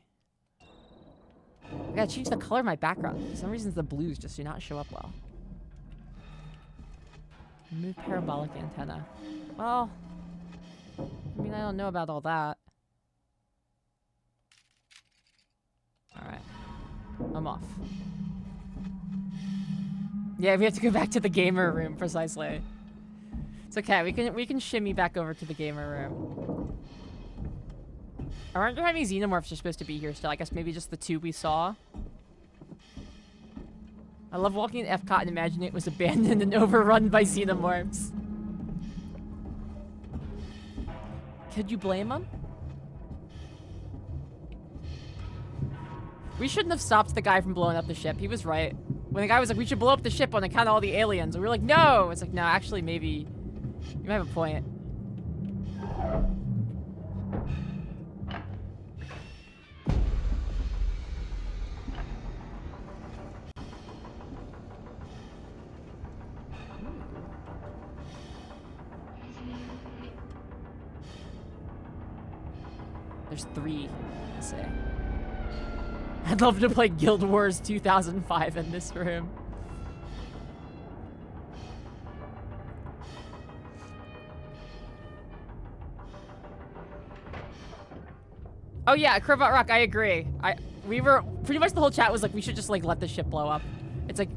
A: I gotta change the color of my background. For some reason, the blues just do not show up well. Move parabolic antenna. Well, I mean, I don't know about all that. Alright. I'm off. Yeah, we have to go back to the gamer room, precisely. It's okay, we can shimmy back over to the gamer room. I wonder how many xenomorphs are supposed to be here still. I guess maybe just the 2 we saw. I love walking at Epcot and imagining it was abandoned and overrun by xenomorphs. Could you blame them? We shouldn't have stopped the guy from blowing up the ship. He was right. When the guy was like, we should blow up the ship on account of all the aliens. And we were like, no! It's like, no, actually, maybe you might have a point. There's 3, let's say. I'd love to play Guild Wars 2005 in this room. Oh yeah, Crowbot Rock, I agree. We were pretty much the whole chat was like, we should just like let the ship blow up. It's like,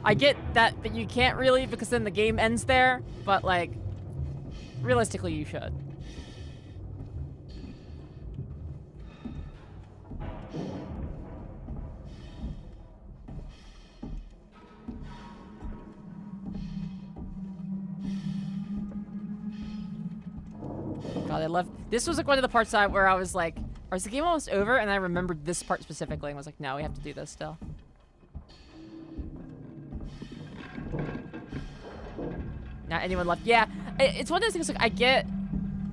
A: I get that you can't really because then the game ends there, but like, realistically you should. God, I love this. Was like one of the parts where I was like, is the game almost over? And I remembered this part specifically and was like, no, we have to do this still. Not anyone left. Yeah, it's one of those things, like, I get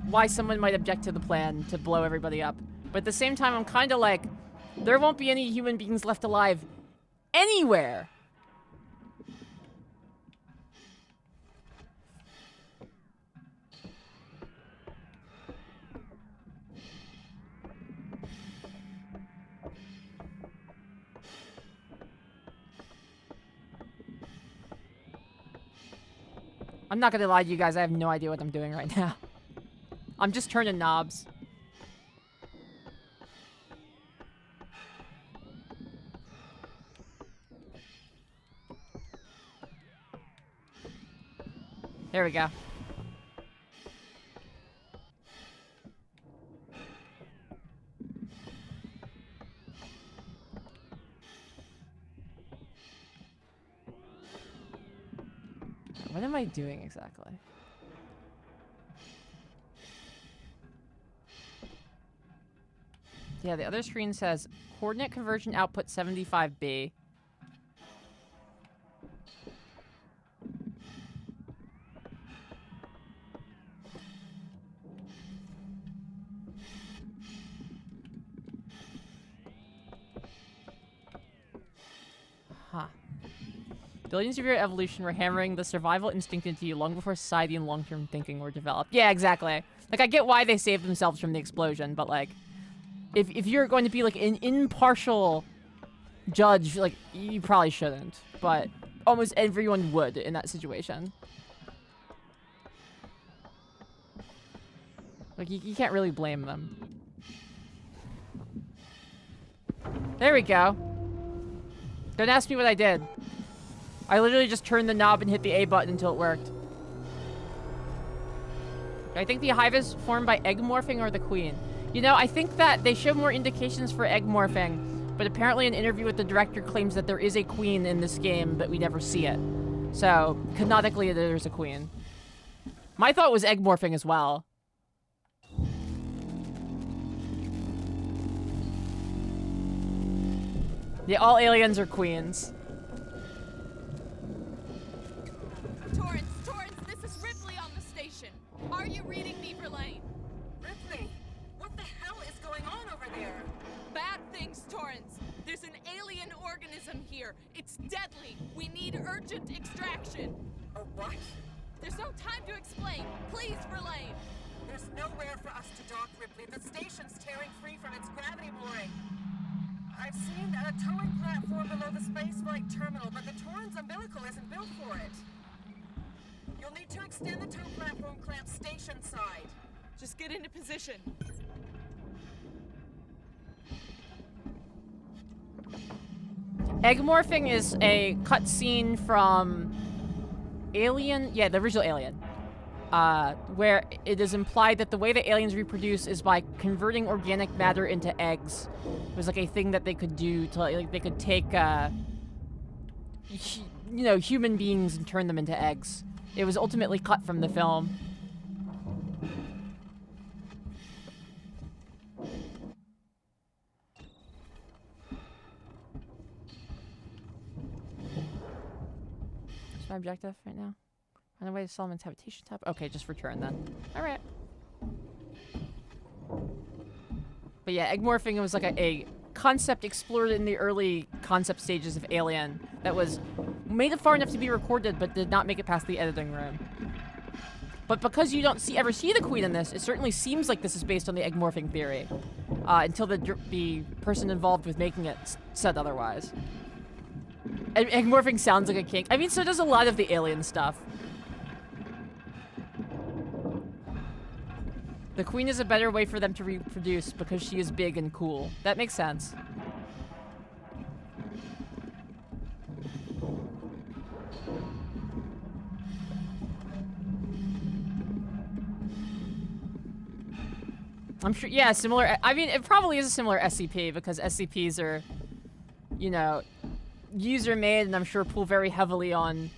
A: why someone might object to the plan to blow everybody up. But at the same time, I'm kind of like, there won't be any human beings left alive anywhere. I'm not gonna lie to you guys, I have no idea what I'm doing right now. I'm just turning knobs. There we go. What am I doing exactly? Yeah, the other screen says coordinate conversion output 75B. Huh. Billions of year evolution were hammering the survival instinct into you long before society and long-term thinking were developed. Yeah, exactly. Like, I get why they saved themselves from the explosion, but, like, if you're going to be, like, an impartial judge, like, you probably shouldn't. But almost everyone would in that situation. Like, you can't really blame them. There we go. Don't ask me what I did. I literally just turned the knob and hit the A button until it worked. I think the hive is formed by egg morphing or the queen. You know, I think that they show more indications for egg morphing, but apparently an interview with the director claims that there is a queen in this game, but we never see it. So, canonically, there's a queen. My thought was egg morphing as well. Yeah, all aliens are queens.
M: Torrance, this is Ripley on the station. Are you reading me, Verlaine?
J: Ripley, what the hell is going on over there?
M: Bad things, Torrance. There's an alien organism here. It's deadly. We need urgent extraction.
J: A what?
M: There's no time to explain. Please, Verlaine.
J: There's nowhere for us to dock, Ripley. The station's tearing free from its gravity mooring. I've seen a towing platform below the spaceflight terminal, but the Torrens umbilical isn't built for it. You'll need to extend the tow platform clamp station side.
M: Just get into position.
A: Egg morphing is a cutscene from Alien, yeah, the original Alien, where it is implied that the way that aliens reproduce is by converting organic matter into eggs. It was like a thing that they could do to, like, they could take, you know, human beings and turn them into eggs. It was ultimately cut from the film. What's my objective right now? On the way to Solomon's habitation tab? Okay, just return then. Alright. But yeah, egg morphing was like a concept explored in the early concept stages of Alien that was made it far enough to be recorded but did not make it past the editing room. But because you don't ever see the queen in this, it certainly seems like this is based on the egg morphing theory. until the person involved with making it said otherwise. And morphing sounds like a kink. I mean, so does a lot of the alien stuff. The queen is a better way for them to reproduce because she is big and cool. That makes sense. I'm sure, yeah, similar. I mean, it probably is a similar SCP because SCPs are, you know, user-made and I'm sure pull very heavily on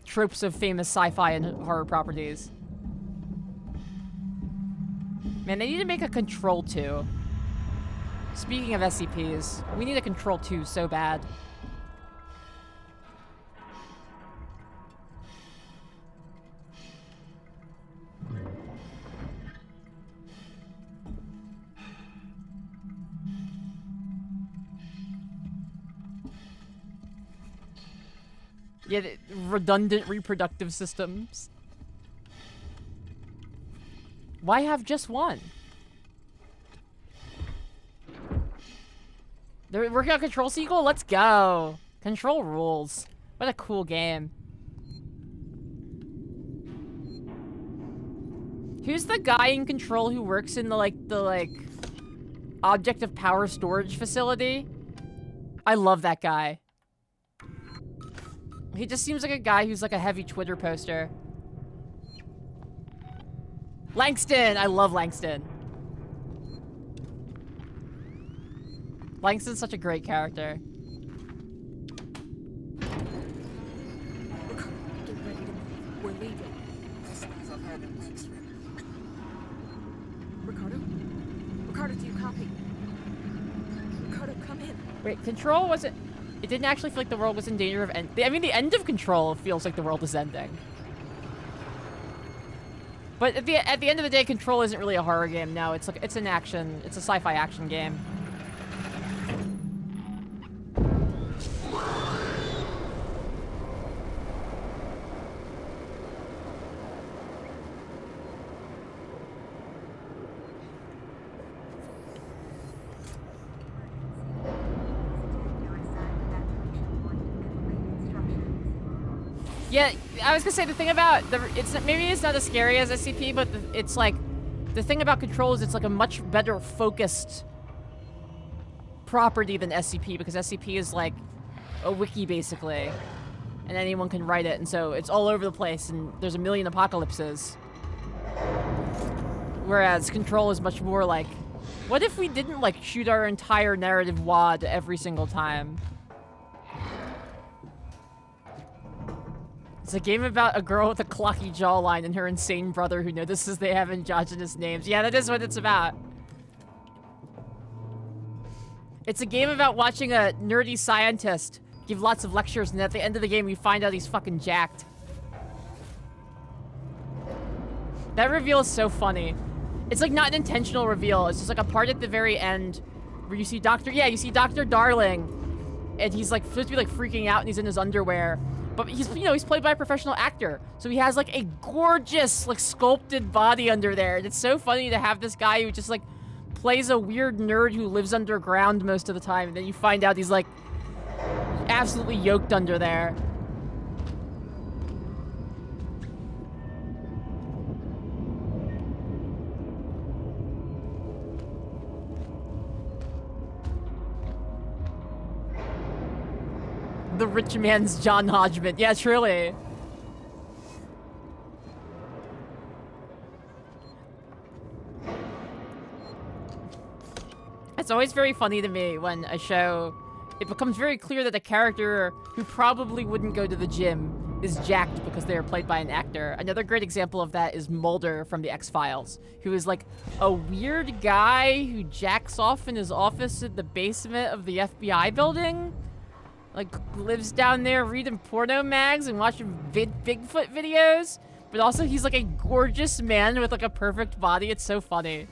A: tropes of famous sci-fi and horror properties. Man, they need to make a Control 2. Speaking of SCPs, we need a Control 2 so bad. Yeah, redundant reproductive systems. Why have just one? They're working on Control sequel? Let's go. Control rules. What a cool game. Who's the guy in Control who works in the object of power storage facility? I love that guy. He just seems like a guy who's like a heavy Twitter poster. Langston! I love Langston. Langston's such a great character.
F: Ricardo, get ready to move. We're leaving. Ricardo? Ricardo, do you copy? Ricardo, come in.
A: Wait, Control wasn't... It didn't actually feel like the world was in danger of end... I mean, the end of Control feels like the world is ending. But at the end of the day, Control isn't really a horror game. No, it's like it's an action... It's a sci-fi action game. Yeah, I was gonna say the thing about maybe it's not as scary as SCP, but it's like the thing about Control is it's like a much better focused property than SCP because SCP is like a wiki basically, and anyone can write it, and so it's all over the place, and there's a million apocalypses. Whereas Control is much more like, what if we didn't like shoot our entire narrative wad every single time? It's a game about a girl with a clocky jawline and her insane brother who notices they have androgynous names. Yeah, that is what it's about. It's a game about watching a nerdy scientist give lots of lectures, and at the end of the game, we find out he's fucking jacked. That reveal is so funny. It's like not an intentional reveal. It's just like a part at the very end where you see you see Dr. Darling, and he's like supposed to be like freaking out, and he's in his underwear. But he's, you know, he's played by a professional actor. So he has like a gorgeous, like sculpted body under there. And it's so funny to have this guy who just like plays a weird nerd who lives underground most of the time. And then you find out he's like absolutely yoked under there. The rich man's John Hodgman. Yeah, truly. It's always very funny to me when a show, it becomes very clear that a character who probably wouldn't go to the gym is jacked because they are played by an actor. Another great example of that is Mulder from the X-Files, who is like a weird guy who jacks off in his office in the basement of the FBI building. Like, lives down there reading porno mags and watching Bigfoot videos. But also, he's like a gorgeous man with like a perfect body. It's so funny.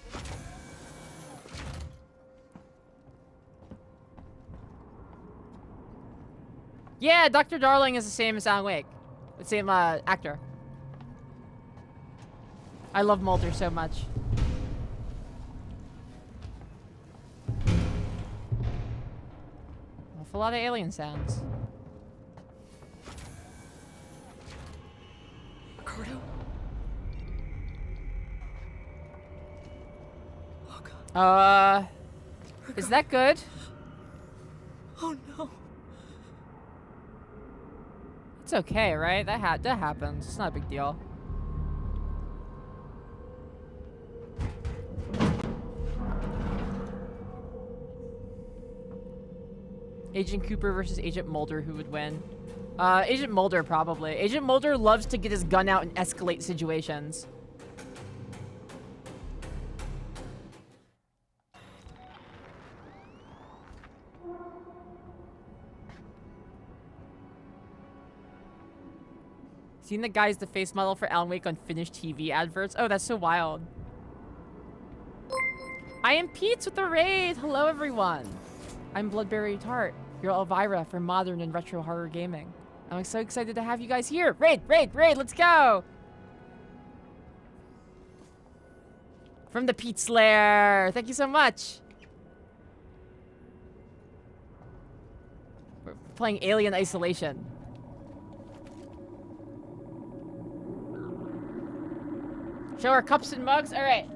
A: Yeah, Dr. Darling is the same as Alan Wake. The same actor. I love Mulder so much. Awful lot of alien sounds.
F: Ricardo?
A: Is that good?
F: Oh no.
A: It's okay, right? That happens. It's not a big deal. Agent Cooper versus Agent Mulder, who would win? Agent Mulder, probably. Agent Mulder loves to get his gun out and escalate situations. Seen the guy's the face model for Alan Wake on Finnish TV adverts? Oh, that's so wild. I am Pete with the raid. Hello, everyone. I'm Bloodberry Tart, your Elvira for modern and retro horror gaming. I'm so excited to have you guys here. Raid, let's go. From the Pete Slayer. Thank you so much. We're playing Alien Isolation. Show our cups and mugs? Alright.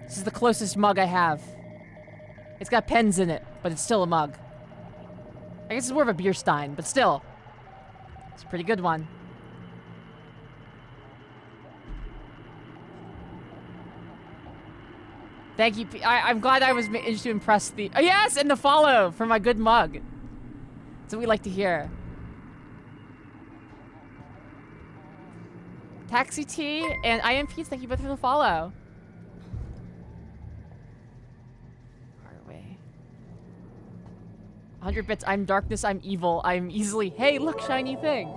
A: This is the closest mug I have. It's got pens in it, but it's still a mug. I guess it's more of a beer stein, but still. It's a pretty good one. Thank you. I'm glad I was managed to impress the... Oh, yes! And the follow for my good mug. That's what we like to hear. Taxi T and I am Pete, thank you both for the follow. Far away. 100 bits, I'm darkness, I'm evil, I'm easily... Hey, look, shiny thing.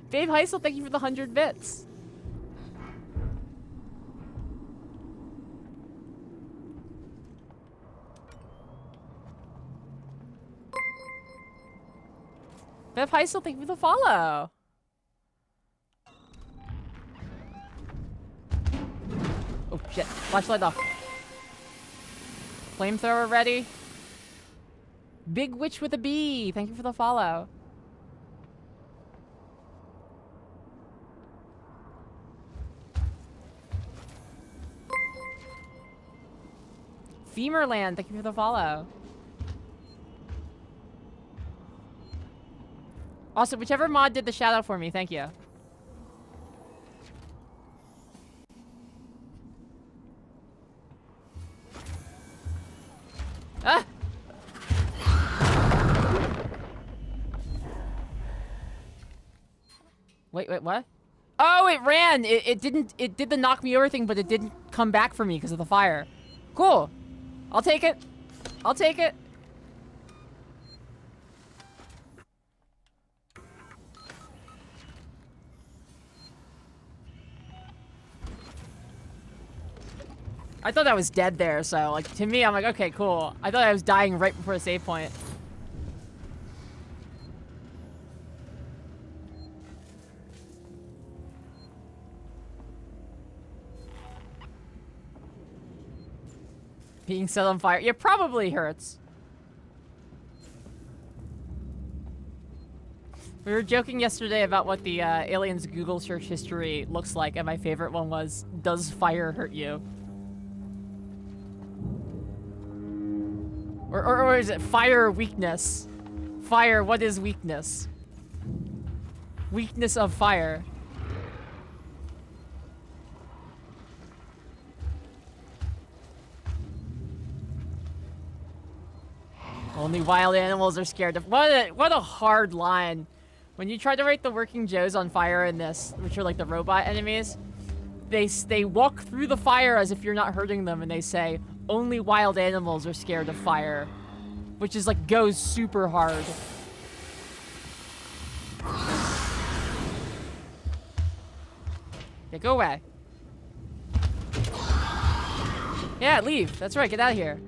A: Babe Heisel, thank you for the 100 bits. Bev Heisel, thank you for the follow. Oh shit, flashlight off. Flamethrower ready. Big Witch with a B, thank you for the follow. Femurland, thank you for the follow. Also, whichever mod did the shadow for me, thank you. Ah! Wait, what? Oh, it ran! It did the knock me over thing, but it didn't come back for me because of the fire. Cool. I'll take it. I'll take it. I thought I was dead there, so, like, to me, I'm like, okay, cool. I thought I was dying right before the save point. Being set on fire. It probably hurts. We were joking yesterday about what the aliens Google search history looks like, and my favorite one was, does fire hurt you? Or is it fire weakness? Fire, what is weakness? Weakness of fire. Only wild animals are scared of... What a hard line. When you try to write the working Joes on fire in this, which are like the robot enemies, they walk through the fire as if you're not hurting them, and they say, only wild animals are scared of fire. Which is like, goes super hard. Yeah, go away. Yeah, leave. That's right, get out of here.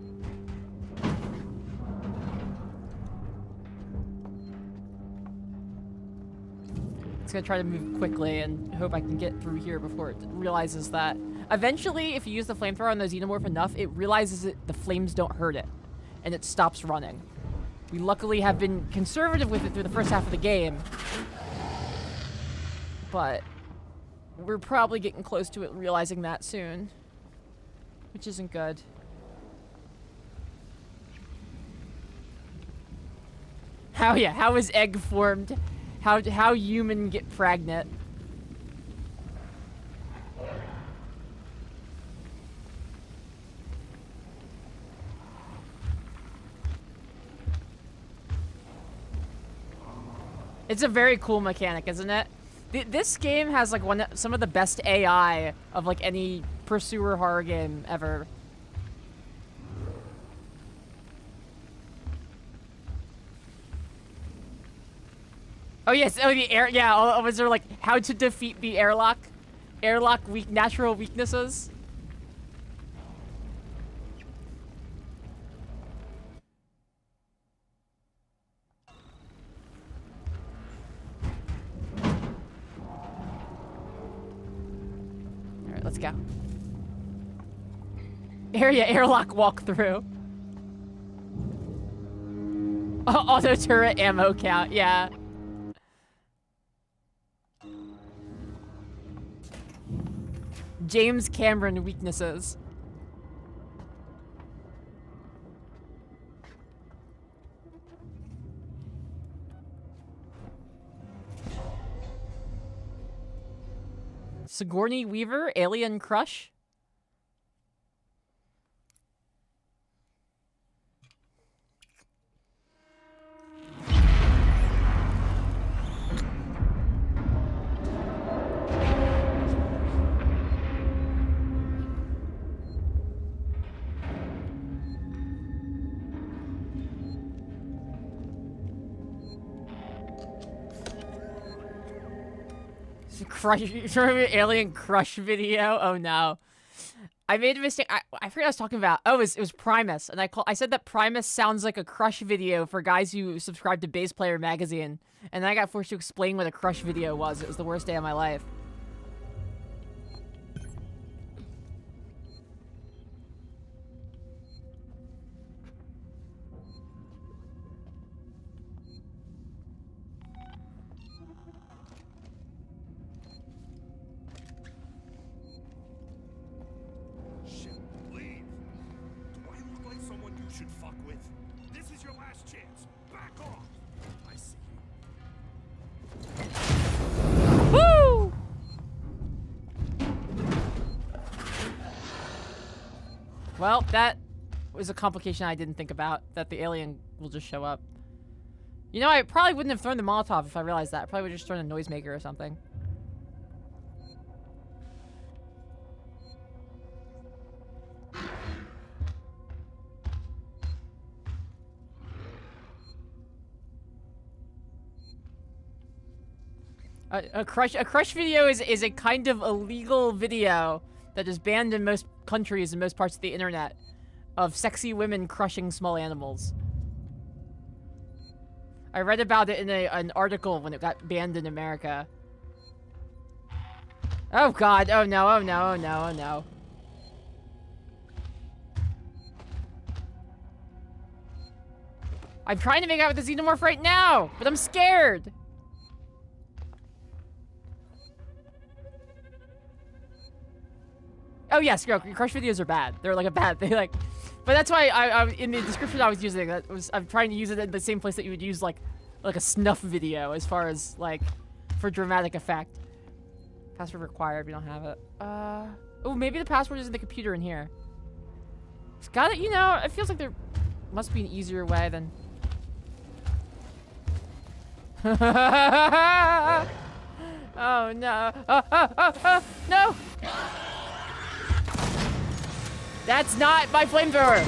A: It's gonna try to move quickly and hope I can get through here before it realizes that. Eventually, if you use the flamethrower on the xenomorph enough, it realizes that the flames don't hurt it, and it stops running. We luckily have been conservative with it through the first half of the game, but we're probably getting close to it realizing that soon, which isn't good. How is egg formed? How human get pregnant? It's a very cool mechanic, isn't it? This game has like some of the best AI of like any pursuer horror game ever. Oh yes, oh the air, yeah. Oh, was there like how to defeat the airlock natural weaknesses? All right, let's go. Airlock walkthrough. Auto turret ammo count, yeah. James Cameron weaknesses. Sigourney Weaver, Alien Crush. Alien Crush video. Oh no, I made a mistake. I forgot what I was talking about. Oh, it was Primus, and I said that Primus sounds like a Crush video for guys who subscribe to Bass Player magazine, and then I got forced to explain what a Crush video was. It was the worst day of my life.
L: Should fuck with. This is your last chance. Back off. I see you.
A: Woo! Well, that was a complication I didn't think about. That the alien will just show up. You know, I probably wouldn't have thrown the Molotov if I realized that. I probably would have just thrown a noisemaker or something. A crush video is a kind of illegal video that is banned in most countries and most parts of the internet of sexy women crushing small animals. I read about it in an article when it got banned in America. Oh god, oh no, oh no, oh no, oh no. I'm trying to make out with the Xenomorph right now, but I'm scared. Oh yes, crush videos are bad. They're like a bad thing, like, but that's why I in the description I was using that was I'm trying to use it in the same place that you would use like a snuff video as far as like for dramatic effect. Password required. We don't have it. Oh, maybe the password is in the computer in here. It's got it. You know, it feels like there must be an easier way than. Oh no! No! That's not my flamethrower!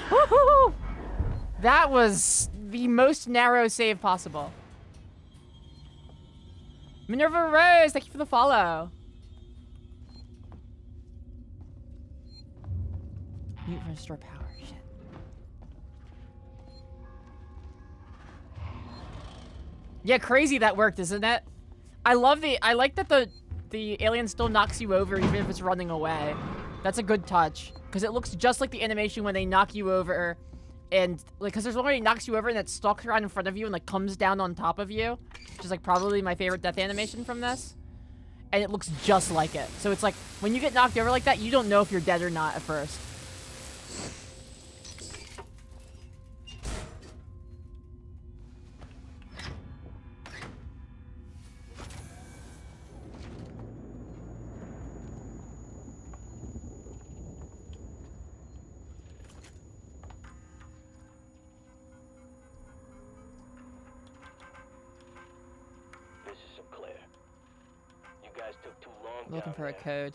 A: Woohoo! That was the most narrow save possible. Minerva Rose, thank you for the follow. Mute for restore power, shit. Yeah, crazy that worked, isn't it? I like that the alien still knocks you over even if it's running away. That's a good touch. Because it looks just like the animation when they knock you over. And, like, because there's one where he knocks you over and that stalks around in front of you and, like, comes down on top of you. Which is, like, probably my favorite death animation from this. And it looks just like it. So it's like, when you get knocked over like that, you don't know if you're dead or not at first. Looking for a code.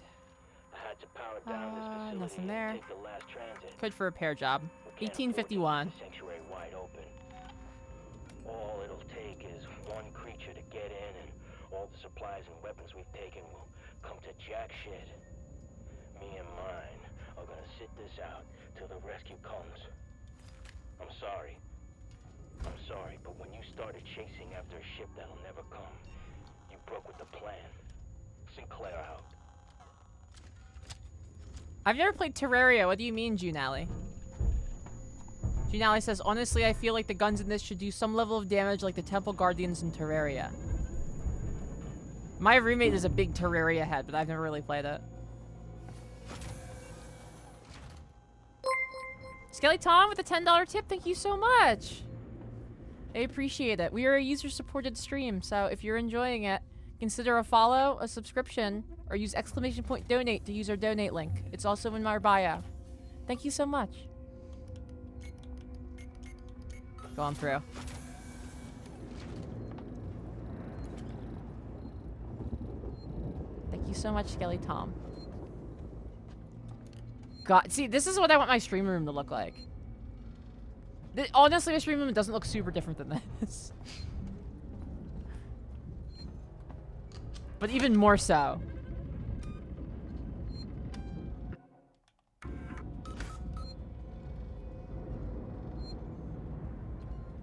A: Nothing there. Code for repair job. 1851.
H: All it'll take is one creature to get in, and all the supplies and weapons we've taken will come to jack shit. Me and mine are gonna sit this out till the rescue comes. I'm sorry, but when you started chasing after a ship that'll never come, you broke with the plan. Sinclair out.
A: I've never played Terraria. What do you mean, Junali? Junali says, honestly, I feel like the guns in this should do some level of damage like the Temple Guardians in Terraria. My roommate is a big Terraria head, but I've never really played it. Skelly Tom with a $10 tip. Thank you so much. I appreciate it. We are a user-supported stream, so if you're enjoying it, consider a follow, a subscription, or use !donate to use our donate link. It's also in my bio. Thank you so much. Going through. Thank you so much, Skelly Tom. God, see, this is what I want my stream room to look like. Honestly, my stream room doesn't look super different than this. But even more so.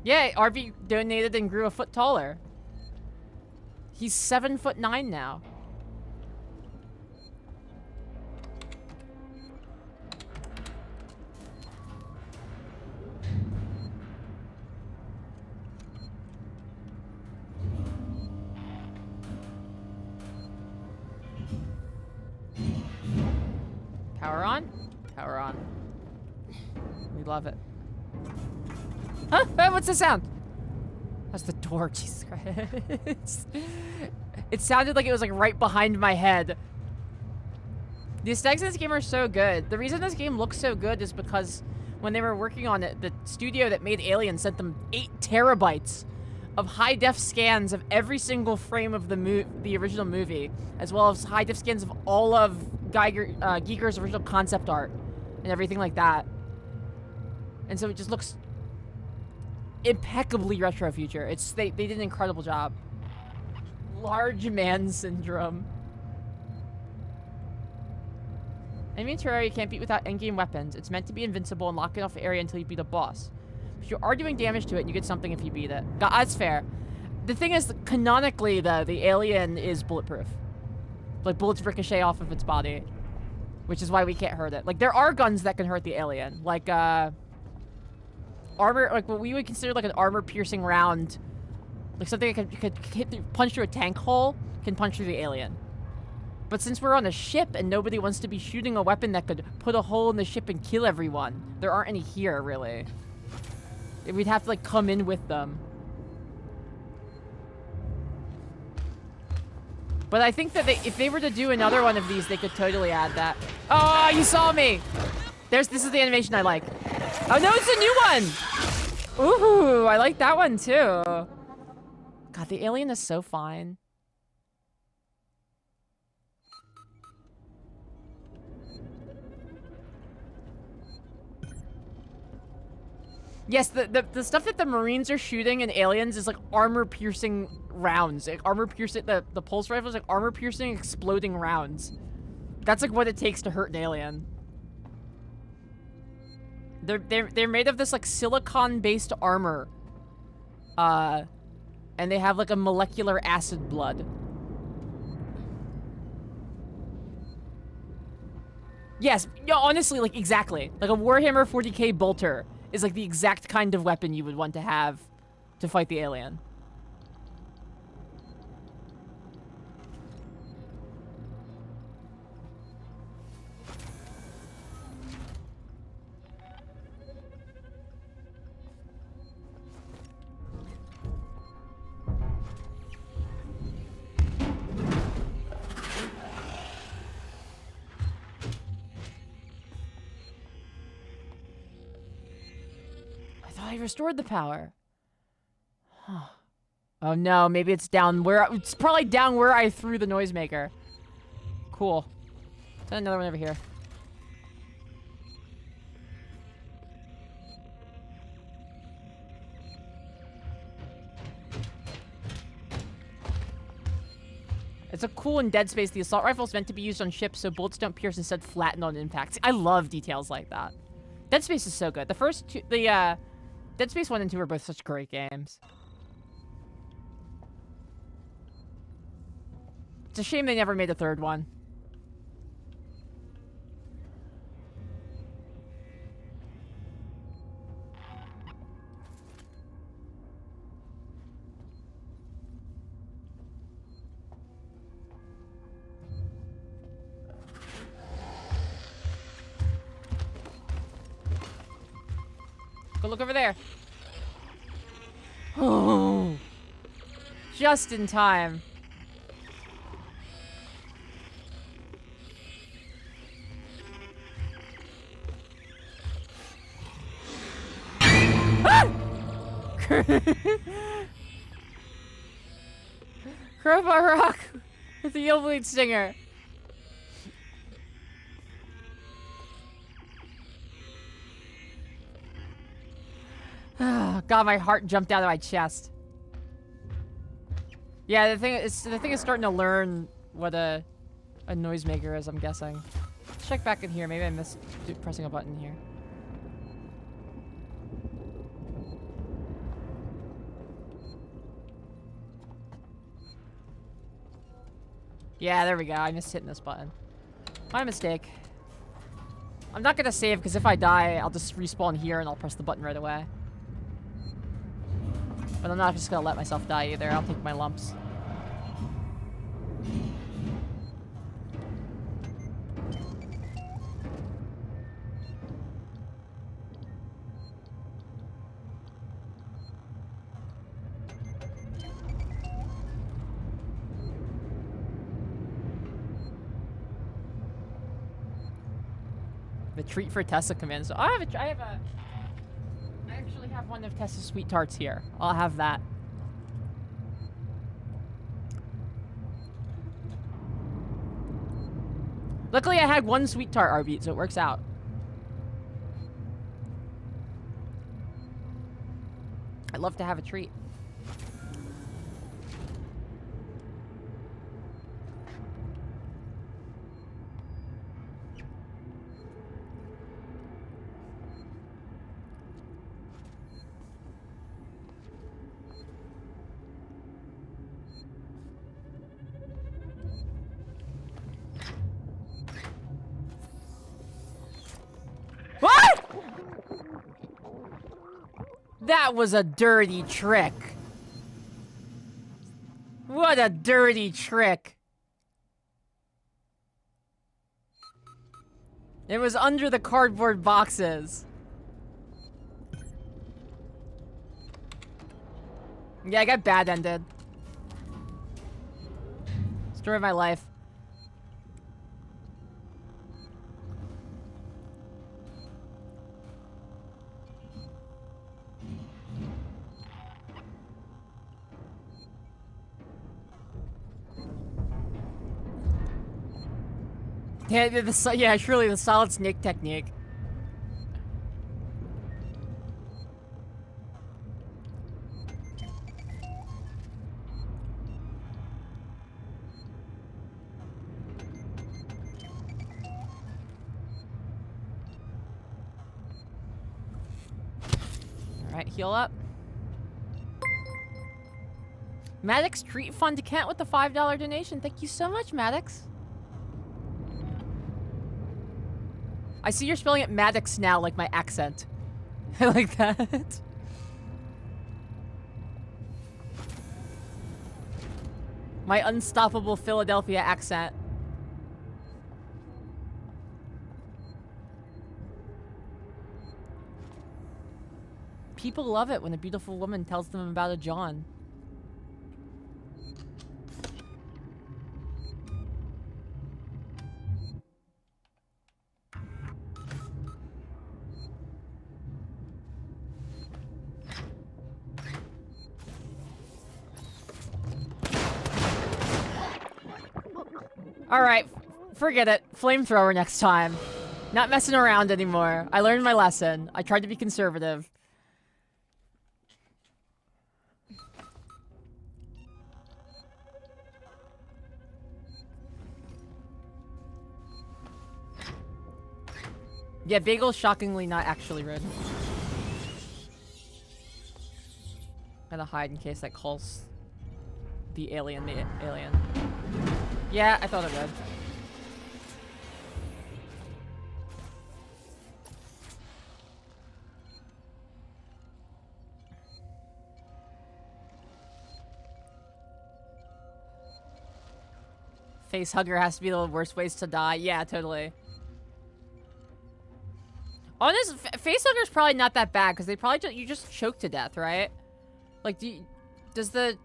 A: Yeah, RV donated and grew a foot taller. He's 7'9" now. Power on? Power on. We love it. Huh? What's the sound? That's the door, Jesus Christ. It sounded like it was like right behind my head. The aesthetics in this game are so good. The reason this game looks so good is because when they were working on it, the studio that made Alien sent them 8 terabytes of high-def scans of every single frame of the original movie, as well as high-def scans of all of Giger's original concept art and everything like that. And so it just looks impeccably retro future. They did an incredible job. Large man syndrome. Enemy in Terraria can't beat without endgame weapons. It's meant to be invincible and lock it off the area until you beat a boss. If you are doing damage to it, you get something if you beat it. That's fair. The thing is, canonically, the alien is bulletproof. Like, bullets ricochet off of its body. Which is why we can't hurt it. Like, there are guns that can hurt the alien. Like, armor, like, what we would consider, like, an armor-piercing round. Like, something that could punch through a tank hole, can punch through the alien. But since we're on a ship and nobody wants to be shooting a weapon that could put a hole in the ship and kill everyone, there aren't any here, really. We'd have to, like, come in with them. But I think that if they were to do another one of these, they could totally add that. Oh, you saw me! This is the animation I like. Oh, no, it's a new one! Ooh, I like that one, too. God, the alien is so fine. Yes, the stuff that the Marines are shooting in Aliens is like armor-piercing rounds. Like armor-piercing, the pulse rifle is like armor-piercing, exploding rounds. That's like what it takes to hurt an alien. They're made of this like silicon-based armor. And they have like a molecular acid blood. Yes, no, honestly, like exactly. Like a Warhammer 40k bolter is like the exact kind of weapon you would want to have to fight the alien. I restored the power. Huh. Oh no, maybe it's down where... It's probably down where I threw the noisemaker. Cool. There's another one over here. It's a cool in Dead Space. The assault rifle is meant to be used on ships so bullets don't pierce, instead flatten on impact. I love details like that. Dead Space is so good. The first two... Dead Space 1 and 2 are both such great games. It's a shame they never made a third one. Go look over there. Oh, just in time. Ah! Crowbar Rock with the Eel Bleed Stinger. God, my heart jumped out of my chest. Yeah, the thing is starting to learn what a noisemaker is, I'm guessing. Let's check back in here. Maybe I missed pressing a button here. Yeah, there we go. I missed hitting this button. My mistake. I'm not gonna save, because if I die, I'll just respawn here and I'll press the button right away. But I'm not just gonna let myself die either. I'll take my lumps. The treat for Tessa commands. I actually have one of Tessa's sweet tarts here. I'll have that. Luckily, I had one sweet tart, Arby, so it works out. I'd love to have a treat. That was a dirty trick. What a dirty trick. It was under the cardboard boxes. Yeah, I got bad ended. Story of my life. Yeah, surely the solid snake technique. All right, heal up. Maddox Treat Fund to Kent with the $5 donation. Thank you so much, Maddox. I see you're spelling it Maddox now, like my accent. I like that. My unstoppable Philadelphia accent. People love it when a beautiful woman tells them about a John. Alright, forget it. Flamethrower next time. Not messing around anymore. I learned my lesson. I tried to be conservative. Yeah, Bagel's shockingly not actually red. Gotta hide in case that calls the alien. Yeah, I thought it would. Facehugger has to be the worst ways to die. Yeah, totally. Honest, facehugger's probably not that bad because they probably you just choke to death, right? Like, does the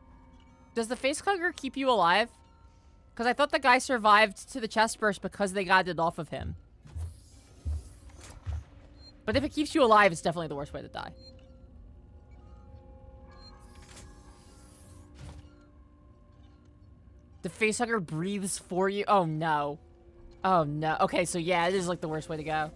A: facehugger keep you alive? Because I thought the guy survived to the chest burst because they got it off of him. But if it keeps you alive, it's definitely the worst way to die. The facehugger breathes for you. Oh no. Oh no. Okay, so yeah, it is like the worst way to go.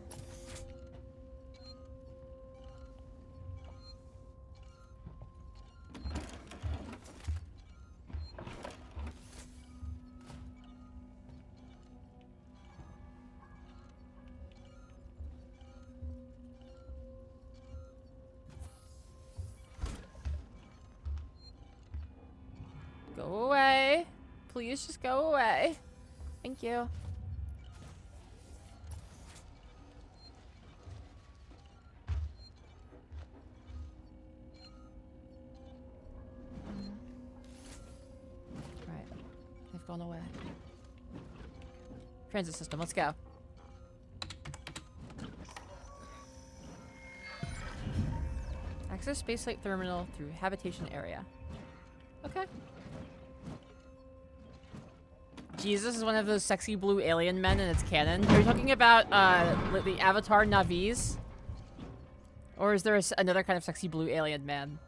A: Go away. Please just go away. Thank you. Right. They've gone away. Transit system, let's go. Access spaceflight terminal through habitation area. Okay. Jesus is one of those sexy blue alien men and it's canon. Are you talking about the Avatar Navis? Or is there another kind of sexy blue alien man?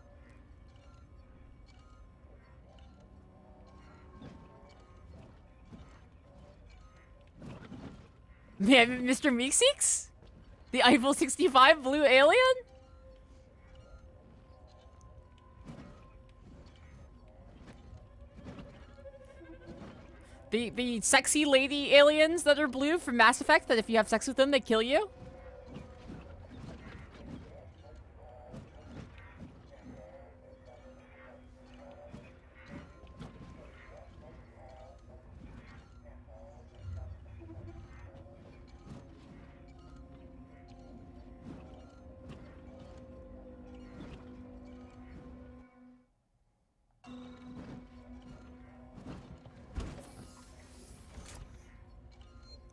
A: Yeah, Mr. Meeseeks? The Eiffel 65 blue alien? The sexy lady aliens that are blue from Mass Effect, that if you have sex with them, they kill you?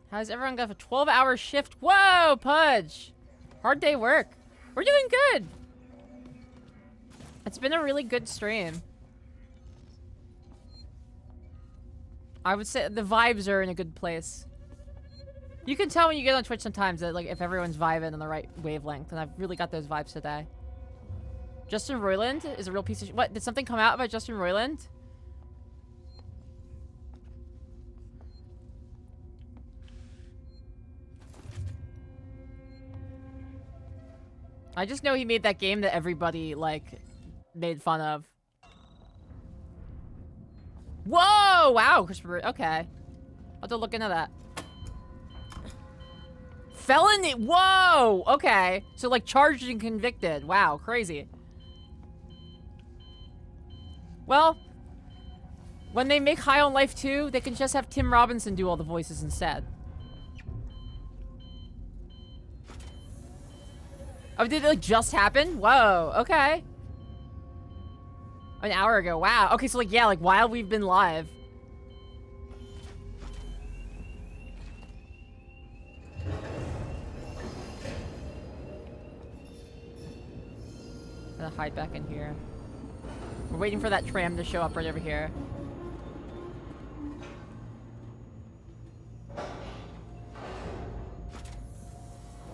A: How's everyone got a 12-hour shift? Whoa, Pudge! Hard day work. We're doing good. It's been a really good stream. I would say the vibes are in a good place. You can tell when you get on Twitch sometimes that, like, if everyone's vibing on the right wavelength, and I've really got those vibes today. Justin Roiland is a real piece of what? Did something come out about Justin Roiland? I just know he made that game that everybody, like, made fun of. Whoa! Wow, Christopher. Okay. I'll have to look into that. Felony? Whoa! Okay. So, like, charged and convicted. Wow, crazy. Well, When they make High on Life 2, they can just have Tim Robinson do all the voices instead. Oh, did it like just happen? Whoa, okay. An hour ago, wow. Okay, so like, yeah, like while we've been live. I'm gonna hide back in here. We're waiting for that tram to show up right over here.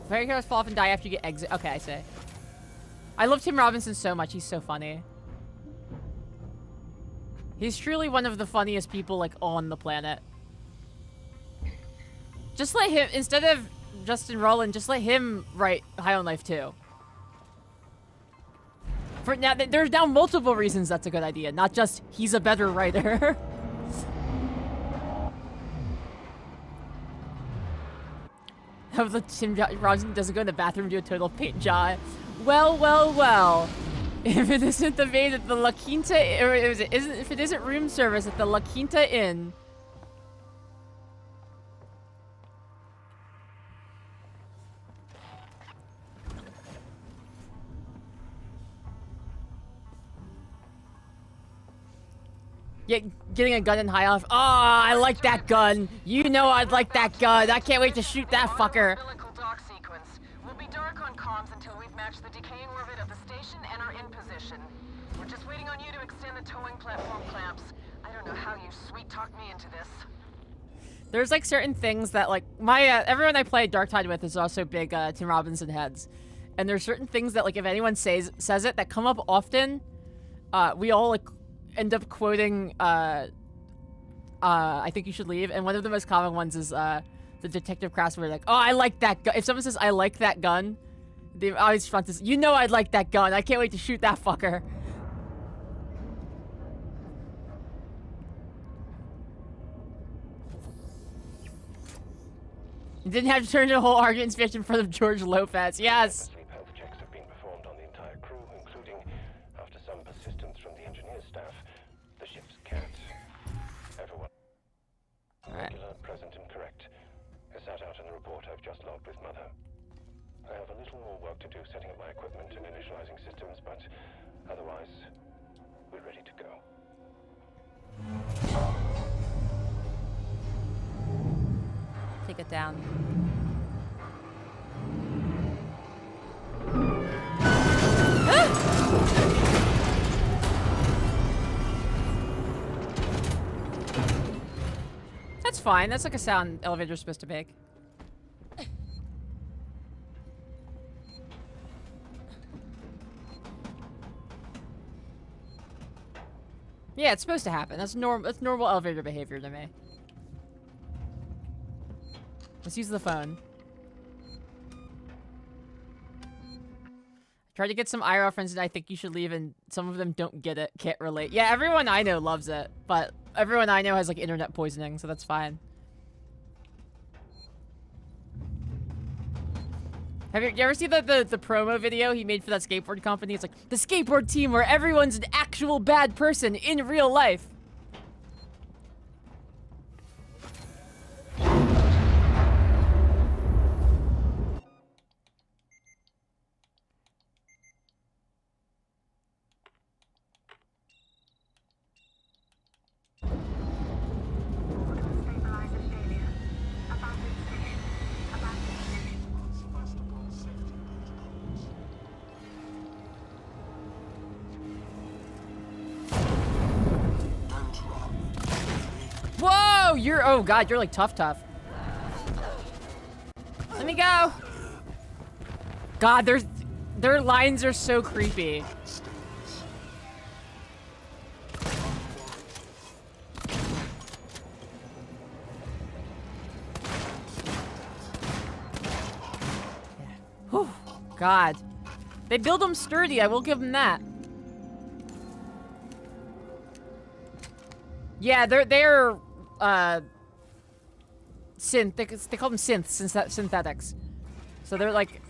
A: Fairy heroes fall off and die after you get exit. Okay, I see. I love Tim Robinson so much. He's so funny. He's truly one of the funniest people, like, on the planet. Just let him, instead of Justin Roiland, just let him write High on Life 2. For now, there's now multiple reasons that's a good idea, not just he's a better writer. How the Tim Robinson doesn't go in the bathroom and do a total paint job. Well, well, well. If it isn't the maid at the La Quinta, or if it isn't room service at the La Quinta Inn. Yeah, getting a gun in high off. Oh, I like that gun. You know I'd like that gun. I can't wait to shoot that fucker.
J: We'll be dark on comms until we've matched the decaying orbit of the station and are in position. We're just waiting on you to extend the towing platform clamps. I don't know how you sweet-talked me into this.
A: There's like certain things that like my everyone I play Dark Tide with is also big Tim Robinson heads, and there's certain things that like if anyone says it that come up often, we all like end up quoting I think you should leave, and one of the most common ones is the Detective Craftsman, like, oh, I like that gun. If someone says I like that gun, they always front this, you know I'd like that gun. I can't wait to shoot that fucker. You didn't have to turn into a whole argument speech in front of George Lopez. Yes.
H: Health checks have been performed on the entire crew, including, after some persistence from the engineers staff, the ship's cat. Everyone regular, present, and correct. As set out in the report I've just logged with Mother. I have a little more work to do setting up my equipment and initializing systems, but otherwise, we're ready to go.
A: Take it down. That's fine. That's like a sound elevator's supposed to make. Yeah, it's supposed to happen. That's normal elevator behavior to me. Let's use the phone. Try to get some IRL friends and I think you should leave, and some of them don't get it, can't relate. Yeah, everyone I know loves it, but everyone I know has like internet poisoning, so that's fine. Have you ever seen the promo video he made for that skateboard company? It's like, the skateboard team where everyone's an actual bad person in real life. Whoa, you're, oh god, you're like tough. Let me go. God, their lines are so creepy. Whew, God. They build them sturdy, I will give them that. Yeah, they're they call them synthetics. So they're like,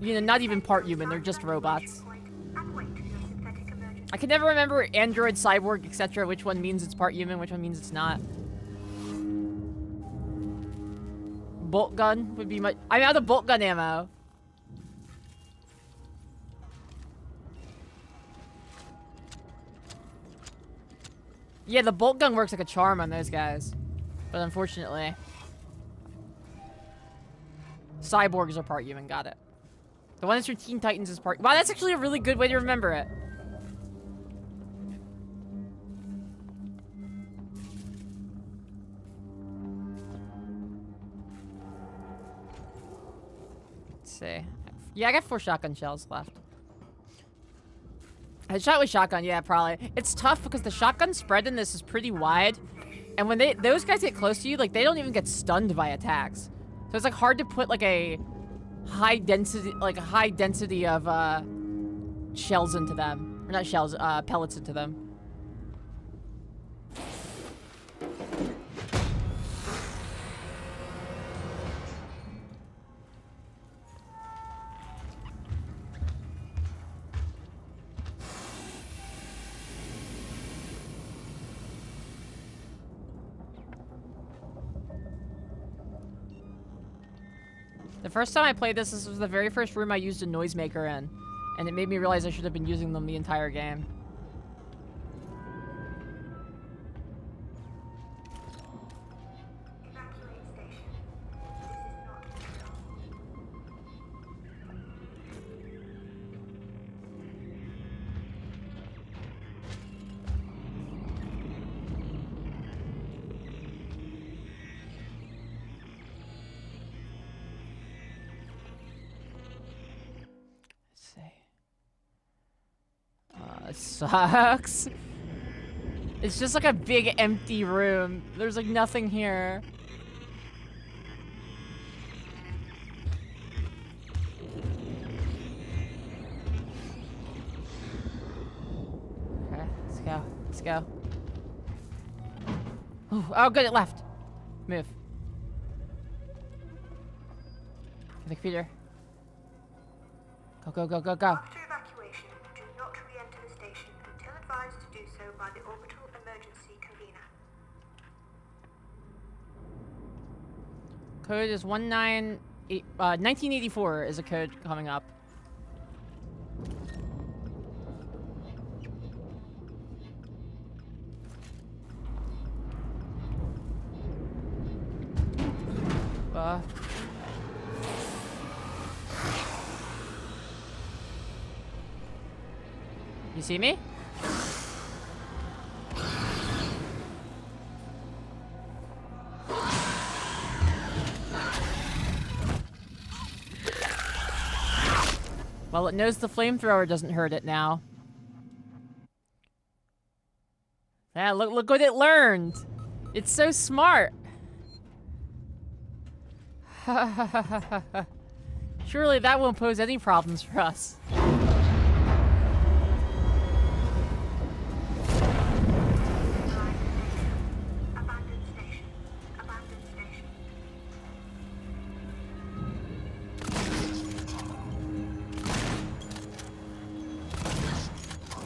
A: you know, not even part human, they're just robots.
B: And wait for your synthetic emergency.
A: I can never remember android, cyborg, etc. Which one means it's part human, which one means it's not. Bolt gun would be much. I'm out of bolt gun ammo. Yeah, the bolt gun works like a charm on those guys. But unfortunately... cyborgs are part human, got it. The one that's from Teen Titans is part... Wow, that's actually a really good way to remember it. Let's see. Yeah, I got 4 shotgun shells left. Headshot with shotgun, yeah, probably. It's tough because the shotgun spread in this is pretty wide. And when those guys get close to you, like, they don't even get stunned by attacks. So it's, like, hard to put, like, a high density of, shells into them. Or not shells, pellets into them. The first time I played this was the very first room I used a noisemaker in. And it made me realize I should have been using them the entire game. It sucks. It's just like a big empty room. There's like nothing here. Okay, let's go. Let's go. Ooh, oh, good, it left. Move. The computer. Go, go, go, go, go.
B: After evacuation, do not re-enter the station until advised to do so by the orbital emergency convener.
A: Code is 1984 is a code coming up. You see me? Well, it knows the flamethrower doesn't hurt it now. Yeah, look what it learned. It's so smart. Surely that won't pose any problems for us.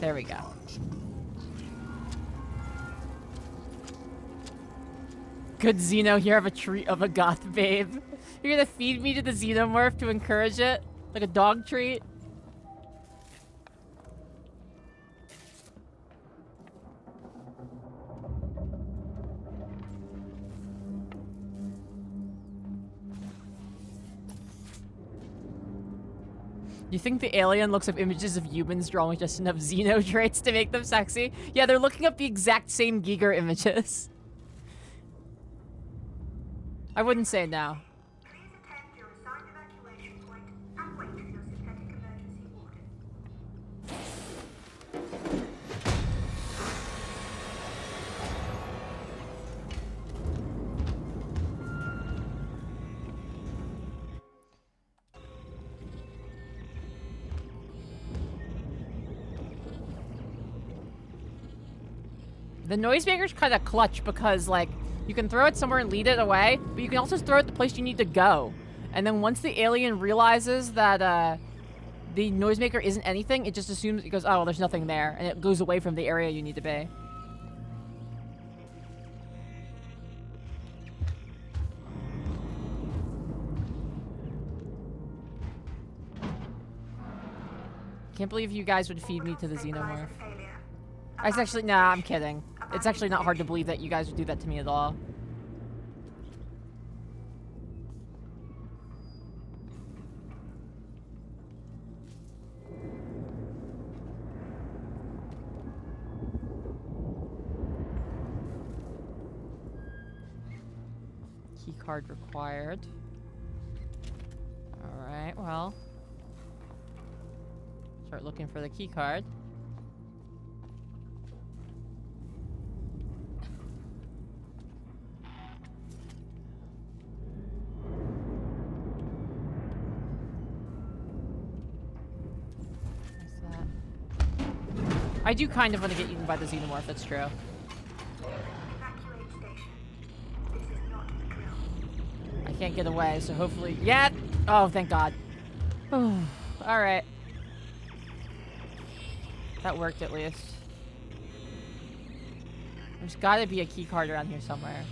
A: There we go. Good Xeno, here have a treat of a goth babe. You're gonna feed me to the Xenomorph to encourage it? Like a dog treat? You think the alien looks up images of humans drawn with just enough Xeno traits to make them sexy? Yeah, they're looking up the exact same Giger images. I wouldn't say no.
B: Please attend your assigned evacuation point and wait for your synthetic emergency warden.
A: The noisemaker's kind of clutch because, like, you can throw it somewhere and lead it away, but you can also throw it the place you need to go. And then once the alien realizes that, the noisemaker isn't anything, it just assumes, it goes, oh, well, there's nothing there, and it goes away from the area you need to be. Can't believe you guys would feed me to the Xenomorph. It's actually, nah, I'm kidding. It's actually not hard to believe that you guys would do that to me at all. Key card required. Alright, well. Start looking for the key card. What's that? I do kind of want to get eaten by the Xenomorph, that's true. I can't get away, so hopefully... Yeah! Oh, thank God. Alright. That worked at least. There's gotta be a key card around here somewhere.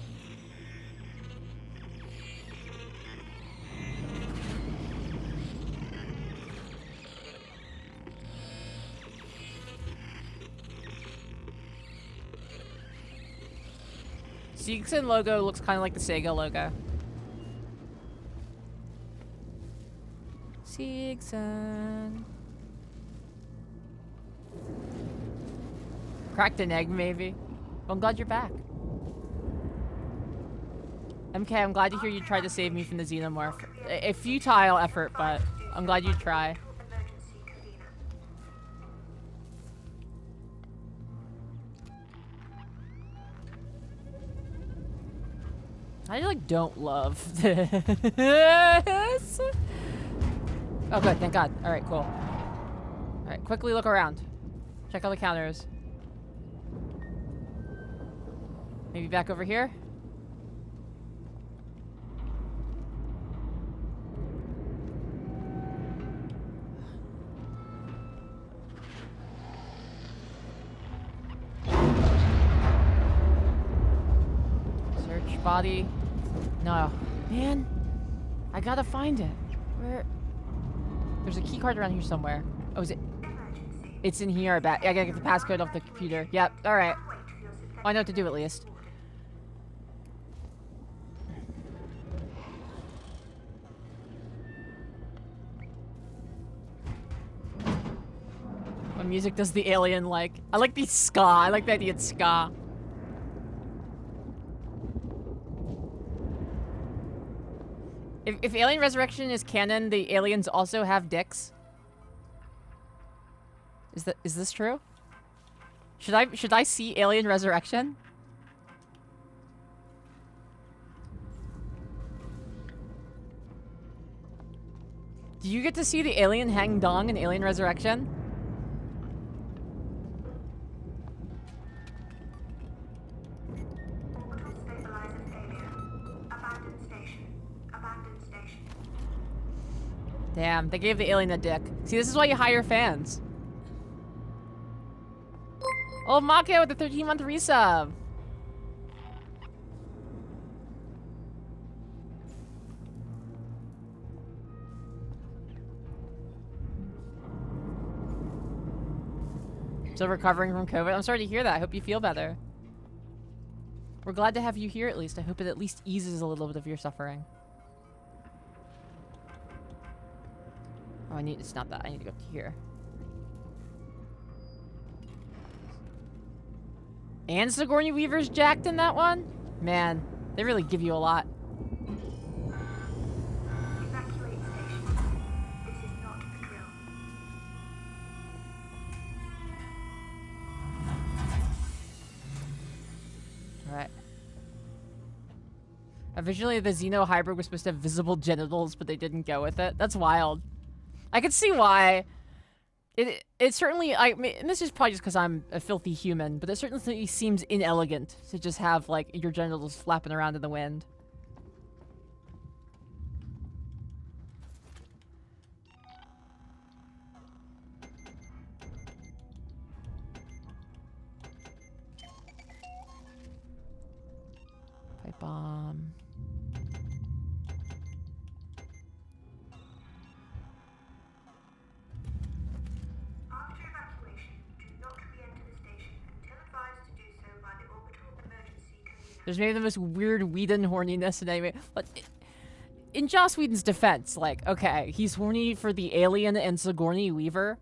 A: Seegson logo looks kind of like the Sega logo. Seegson. Cracked an egg, maybe. Well, I'm glad you're back. MK, I'm glad to hear you tried to save me from the Xenomorph. A futile effort, but I'm glad you try. I like don't love this. Oh, good. Thank God. All right, cool. All right, quickly look around. Check all the counters. Maybe back over here? Search body. No. Man. I gotta find it. Where? There's a key card around here somewhere. Oh, is it? It's in here, I bet. I gotta get the passcode off the computer. Yep. Alright. I know what to do at least. What music does the alien like? I like the ska. I like the idea of ska. If Alien Resurrection is canon, the aliens also have dicks. Is this true? Should I see Alien Resurrection? Do you get to see the alien hang dong in Alien Resurrection? Damn, they gave the alien a dick. See, this is why you hire fans. Oh, Mako with the 13-month resub. Still recovering from COVID? I'm sorry to hear that. I hope you feel better. We're glad to have you here at least. I hope it at least eases a little bit of your suffering. Oh, it's not that. I need to go up to here. And Sigourney Weaver's jacked in that one? Man, they really give you a lot.
B: Evacuate station. This is not the drill.
A: Alright. Originally, the Xeno hybrid was supposed to have visible genitals, but they didn't go with it. That's wild. I can see why. It certainly, and this is probably just because I'm a filthy human, but it certainly seems inelegant to just have, like, your genitals flapping around in the wind. There's maybe the most weird Whedon horniness in anime. But in Joss Whedon's defense, like, okay, he's horny for the alien and Sigourney Weaver.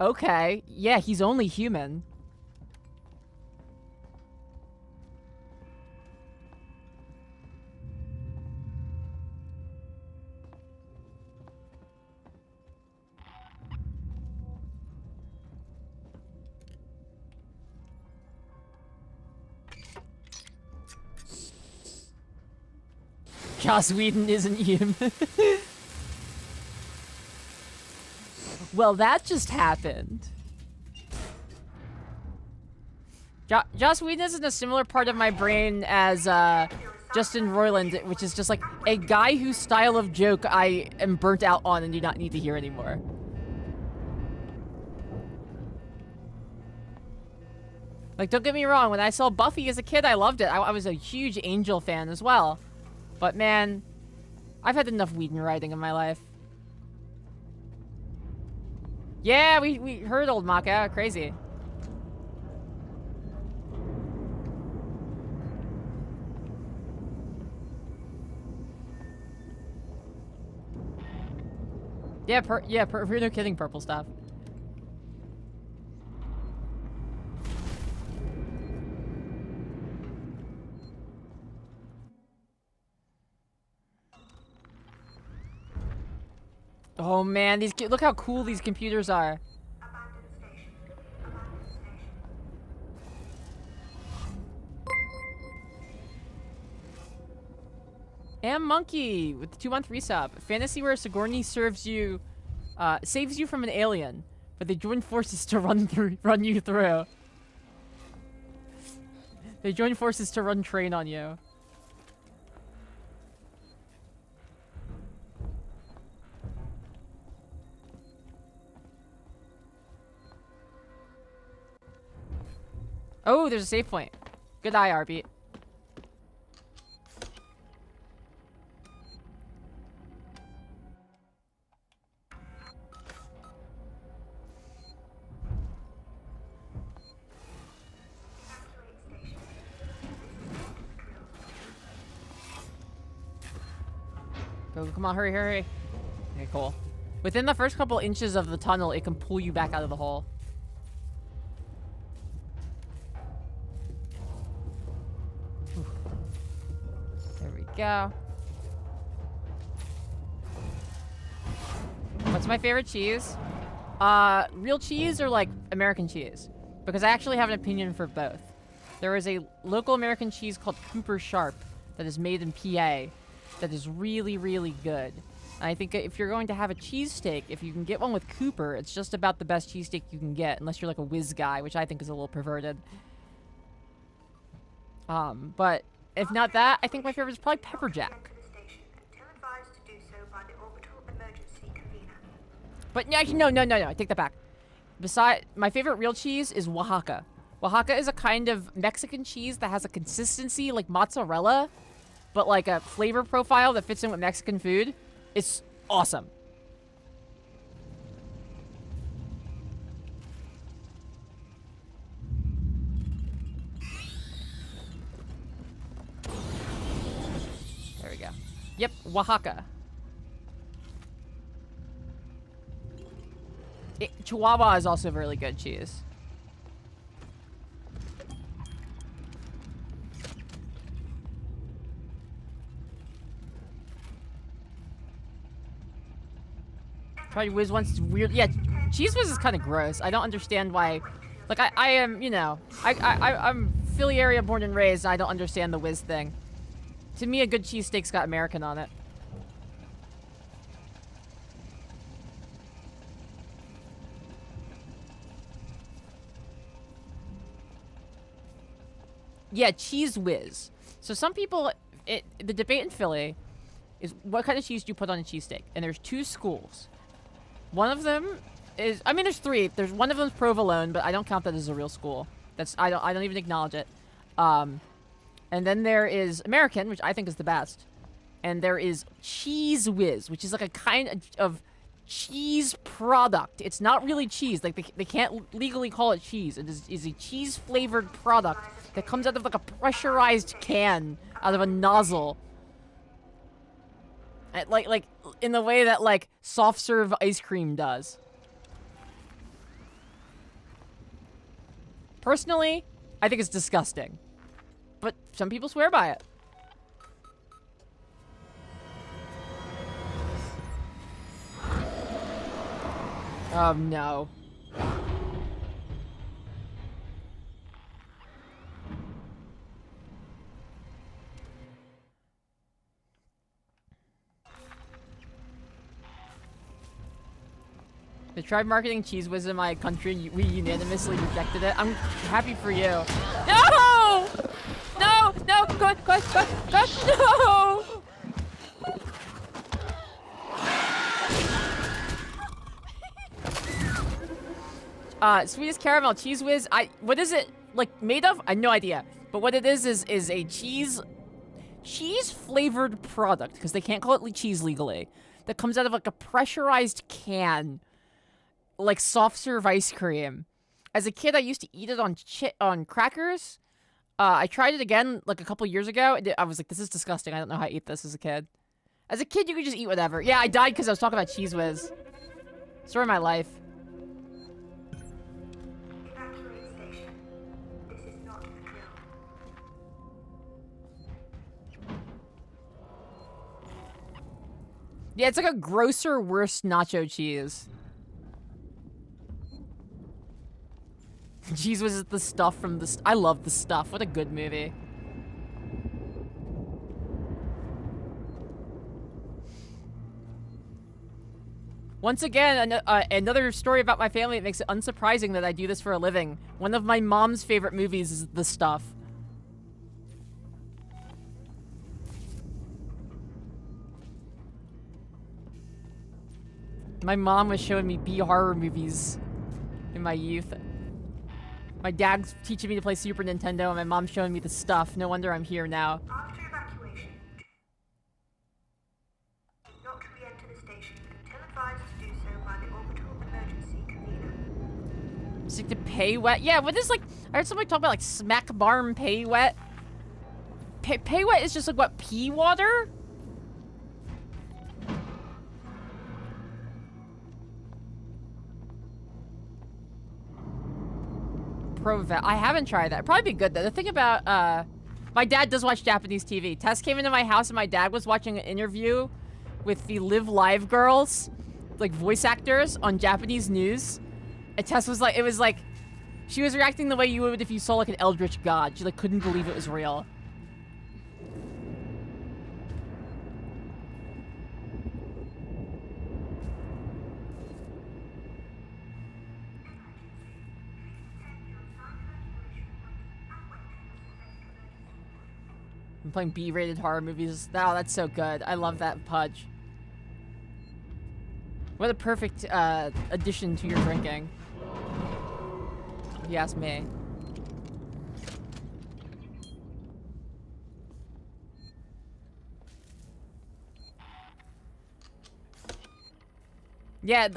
A: Okay, yeah, he's only human. Joss Whedon isn't human. Well, that just happened. Joss Whedon is in a similar part of my brain as Justin Roiland, which is just like a guy whose style of joke I am burnt out on and do not need to hear anymore. Like, don't get me wrong, when I saw Buffy as a kid, I loved it. I was a huge Angel fan as well. But man, I've had enough Whedon writing in my life. Yeah, we heard old Maka. Crazy. Yeah, no kidding, purple stuff. Oh man, look how cool these computers are. And Monkey with the 2-month resub. Fantasy where Sigourney saves you from an alien, but they join forces to run you through. They join forces to run train on you. Oh, there's a save point. Good eye, Arby. Go, come on, hurry. Okay, cool. Within the first couple inches of the tunnel, it can pull you back out of the hole. There we go. What's my favorite cheese? Real cheese or like American cheese? Because I actually have an opinion for both. There is a local American cheese called Cooper Sharp that is made in PA that is really, really good. And I think if you're going to have a cheesesteak, if you can get one with Cooper, it's just about the best cheesesteak you can get, unless you're like a whiz guy, which I think is a little perverted. But if not that, I think my favorite is probably Pepper Jack. But no, I take that back. My favorite real cheese is Oaxaca. Oaxaca is a kind of Mexican cheese that has a consistency like mozzarella, but like a flavor profile that fits in with Mexican food. It's awesome. There we go. Yep, Oaxaca. Chihuahua is also a really good cheese. Try Whiz once, it's weird. Yeah, Cheese Whiz is kind of gross. I don't understand why. Like, I am, you know, I'm Philly area born and raised, and I don't understand the Whiz thing. To me, a good cheesesteak's got American on it. Yeah, Cheese Whiz. So some people, the debate in Philly is what kind of cheese do you put on a cheesesteak? And there's two schools. One of them is, I mean, there's three. There's one of them's provolone, but I don't count that as a real school. That's I don't even acknowledge it. And then there is American, which I think is the best. And there is Cheese Whiz, which is like a kind of cheese product. It's not really cheese. Like they can't legally call it cheese. It is a cheese flavored product that comes out of like a pressurized can out of a nozzle. Like in the way that like soft serve ice cream does. Personally, I think it's disgusting. But some people swear by it. Oh no. They tried marketing Cheese Whiz in my country and we unanimously rejected it. I'm happy for you. No! No! No! Go! No! Sweetest caramel Cheese Whiz. What is it like made of? I have no idea. But what it is a cheese flavored product, because they can't call it cheese legally, that comes out of like a pressurized can, like soft serve ice cream. As a kid, I used to eat it on crackers. I tried it again like a couple years ago. I was like, this is disgusting. I don't know how I eat this as a kid. As a kid, you could just eat whatever. Yeah, I died because I was talking about Cheese Whiz. Story of my life.
B: Evacuate station. This is not a drill.
A: Yeah, it's like a grosser, worse nacho cheese. Cheese Whiz is the stuff from the... I love The Stuff. What a good movie. Once again, another story about my family that makes it unsurprising that I do this for a living. One of my mom's favorite movies is The Stuff. My mom was showing me B horror movies in my youth. My dad's teaching me to play Super Nintendo, and my mom's showing me The Stuff. No wonder I'm here now.
B: After evacuation, not to re-enter the station until advised to do so by the orbital emergency convener.
A: Stick to pay wet. Yeah, what is like? I heard somebody talk about like smack barm pay wet. Pay wet is just like what, pea water? Provet. I haven't tried that. It'd probably be good though. The thing about my dad does watch Japanese TV. Tess came into my house and my dad was watching an interview with the Live Live girls, like voice actors on Japanese news. And Tess was like, it was like, she was reacting the way you would if you saw like an eldritch god. She like couldn't believe it was real. I'm playing B-rated horror movies. Oh, that's so good. I love that Pudge. What a perfect addition to your drinking. If you ask me. Yeah,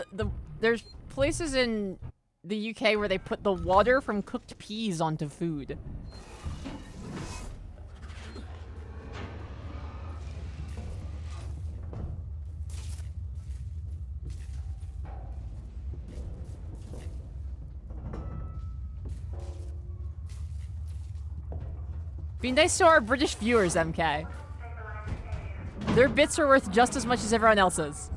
A: there's places in the UK where they put the water from cooked peas onto food. Be nice to our British viewers, MK. Their bits are worth just as much as everyone else's.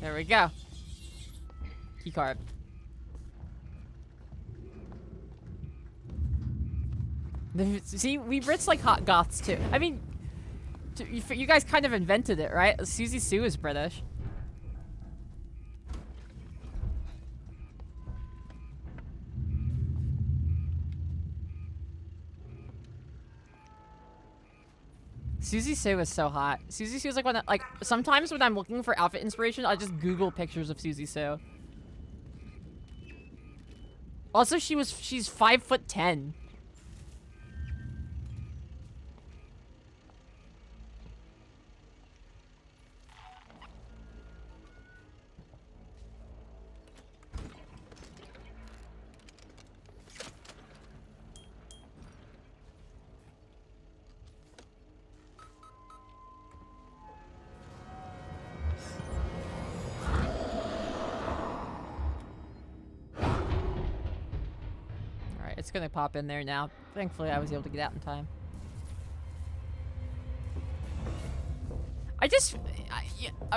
A: There we go. Keycard. See, we Brits like hot goths too. I mean, you guys kind of invented it, right? Susie Sue is British. Susie Sue is so hot. Susie Sue is like sometimes when I'm looking for outfit inspiration, I just Google pictures of Susie Sue. Also, she's 5'10". It's gonna pop in there now. Thankfully, I was able to get out in time.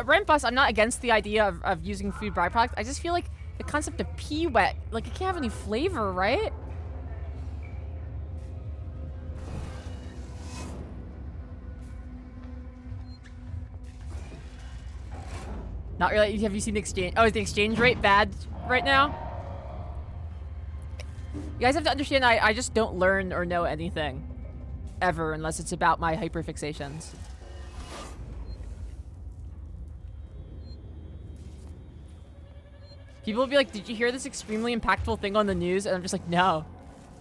A: Rent bus, I'm not against the idea of using food byproducts. I just feel like the concept of pee wet, like, it can't have any flavor, right? Not really. Have you seen the exchange? Oh, is the exchange rate bad right now? You guys have to understand, I just don't learn or know anything. Ever, unless it's about my hyperfixations. People will be like, did you hear this extremely impactful thing on the news? And I'm just like, no.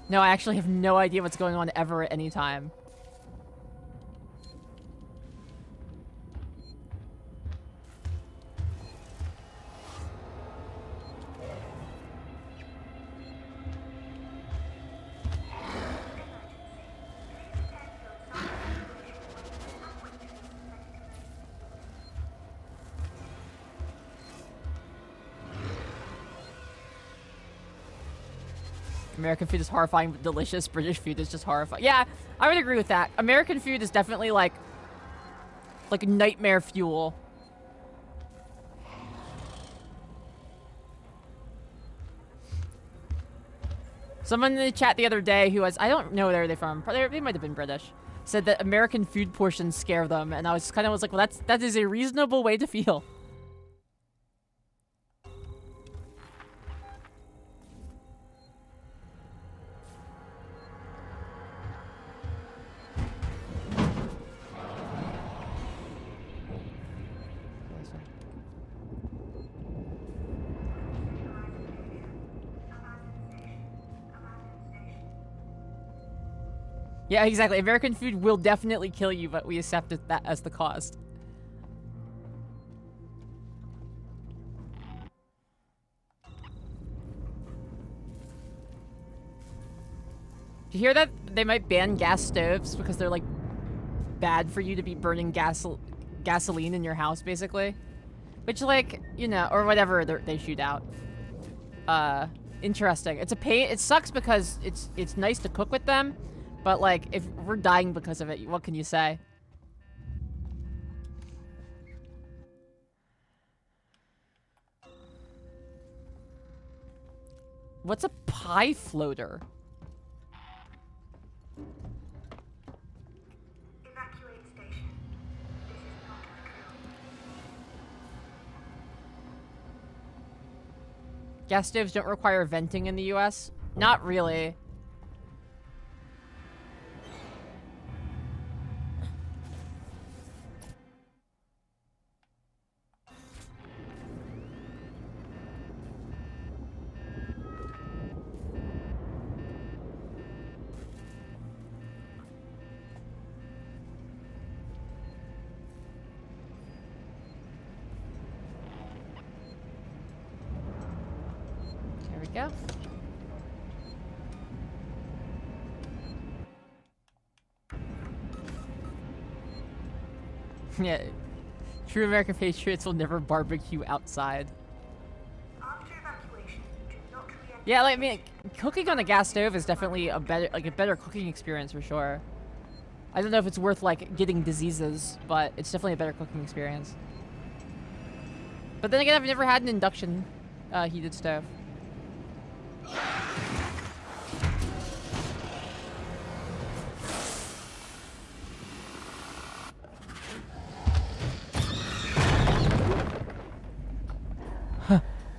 A: No, I actually have no idea what's going on ever at any time. American food is horrifying, but delicious. British food is just horrifying. Yeah, I would agree with that. American food is definitely like nightmare fuel. Someone in the chat the other day who was, I don't know where they're from, probably, they might have been British, said that American food portions scare them, and I was kind of like, well, that is a reasonable way to feel. Yeah, exactly. American food will definitely kill you, but we accept that as the cost. Did you hear that they might ban gas stoves because they're, like, bad for you to be burning gasoline in your house, basically? Which, like, you know, or whatever they shoot out. Interesting. It's a pain. It sucks because it's nice to cook with them. But, like, if we're dying because of it, what can you say? What's a pie floater?
B: Evacuate station. This is not a drill.
A: Gas stoves don't require venting in the US? Not really. Go. Yeah, true American patriots will never barbecue outside.
B: After evacuation, do not re-enter.
A: Yeah, like, I mean, cooking on a gas stove is definitely a better cooking experience for sure. I don't know if it's worth, like, getting diseases, but it's definitely a better cooking experience. But then again, I've never had an induction heated stove.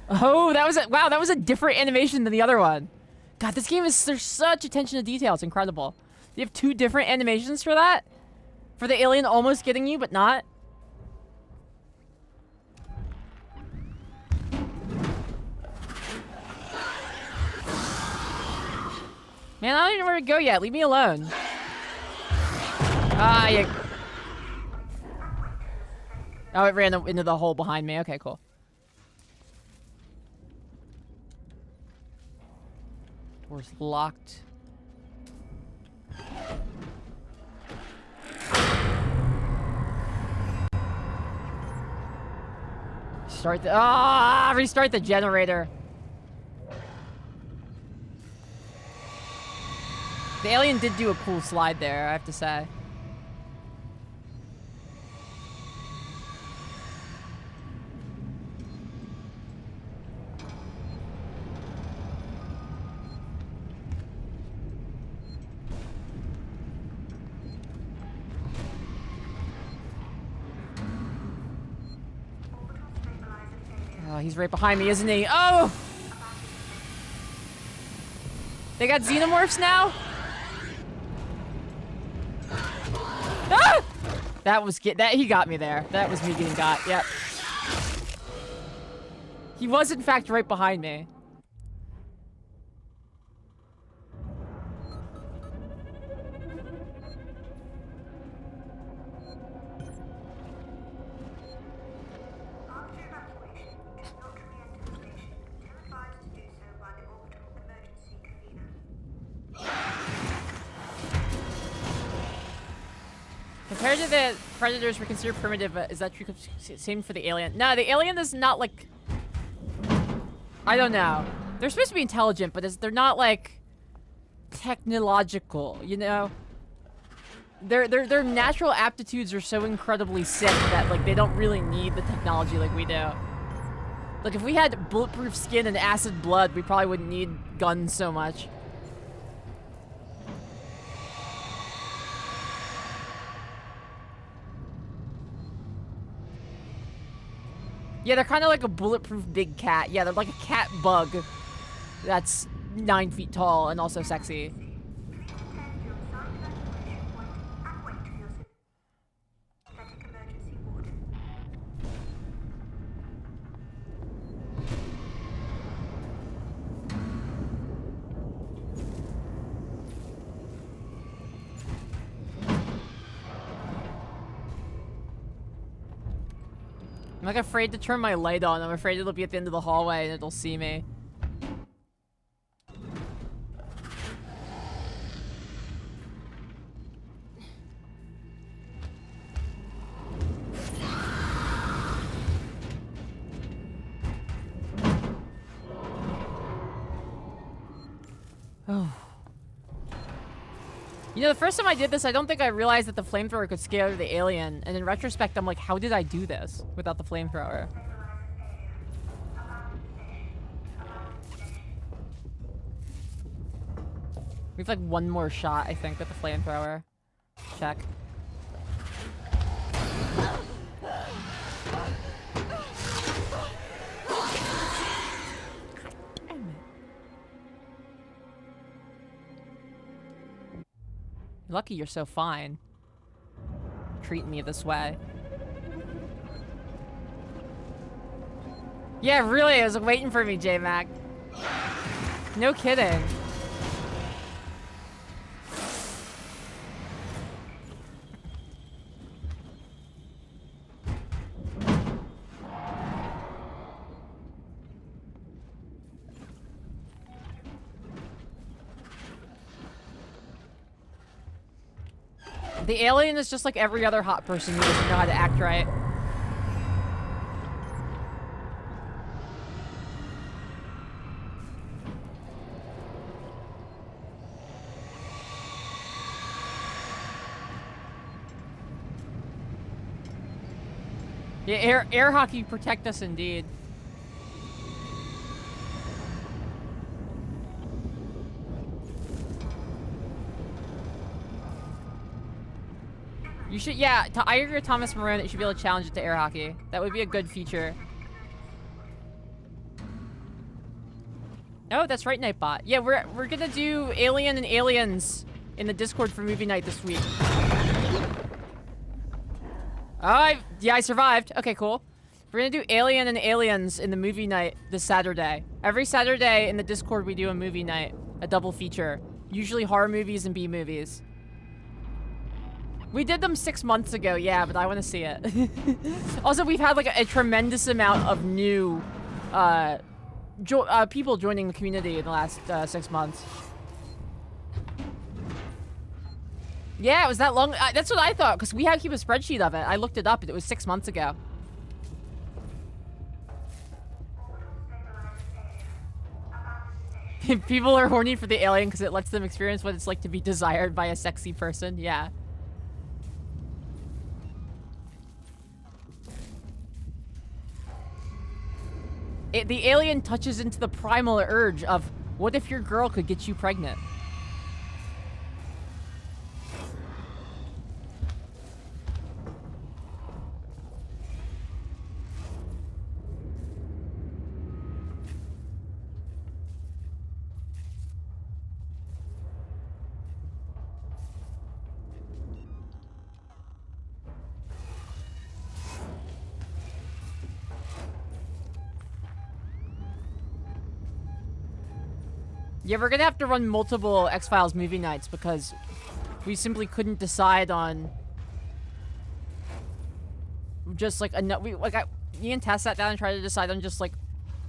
A: Oh, that was wow, that was a different animation than the other one. God, this game is, there's such attention to detail. It's incredible. You have two different animations for that? For the alien almost getting you, but not? Man, I don't even know where to go yet. Leave me alone. Ah, you... Oh, it ran into the hole behind me. Okay, cool. Door's locked. Start the... Ah! Restart the generator. The alien did do a cool slide there, I have to say. Oh, he's right behind me, isn't he? Oh! They got xenomorphs now? Ah! He got me there. That was me getting got. Yep. He was in fact right behind me.
B: After evacuation, do not re-enter the station until advised to do so by the orbital emergency convener.
A: Compared to the predators we consider primitive, is that true? Same for the alien. No, the alien is not like... I don't know. They're supposed to be intelligent, but they're not like technological, you know? Their natural aptitudes are so incredibly sick that like they don't really need the technology like we do. Like if we had bulletproof skin and acid blood, we probably wouldn't need guns so much. Yeah, they're kind of like a bulletproof big cat. Yeah, they're like a cat bug that's 9 feet tall and also sexy. I'm like afraid to turn my light on. I'm afraid it'll be at the end of the hallway and it'll see me. Oh. You know, the first time I did this, I don't think I realized that the flamethrower could scare the alien. And in retrospect, I'm like, how did I do this without the flamethrower? We have like one more shot, I think, with the flamethrower. Check. Lucky you're so fine. Treating me this way. Yeah, really, it was waiting for me, J-Mac. No kidding. The alien is just like every other hot person who doesn't know how to act right. Yeah, air hockey protect us indeed. You should, yeah, I agree with Thomas Maroon that you should be able to challenge it to air hockey. That would be a good feature. Oh, that's right, Nightbot. Yeah, we're gonna do Alien and Aliens in the Discord for movie night this week. Oh, yeah, I survived. Okay, cool. We're gonna do Alien and Aliens in the movie night this Saturday. Every Saturday in the Discord we do a movie night, a double feature. Usually horror movies and B movies. We did them 6 months ago, yeah, but I want to see it. Also, we've had like a tremendous amount of new people joining the community in the last 6 months. Yeah, it was that long. That's what I thought, because we had to keep a spreadsheet of it. I looked it up, and it was 6 months ago. People are horny for the alien because it lets them experience what it's like to be desired by a sexy person. Yeah. The alien touches into the primal urge of, what if your girl could get you pregnant? Yeah, we're gonna have to run multiple X-Files movie nights because we simply couldn't decide on just like enough. Me and Tess sat down and tried to decide on just like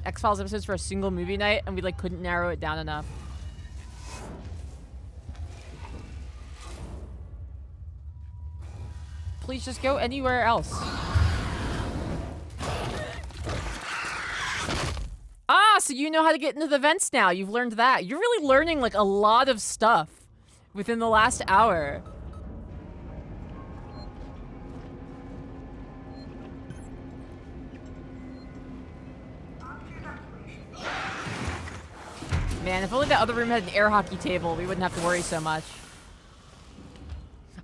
A: X-Files episodes for a single movie night, and we like couldn't narrow it down enough. Please just go anywhere else. Ah, so you know how to get into the vents now. You've learned that. You're really learning, like, a lot of stuff within the last hour. Man, if only the other room had an air hockey table, we wouldn't have to worry so much.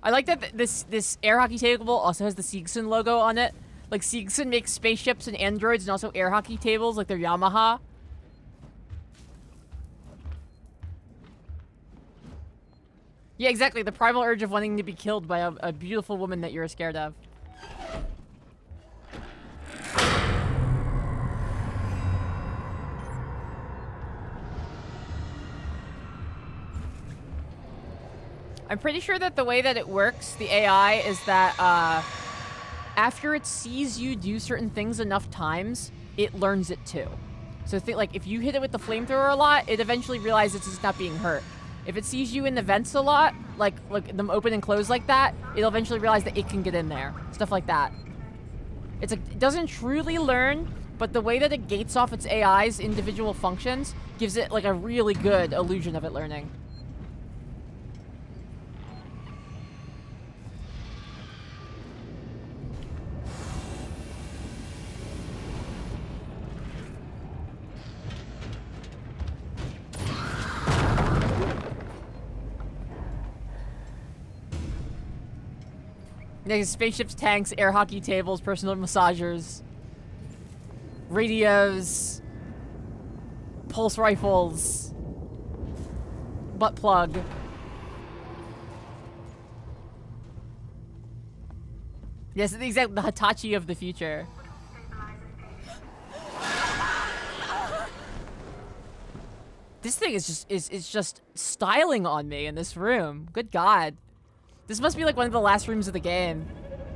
A: I like that this air hockey table also has the Siegson logo on it. Like, Siegson makes spaceships and androids and also air hockey tables, like they're Yamaha. Yeah, exactly. The primal urge of wanting to be killed by a beautiful woman that you're scared of. I'm pretty sure that the way that it works, the AI, is that, after it sees you do certain things enough times, it learns it too. So like if you hit it with the flamethrower a lot, it eventually realizes it's not being hurt. If it sees you in the vents a lot, like them open and close like that, it'll eventually realize that it can get in there. Stuff like that. It's like, it doesn't truly learn, but the way that it gates off its AI's individual functions gives it like a really good illusion of it learning. There's spaceships, tanks, air hockey tables, personal massagers, radios, pulse rifles, butt plug. Yes, the exact the Hitachi of the future. This thing is just styling on me in this room. Good God. This must be like one of the last rooms of the game,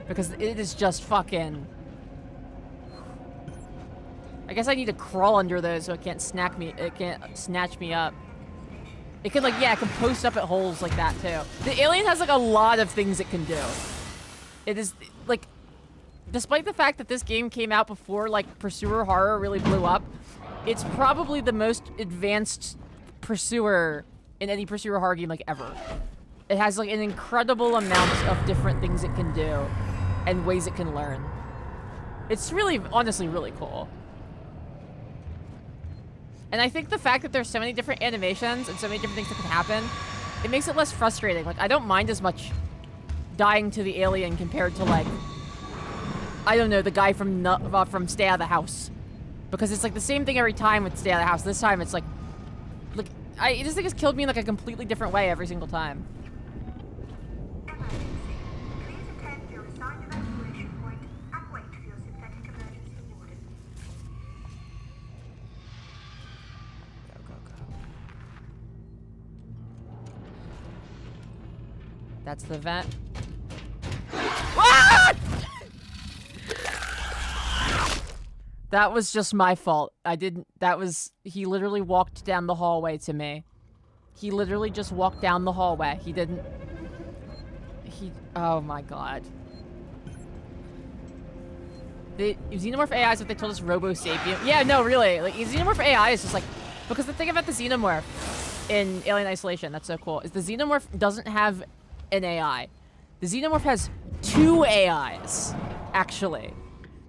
A: because it is just fucking... I guess I need to crawl under those so it can't snatch me up. It can like, yeah, it can post up at holes like that too. The alien has like a lot of things it can do. It is like, despite the fact that this game came out before like Pursuer horror really blew up, it's probably the most advanced Pursuer in any Pursuer horror game like ever. It has like an incredible amount of different things it can do and ways it can learn. It's really, honestly, really cool. And I think the fact that there's so many different animations and so many different things that can happen, it makes it less frustrating. Like, I don't mind as much dying to the alien compared to like, I don't know, the guy from Stay Out of the House. Because it's like the same thing every time with Stay Out of the House. This time it's like this thing has killed me in like a completely different way every single time. That's the vent. Ah! That was just my fault. He literally walked down the hallway to me. He literally just walked down the hallway. Oh my god. The Xenomorph AI is what they told us Robo Sapien. Yeah, no, really. Like, Xenomorph AI is just like, because the thing about the Xenomorph in Alien Isolation that's so cool is the Xenomorph doesn't have an AI. The Xenomorph has 2 AIs, actually.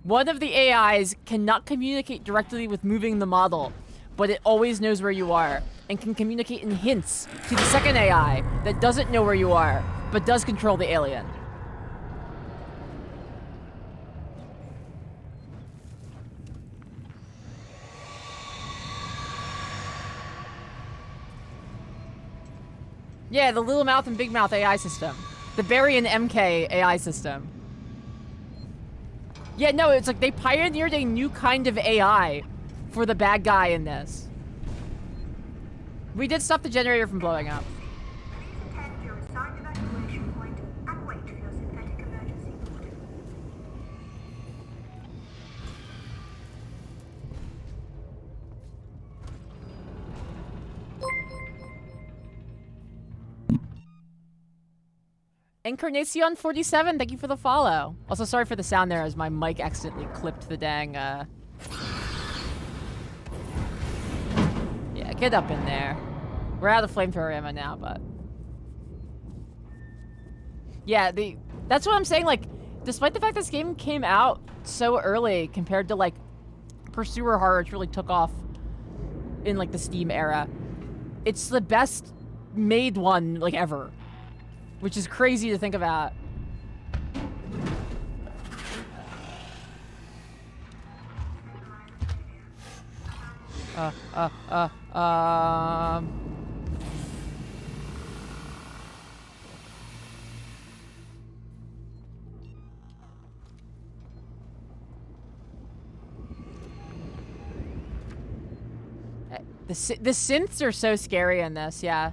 A: One of the AIs cannot communicate directly with moving the model, but it always knows where you are and can communicate in hints to the second AI that doesn't know where you are, but does control the alien. Yeah, the Little Mouth and Big Mouth AI system. The Barry and MK AI system. Yeah, no, it's like they pioneered a new kind of AI for the bad guy in this. We did stop the generator from blowing up.
B: Please attend your assigned evacuation point and wait for your synthetic emergency order.
A: Encarnacion 47, thank you for the follow. Also, sorry for the sound there as my mic accidentally clipped the dang, Yeah, get up in there. We're out of flamethrower ammo now, but... Yeah, that's what I'm saying, like, despite the fact this game came out so early compared to, like, Pursuer Horror, which really took off in, like, the Steam era, it's the best made one, like, ever. Which is crazy to think about. The synths are so scary in this, yeah.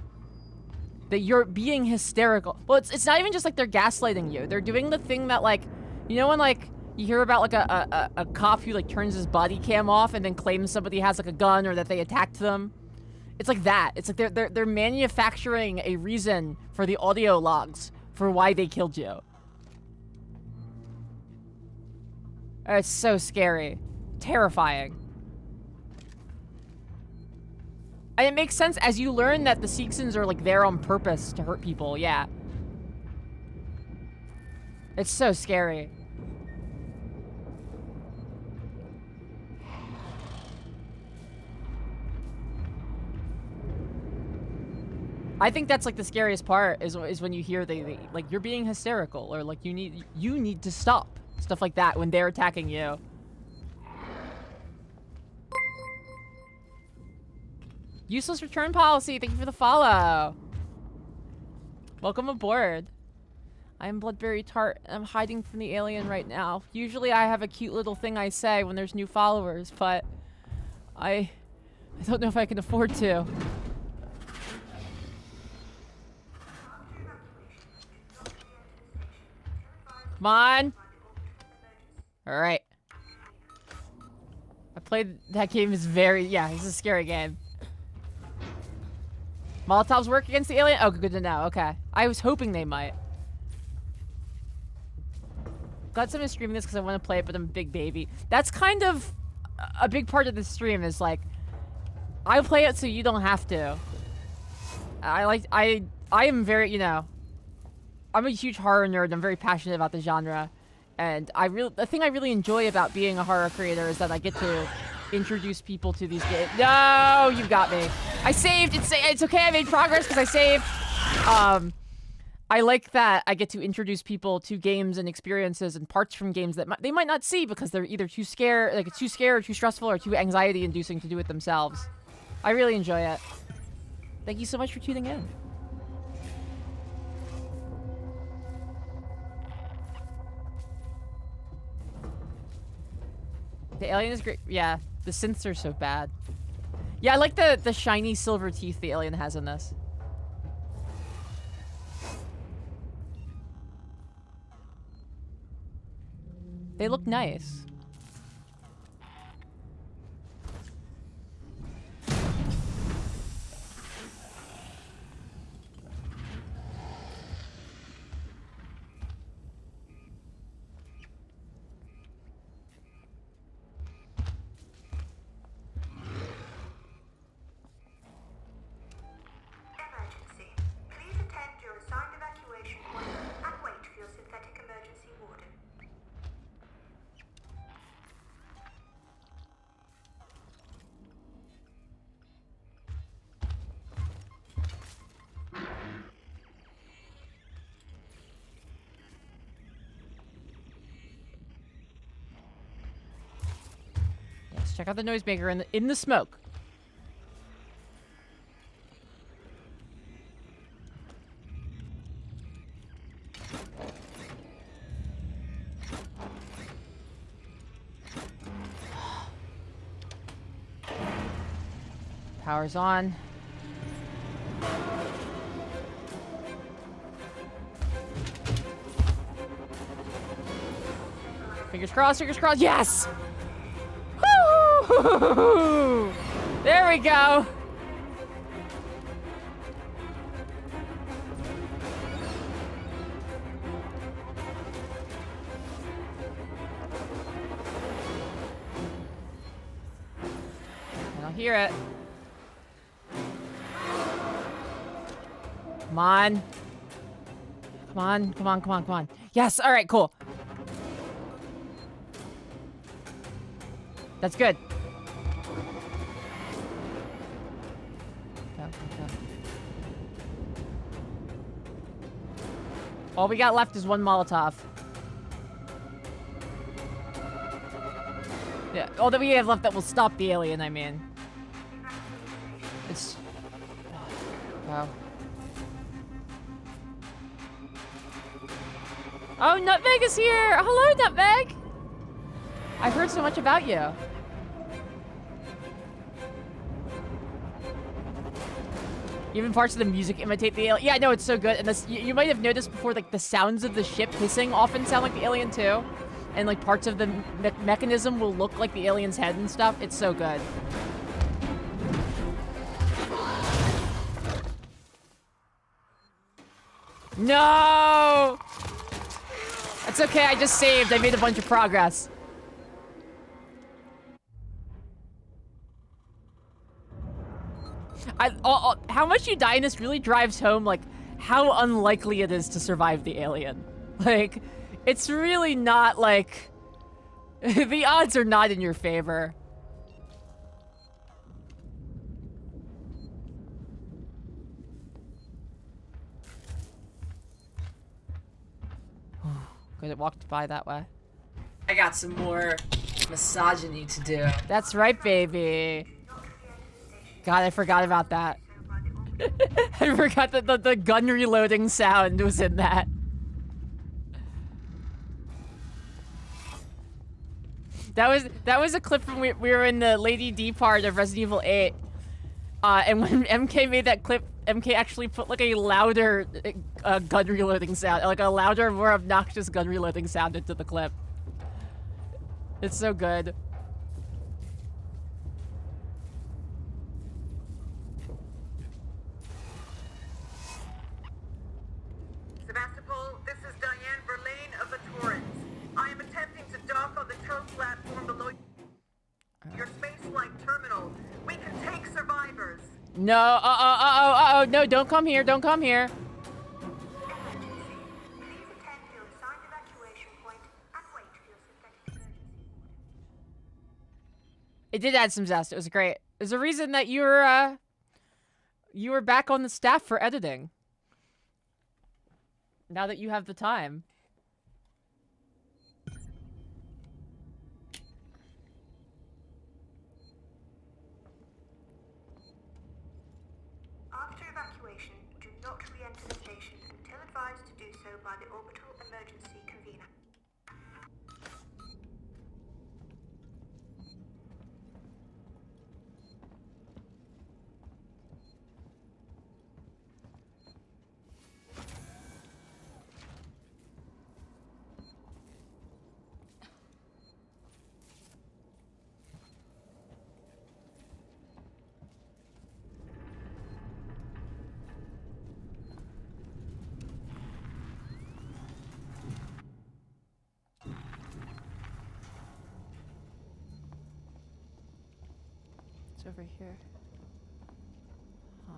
A: That you're being hysterical. Well, it's not even just like they're gaslighting you. They're doing the thing that, like, you know when, like, you hear about, like, a cop who, like, turns his body cam off and then claims somebody has, like, a gun or that they attacked them? It's like that. It's like they're manufacturing a reason for the audio logs for why they killed you. It's so scary. Terrifying. And it makes sense as you learn that the Seegsons are, like, there on purpose to hurt people, yeah. It's so scary. I think that's, like, the scariest part is when you hear they like, you're being hysterical, or, like, you need to stop. Stuff like that when they're attacking you. Useless return policy, thank you for the follow. Welcome aboard. I am Bloodberry Tart, and I'm hiding from the alien right now. Usually I have a cute little thing I say when there's new followers, but I don't know if I can afford to. Come on. Alright. I played that game, is yeah, it's a scary game. Molotovs work against the alien? Oh, good to know. Okay. I was hoping they might. Glad someone's streaming this because I want to play it, but I'm a big baby. That's kind of a big part of the stream is, like, I play it so you don't have to. I am very, you know, I'm a huge horror nerd. I'm very passionate about the genre. And the thing I really enjoy about being a horror creator is that I get to introduce people to these games. No, you got me. I saved. It's okay. I made progress because I saved. I like that I get to introduce people to games and experiences and parts from games that they might not see because they're either too scared, like it's too scary or too stressful or too anxiety-inducing to do it themselves. I really enjoy it. Thank you so much for tuning in. The alien is great. Yeah, the synths are so bad. Yeah, I like the shiny silver teeth the alien has in this. They look nice.
B: Emergency. Please attend your assigned evacuation point and wait for your synthetic emergency warden.
A: Yes, check out the noisemaker in the smoke. Power's on. Fingers crossed, fingers crossed. Yes! Woo! There we go. I don't hear it. Come on. Come on, come on, come on, come on. Yes, all right, cool. That's good. Go, go, go. All we got left is one Molotov. Yeah, all that we have left that will stop the alien, I mean. It's... Wow. Oh, Nutmeg is here! Hello, Nutmeg! I've heard so much about you. Even parts of the music imitate the alien. Yeah, no, it's so good. And this, you might have noticed before, like, the sounds of the ship hissing often sound like the alien, too. And, like, parts of the mechanism will look like the alien's head and stuff. It's so good. No! That's okay, I just saved. I made a bunch of progress. How much you die in this really drives home, like, how unlikely it is to survive the alien. Like, it's really not, like... the odds are not in your favor. Good, it walked by that way.
F: I got some more misogyny to do.
A: That's right, baby. God, I forgot about that. I forgot that the gun reloading sound was in that. That was a clip from we were in the Lady D part of Resident Evil 8. And when MK made that clip, MK actually put like a louder gun reloading sound, like a louder, more obnoxious gun reloading sound into the clip. It's so good.
J: Sevastopol, this is Diane Verlaine of the Torrens. I am attempting to dock on the tow platform below your spaceflight terminal. We can take survivors.
A: No, no, don't come here, don't come here. It did add some zest. It was great. There's a reason that you were back on the staff for editing. Now that you have the time.
B: After evacuation, do not re-enter the station until advised to do so by the orbital emergency convener.
A: over here. Huh.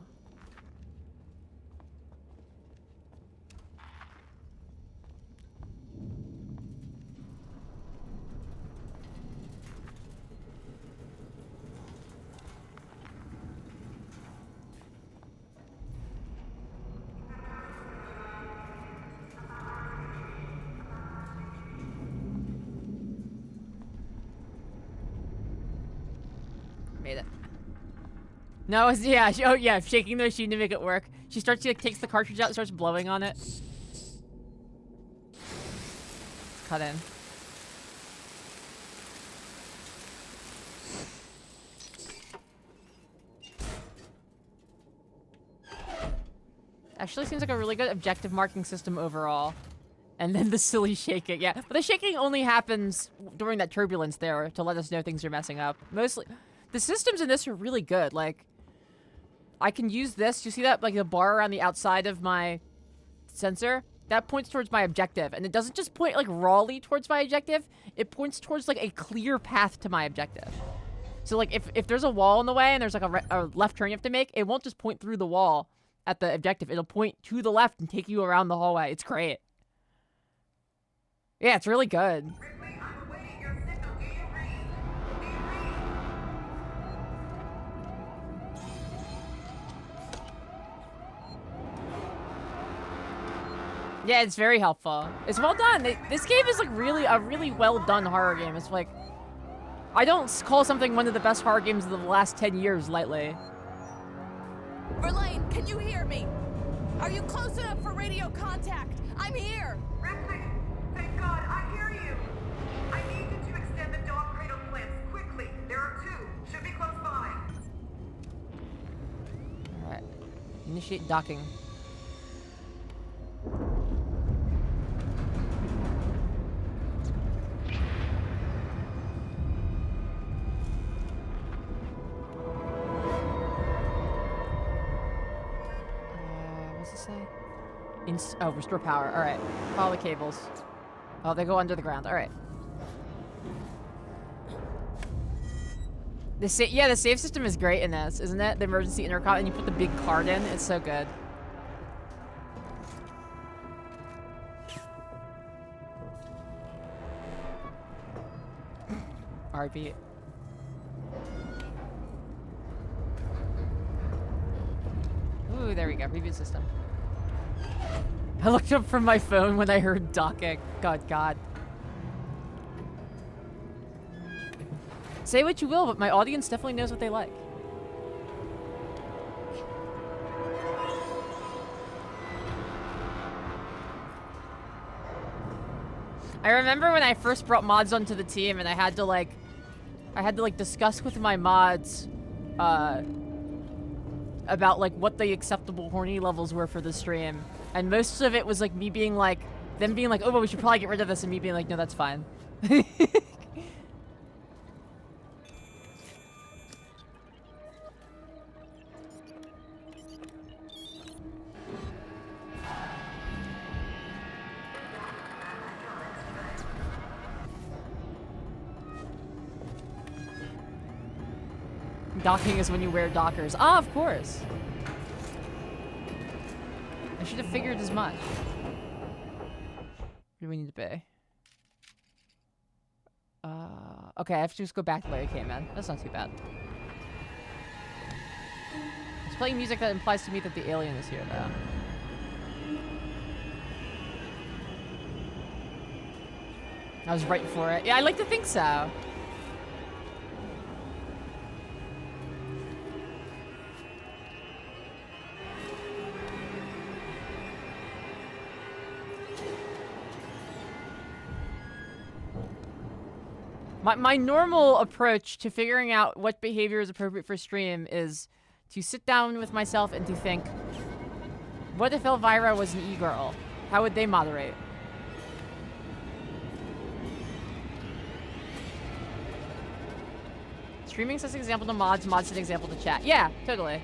A: Made it. No, it's, yeah, oh yeah, shaking the machine to make it work. She starts, she like, takes the cartridge out and starts blowing on it. Cut in. Actually seems like a really good objective marking system overall. And then the silly shaking, yeah. But the shaking only happens during that turbulence there to let us know things are messing up. Mostly, the systems in this are really good. Like, I can use this. You see that, like, the bar around the outside of my sensor? That points towards my objective. And it doesn't just point, like, rawly towards my objective. It points towards, like, a clear path to my objective. So, like, if there's a wall in the way and there's, like, a left turn you have to make, it won't just point through the wall at the objective. It'll point to the left and take you around the hallway. It's great. Yeah, it's really good. Yeah, it's very helpful. It's well done. This game is like really a really well done horror game. It's like, I don't call something one of the best horror games of the last 10 years lightly.
M: Verlaine, can you hear me? Are you close enough for radio contact? I'm here.
B: Ripley, thank God, I hear you. I need you to extend the dog cradle plants quickly. There are two. Should be close by.
A: Alright. Initiate docking. What's it say? Oh, restore power. Alright. Follow the cables. Oh, they go under the ground. Alright. The save system is great in this, isn't it? The emergency intercom, and you put the big card in. It's so good. RP. Ooh, there we go. Preview system. I looked up from my phone when I heard docking. God. Say what you will, but my audience definitely knows what they like. I remember when I first brought mods onto the team and I had to like discuss with my mods about like what the acceptable horny levels were for the stream. And most of it was like me being like, them being like, oh, but we should probably get rid of this, and me being like, no, that's fine. Docking is when you wear dockers. Ah, of course. I should have figured as much. What do we need to pay? Okay, I have to just go back the way I came in. That's not too bad. It's playing music that implies to me that the alien is here, though. I was right for it. Yeah, I like to think so. My normal approach to figuring out what behavior is appropriate for stream is to sit down with myself and to think, what if Elvira was an e-girl? How would they moderate? Streaming sets an example to mods, mods set an example to chat. Yeah, totally.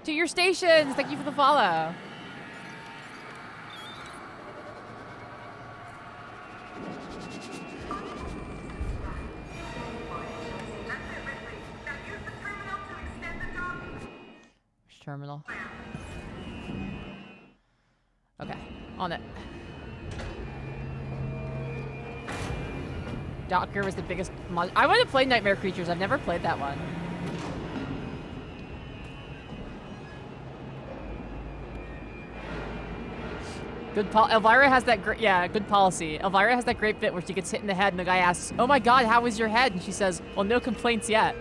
A: To your stations! Thank you for the follow. Which terminal? Okay, on it. Docker was the biggest mod. I want to play Nightmare Creatures. I've never played that one. Elvira has that great, yeah, good policy. Elvira has that great bit where she gets hit in the head and the guy asks, "Oh my god, how was your head?" And she says, "Well, no complaints yet."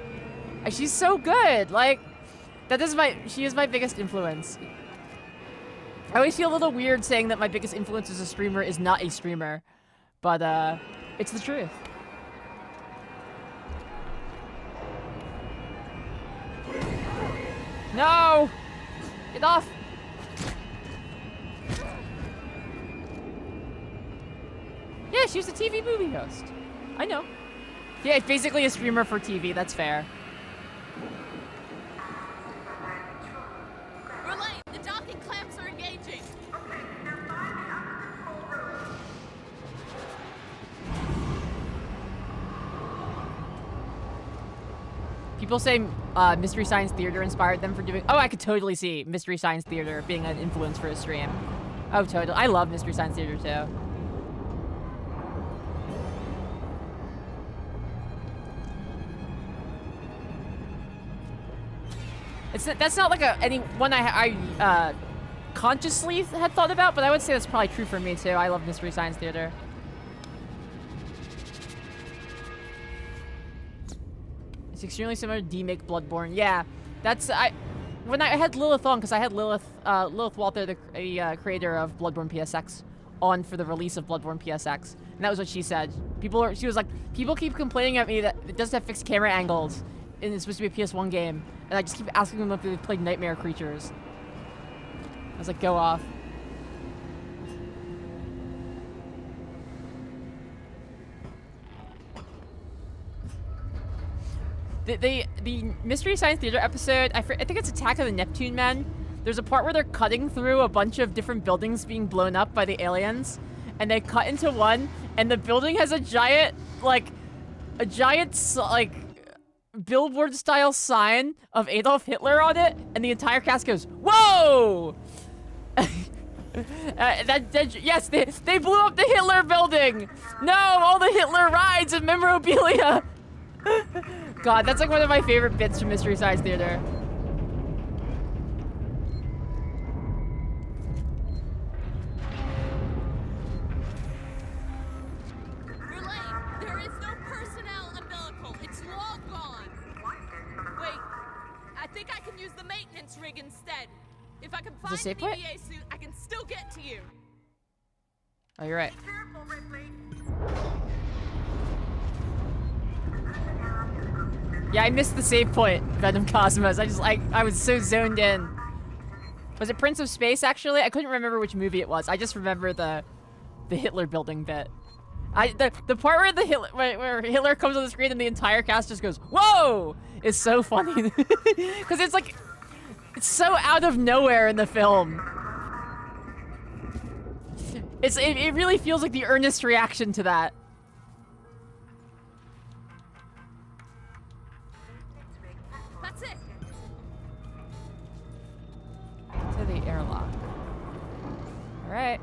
A: And she's so good. Like, she is my biggest influence. I always feel a little weird saying that my biggest influence as a streamer is not a streamer. But, it's the truth. No! Get off! Yeah, she was a TV movie host. I know. Yeah, it's basically a streamer for TV. That's fair.
M: We're late. The docking clamps are engaging.
A: People say Mystery Science Theater inspired them for doing... Oh, I could totally see Mystery Science Theater being an influence for a stream. Oh, totally. I love Mystery Science Theater, too. That's not like one I consciously had thought about, but I would say that's probably true for me too. I love Mystery Science Theater. It's extremely similar to D-Make Bloodborne. Yeah, that's when I had Lilith on, because I had Lilith Walther, the creator of Bloodborne PSX, on for the release of Bloodborne PSX, and that was what she said. She was like, people keep complaining at me that it doesn't have fixed camera angles, and it's supposed to be a PS1 game. And I just keep asking them if they've played Nightmare Creatures. I was like, go off. The Mystery Science Theater episode, I think it's Attack of the Neptune Men. There's a part where they're cutting through a bunch of different buildings being blown up by the aliens. And they cut into one, and the building has a giant, billboard-style sign of Adolf Hitler on it, and the entire cast goes, "Whoa!" Yes, they blew up the Hitler building! No, all the Hitler rides and memorabilia! God, that's like one of my favorite bits from Mystery Science Theater.
M: Rig instead. If I can
A: Is
M: find
A: it
M: an
A: safe
M: EVA suit, I can still get to you.
A: Oh, you're right. Yeah, I missed the save point, Venom Cosmos. I was so zoned in. Was it Prince of Space, actually? I couldn't remember which movie it was. I just remember the Hitler building bit. The part where Hitler comes on the screen and the entire cast just goes, "Whoa!" is so funny. Because it's like, it's so out of nowhere in the film. It really feels like the earnest reaction to that.
M: That's it.
A: To the airlock. All right.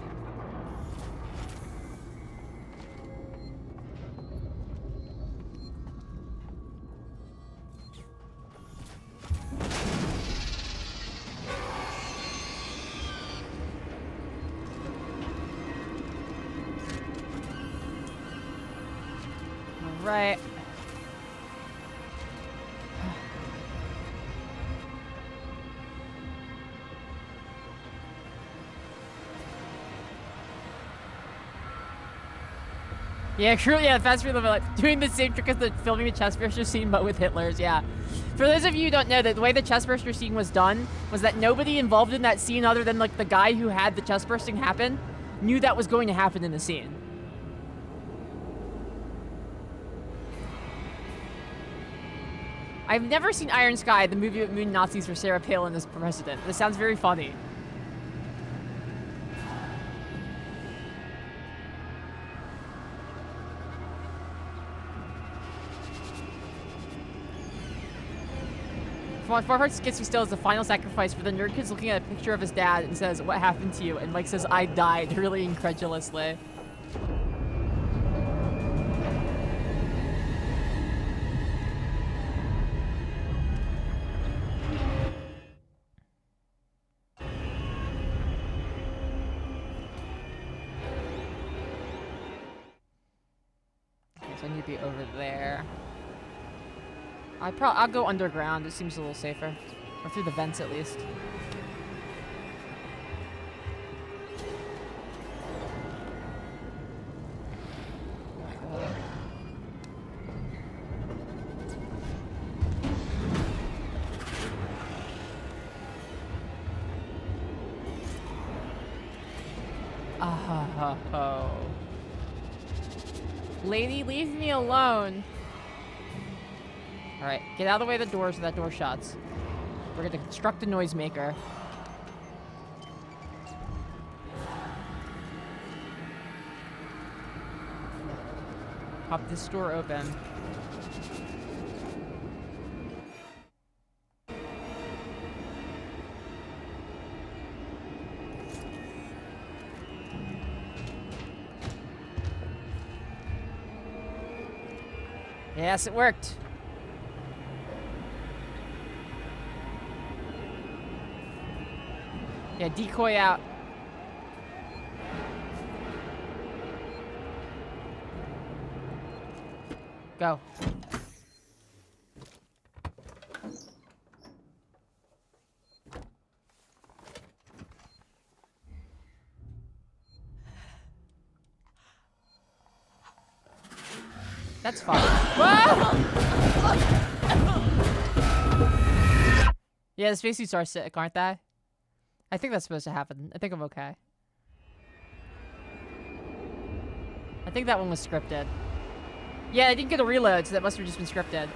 A: Right. Yeah, true. Yeah, Fast Food Live doing the same trick as the filming the chestburster scene, but with Hitler's. Yeah. For those of you who don't know, that the way the chestburster scene was done was that nobody involved in that scene, other than like the guy who had the chest bursting happen, knew that was going to happen in the scene. I've never seen Iron Sky, the movie with moon Nazis for Sarah Palin as president. This sounds very funny. Farhart Skitsy still is the final sacrifice, but the nerd kid's looking at a picture of his dad and says, "What happened to you?" And Mike says, "I died," really incredulously. Okay, so I need to be over there. I'll go underground. It seems a little safer. Or through the vents, at least. Oh. Lady, leave me alone. Alright, get out of the way of the door so that door shuts. We're gonna construct a noisemaker. Pop this door open. Yes, it worked. Yeah, decoy out. Go. That's fine. Whoa! Yeah, the spacesuits are sick, aren't they? I think that's supposed to happen. I think I'm okay. I think that one was scripted. Yeah, I didn't get a reload, so that must have just been scripted.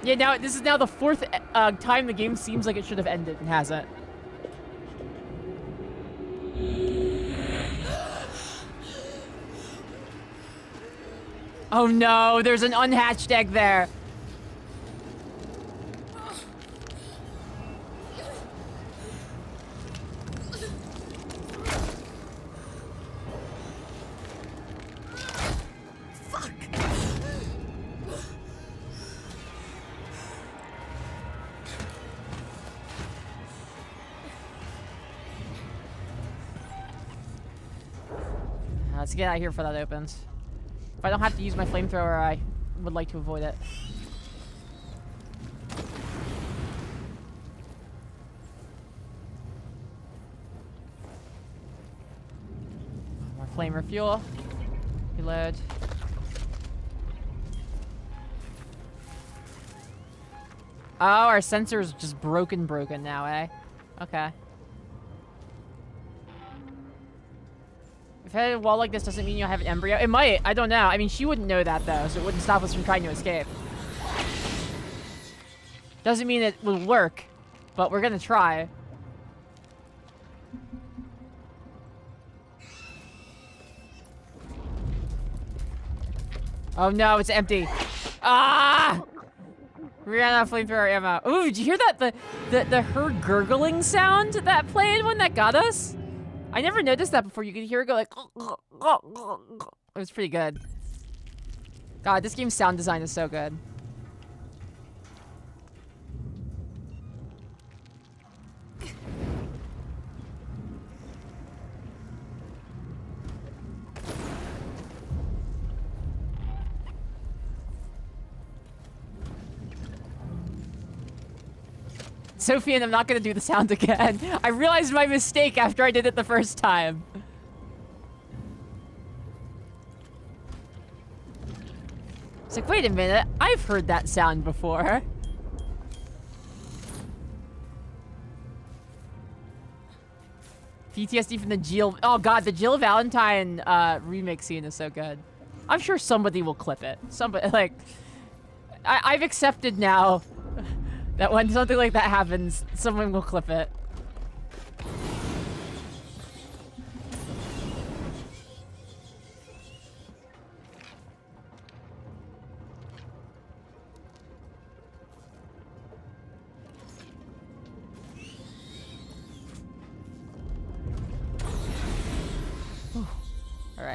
A: Yeah, now this is now the fourth time the game seems like it should have ended and hasn't. Oh no, there's an unhatched egg there. Let's get out of here before that opens. If I don't have to use my flamethrower, I would like to avoid it. More flame refuel. Reload. Oh, our sensor's just broken now, eh? Okay. If I had a wall like this doesn't mean you'll have an embryo. It might. I don't know. I mean, she wouldn't know that, though, so it wouldn't stop us from trying to escape. Doesn't mean it will work, but we're gonna try. Oh, no, it's empty. Ah! We ran out of flamethrower ammo. Ooh, did you hear that? The her gurgling sound that played when that got us? I never noticed that before. You could hear it go like... It was pretty good. God, this game's sound design is so good. Sophie, and I'm not gonna do the sound again. I realized my mistake after I did it the first time. It's like, wait a minute, I've heard that sound before. PTSD from the Jill. Oh god, the Jill Valentine remix scene is so good. I'm sure somebody will clip it. Somebody, like, I've accepted now that when something like that happens, someone will clip it.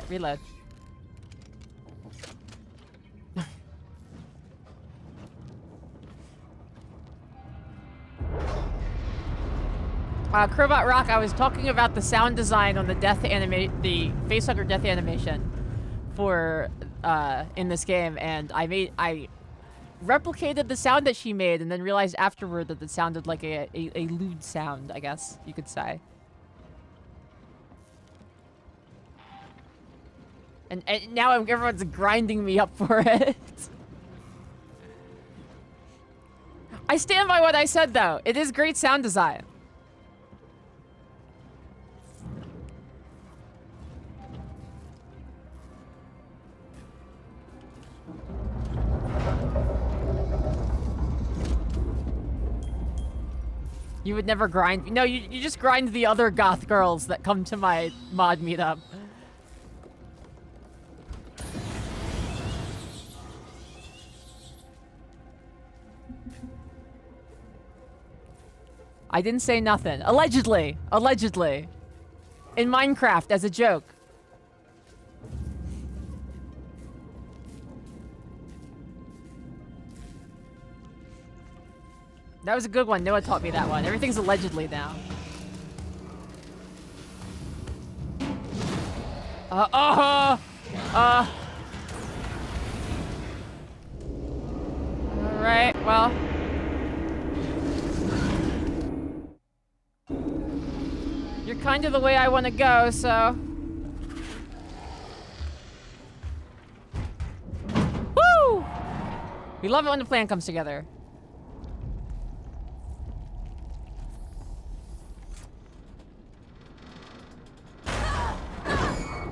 A: Alright, reload. Crowbot Rock, I was talking about the sound design on the the facehugger death animation for in this game, and I replicated the sound that she made and then realized afterward that it sounded like a lewd sound, I guess you could say. And now everyone's grinding me up for it. I stand by what I said, though. It is great sound design. You would never grind. No, you just grind the other goth girls that come to my mod meetup. I didn't say nothing. Allegedly. Allegedly. In Minecraft as a joke. That was a good one. Noah taught me that one. Everything's allegedly now. Alright, well. You're kind of the way I want to go, so. Woo! We love it when the plan comes together.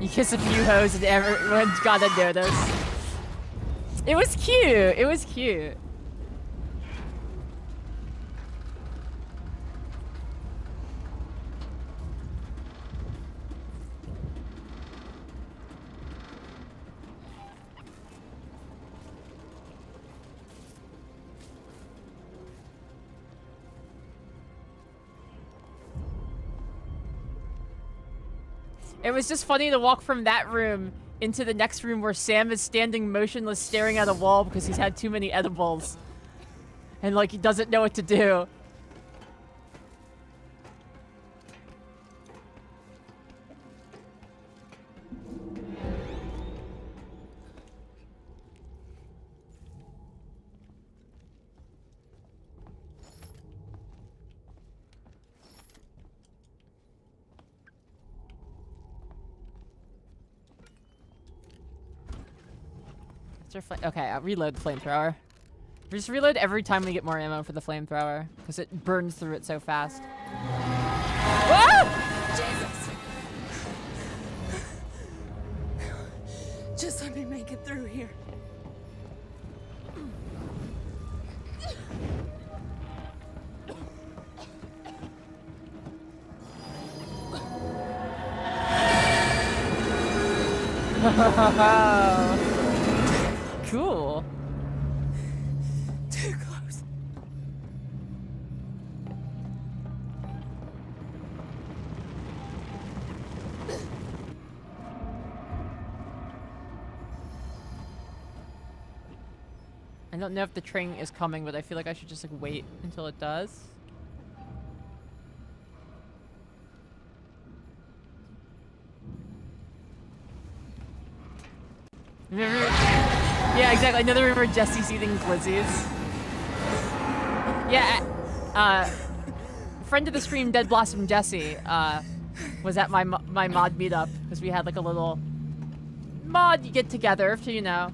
A: You kiss a few hoes and everyone's gotta notice. It was cute. It was cute. It was just funny to walk from that room into the next room where Sam is standing motionless staring at a wall because he's had too many edibles. And like he doesn't know what to do. Okay, I'll reload the flamethrower. We just reload every time we get more ammo for the flamethrower, because it burns through it so fast. Whoa!
M: Jesus! Just let me make it through here.
A: Cool.
M: Too close.
A: I don't know if the train is coming, but I feel like I should just like wait until it does. Remember? Yeah, exactly. Another remember Jesse's eating glizzies. Yeah, friend of the stream, Dead Blossom Jesse, was at my mod meetup because we had like a little mod get together to, you know,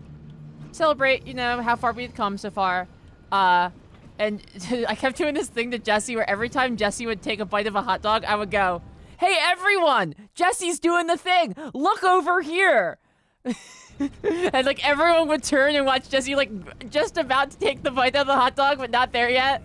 A: celebrate, you know, how far we had come so far. And I kept doing this thing to Jesse where every time Jesse would take a bite of a hot dog, I would go, "Hey everyone, Jesse's doing the thing. Look over here." And like everyone would turn and watch Jesse like just about to take the bite of the hot dog, but not there yet.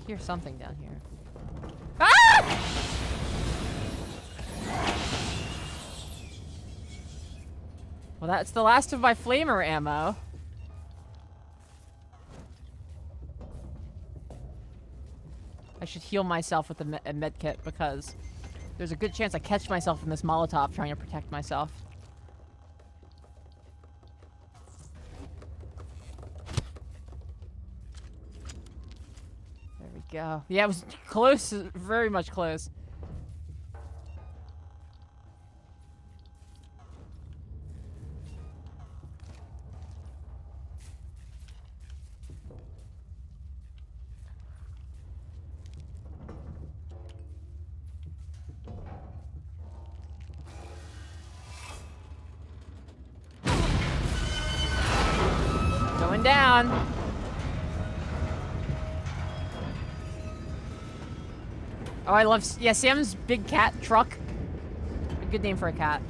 A: hear something down here. Ah! Well, that's the last of my flamer ammo. I should heal myself with a med kit because there's a good chance I catch myself in this Molotov trying to protect myself. There we go. Yeah, it was close, very much close. Going down. Oh, I love... Yeah, Sam's big cat truck. A good name for a cat.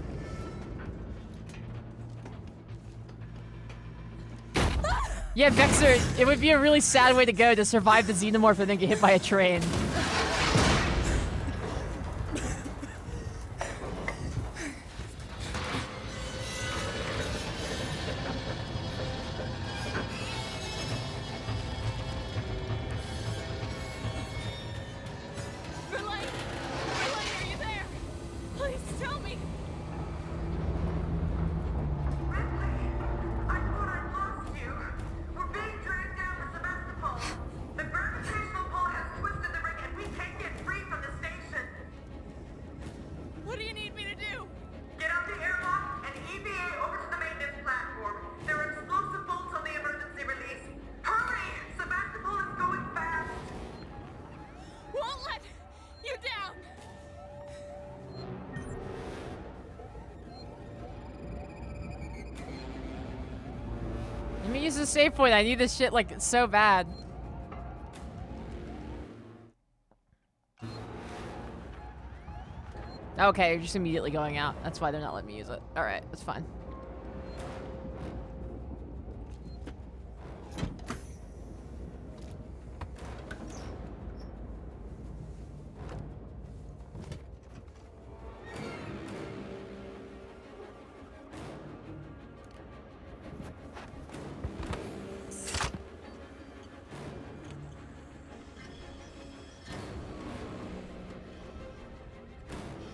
A: Yeah, Vexer, it would be a really sad way to go to survive the Xenomorph and then get hit by a train.
M: Relay! Relay, are you there? Please tell me!
B: Ripley, I thought I lost you. We're being dragged down the Sebastopol. The gravitational pull has twisted the ring and we can't get free from the station.
M: What do you need me to do?
B: Get out the airlock and EVA over to the maintenance platform. There are explosive bolts on the emergency release. Hurry! Sebastopol is going fast.
M: Won't let you down!
A: Let me use the save point. I need this shit, like, so bad. Okay, you're just immediately going out. That's why they're not letting me use it. Alright, that's fine.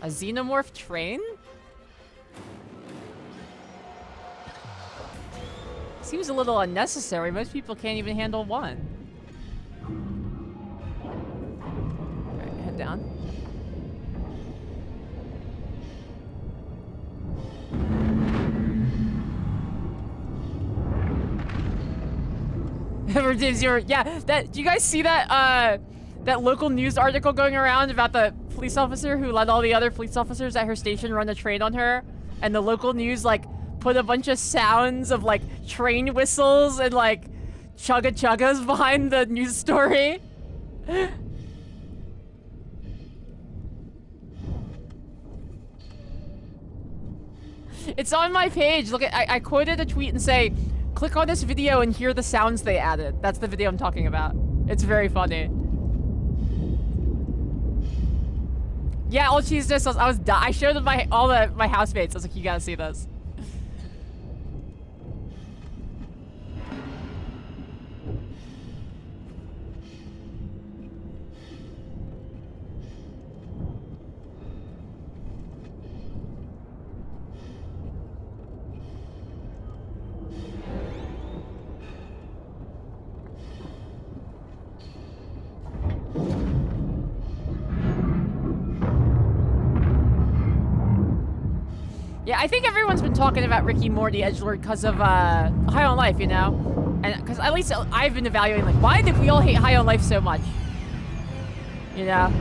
A: A Xenomorph train? Seems a little unnecessary. Most people can't even handle one. Alright, head down. Yeah, that, do you guys see that, that local news article going around about the police officer who let all the other police officers at her station run a train on her? And the local news, like, put a bunch of sounds of, like, train whistles and, like, chugga-chuggas behind the news story. It's on my page. Look, I quoted a tweet and say, click on this video and hear the sounds they added. That's the video I'm talking about. It's very funny. Yeah, all cheese just I showed them all my housemates. I was like, you gotta see this. Yeah, I think everyone's been talking about Ricky Morty Edgelord because of High on Life, you know? And because at least I've been evaluating, like, why did we all hate High on Life so much? You know?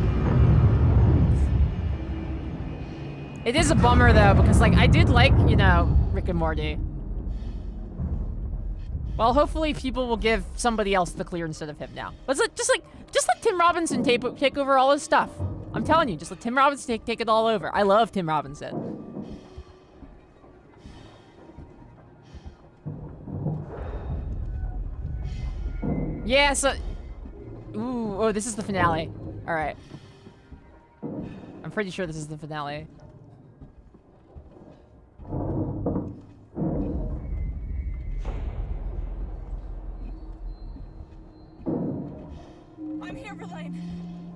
A: It is a bummer, though, because, like, I did like, you know, Rick and Morty. Well, hopefully people will give somebody else the clear instead of him now. Let's just let Tim Robinson take over all his stuff. I'm telling you, just let Tim Robinson take it all over. I love Tim Robinson. Yeah, so Ooh, oh, this is the finale. All right. I'm pretty sure this is the finale.
J: I'm here, Verlaine.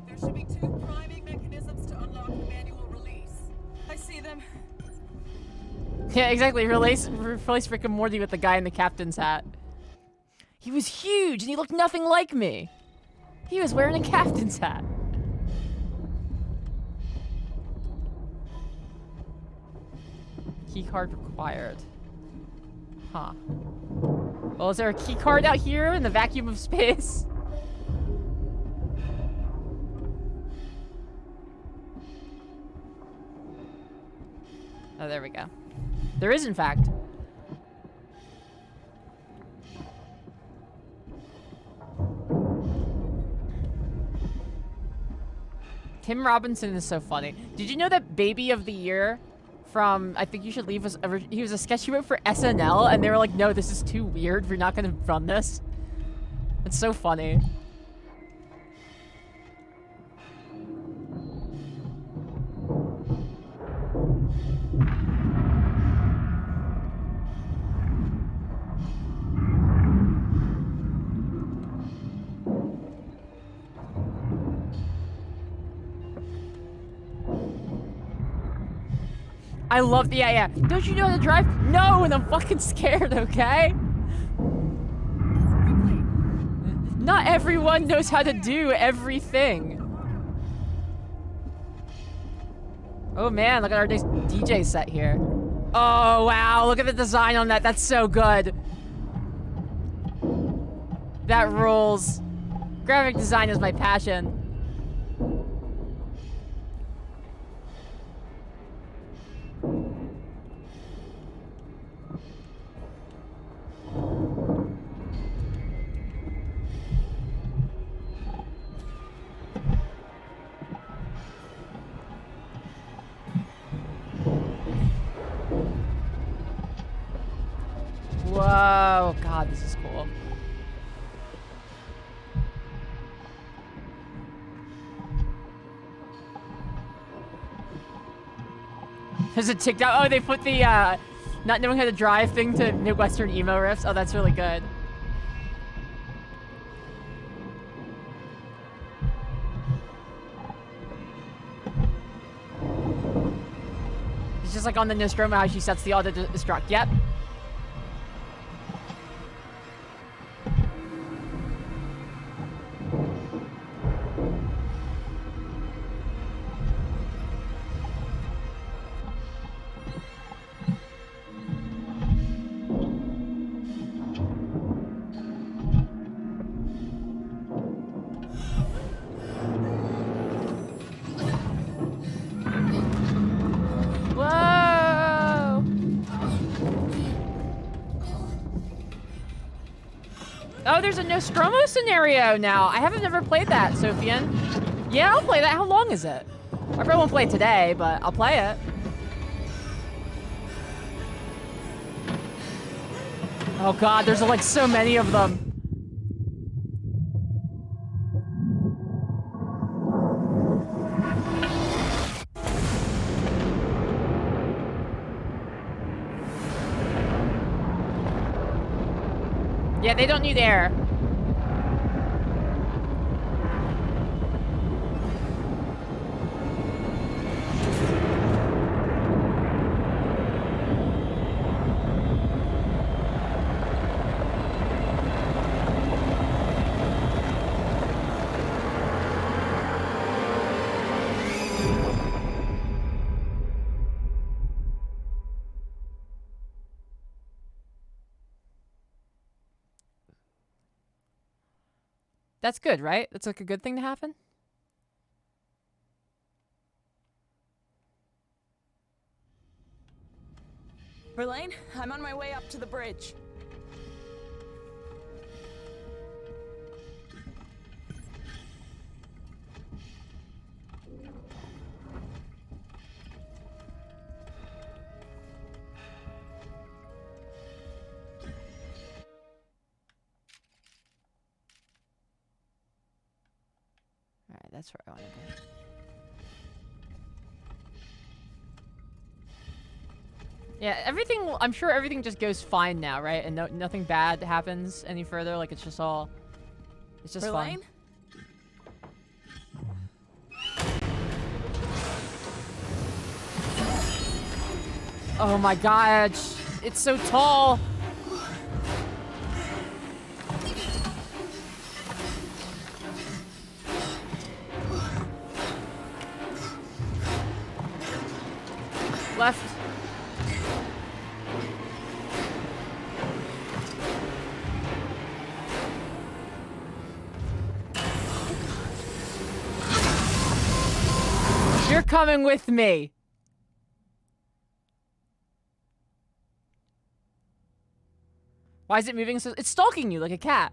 J: There should be 2 priming mechanisms to unlock the manual release. I see them.
A: Yeah, exactly. Replace Rick and Morty with the guy in the captain's hat. He was huge and he looked nothing like me. He was wearing a captain's hat. Keycard required. Huh. Well, is there a keycard out here in the vacuum of space? Oh, there we go. There is, in fact. Tim Robinson is so funny. Did you know that Baby of the Year from I Think You Should Leave he was a sketch he wrote for SNL, and they were like, no, this is too weird. We're not going to run this. It's so funny. I love the, yeah. Don't you know how to drive? No, and I'm fucking scared, okay? Not everyone knows how to do everything. Oh man, look at our nice DJ set here. Oh wow, look at the design on that. That's so good. That rules. Graphic design is my passion. Whoa, God, this is cool. There's a TikTok. Oh, they put the not knowing how to drive thing to Midwestern emo riffs. Oh, that's really good. It's just like on the Nostromo how she sets the auto-destruct. Yep. Oh, there's a Nostromo scenario now. I haven't ever played that, Sophian. Yeah, I'll play that. How long is it? I probably won't play it today, but I'll play it. Oh God, there's like so many of them. Yeah, they don't need air. That's good, right? That's like a good thing to happen?
M: Verlaine, I'm on my way up to the bridge.
A: that's where I want to go. Yeah, everything, I'm sure everything just goes fine now, right? And nothing bad happens any further. Like, it's just all, it's just fun. Oh my god, it's so tall. Left. You're coming with me. Why is it moving so? It's stalking you like a cat.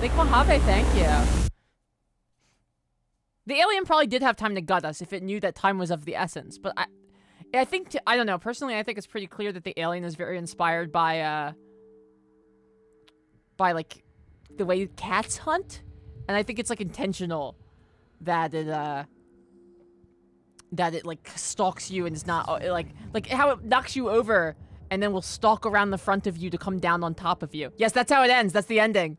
A: Lake Mojave, thank you. The alien probably did have time to gut us if it knew that time was of the essence, but I think, I don't know, personally I think it's pretty clear that the alien is very inspired by like, the way cats hunt, and I think it's, like, intentional that it, like, stalks you and is not, like, how it knocks you over and then will stalk around the front of you to come down on top of you. Yes, that's how it ends, that's the ending.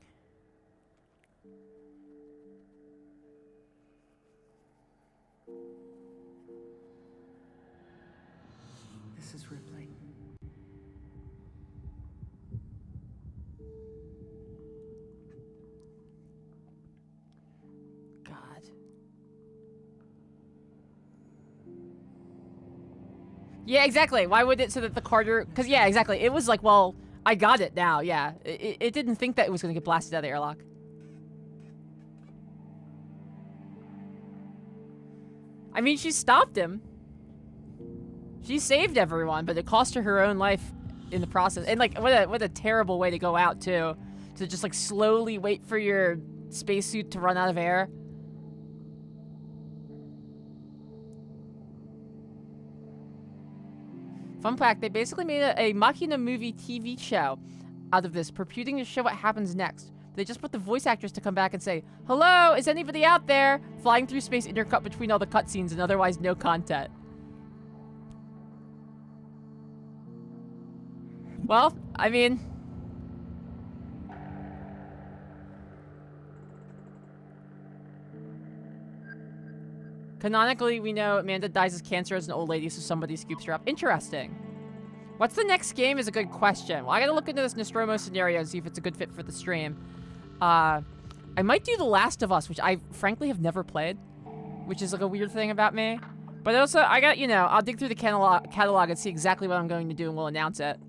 A: Yeah, exactly. Why would it so that the Carter... Because, yeah, exactly. It was like, well, I got it now, yeah. It didn't think that it was going to get blasted out of the airlock. I mean, she stopped him. She saved everyone, but it cost her her own life in the process. And, like, what a terrible way to go out, too. To just, like, slowly wait for your spacesuit to run out of air. Fun fact, they basically made a Machina movie TV show out of this, purporting to show what happens next. They just put the voice actors to come back and say, "Hello, is anybody out there?" Flying through space intercut between all the cutscenes and otherwise no content. Well, I mean... Canonically, we know Amanda dies of cancer as an old lady, so somebody scoops her up. Interesting. What's the next game is a good question. Well, I gotta look into this Nostromo scenario and see if it's a good fit for the stream. I might do The Last of Us, which I frankly have never played, which is like a weird thing about me. But also, I got, you know, I'll dig through the catalog and see exactly what I'm going to do, and we'll announce it.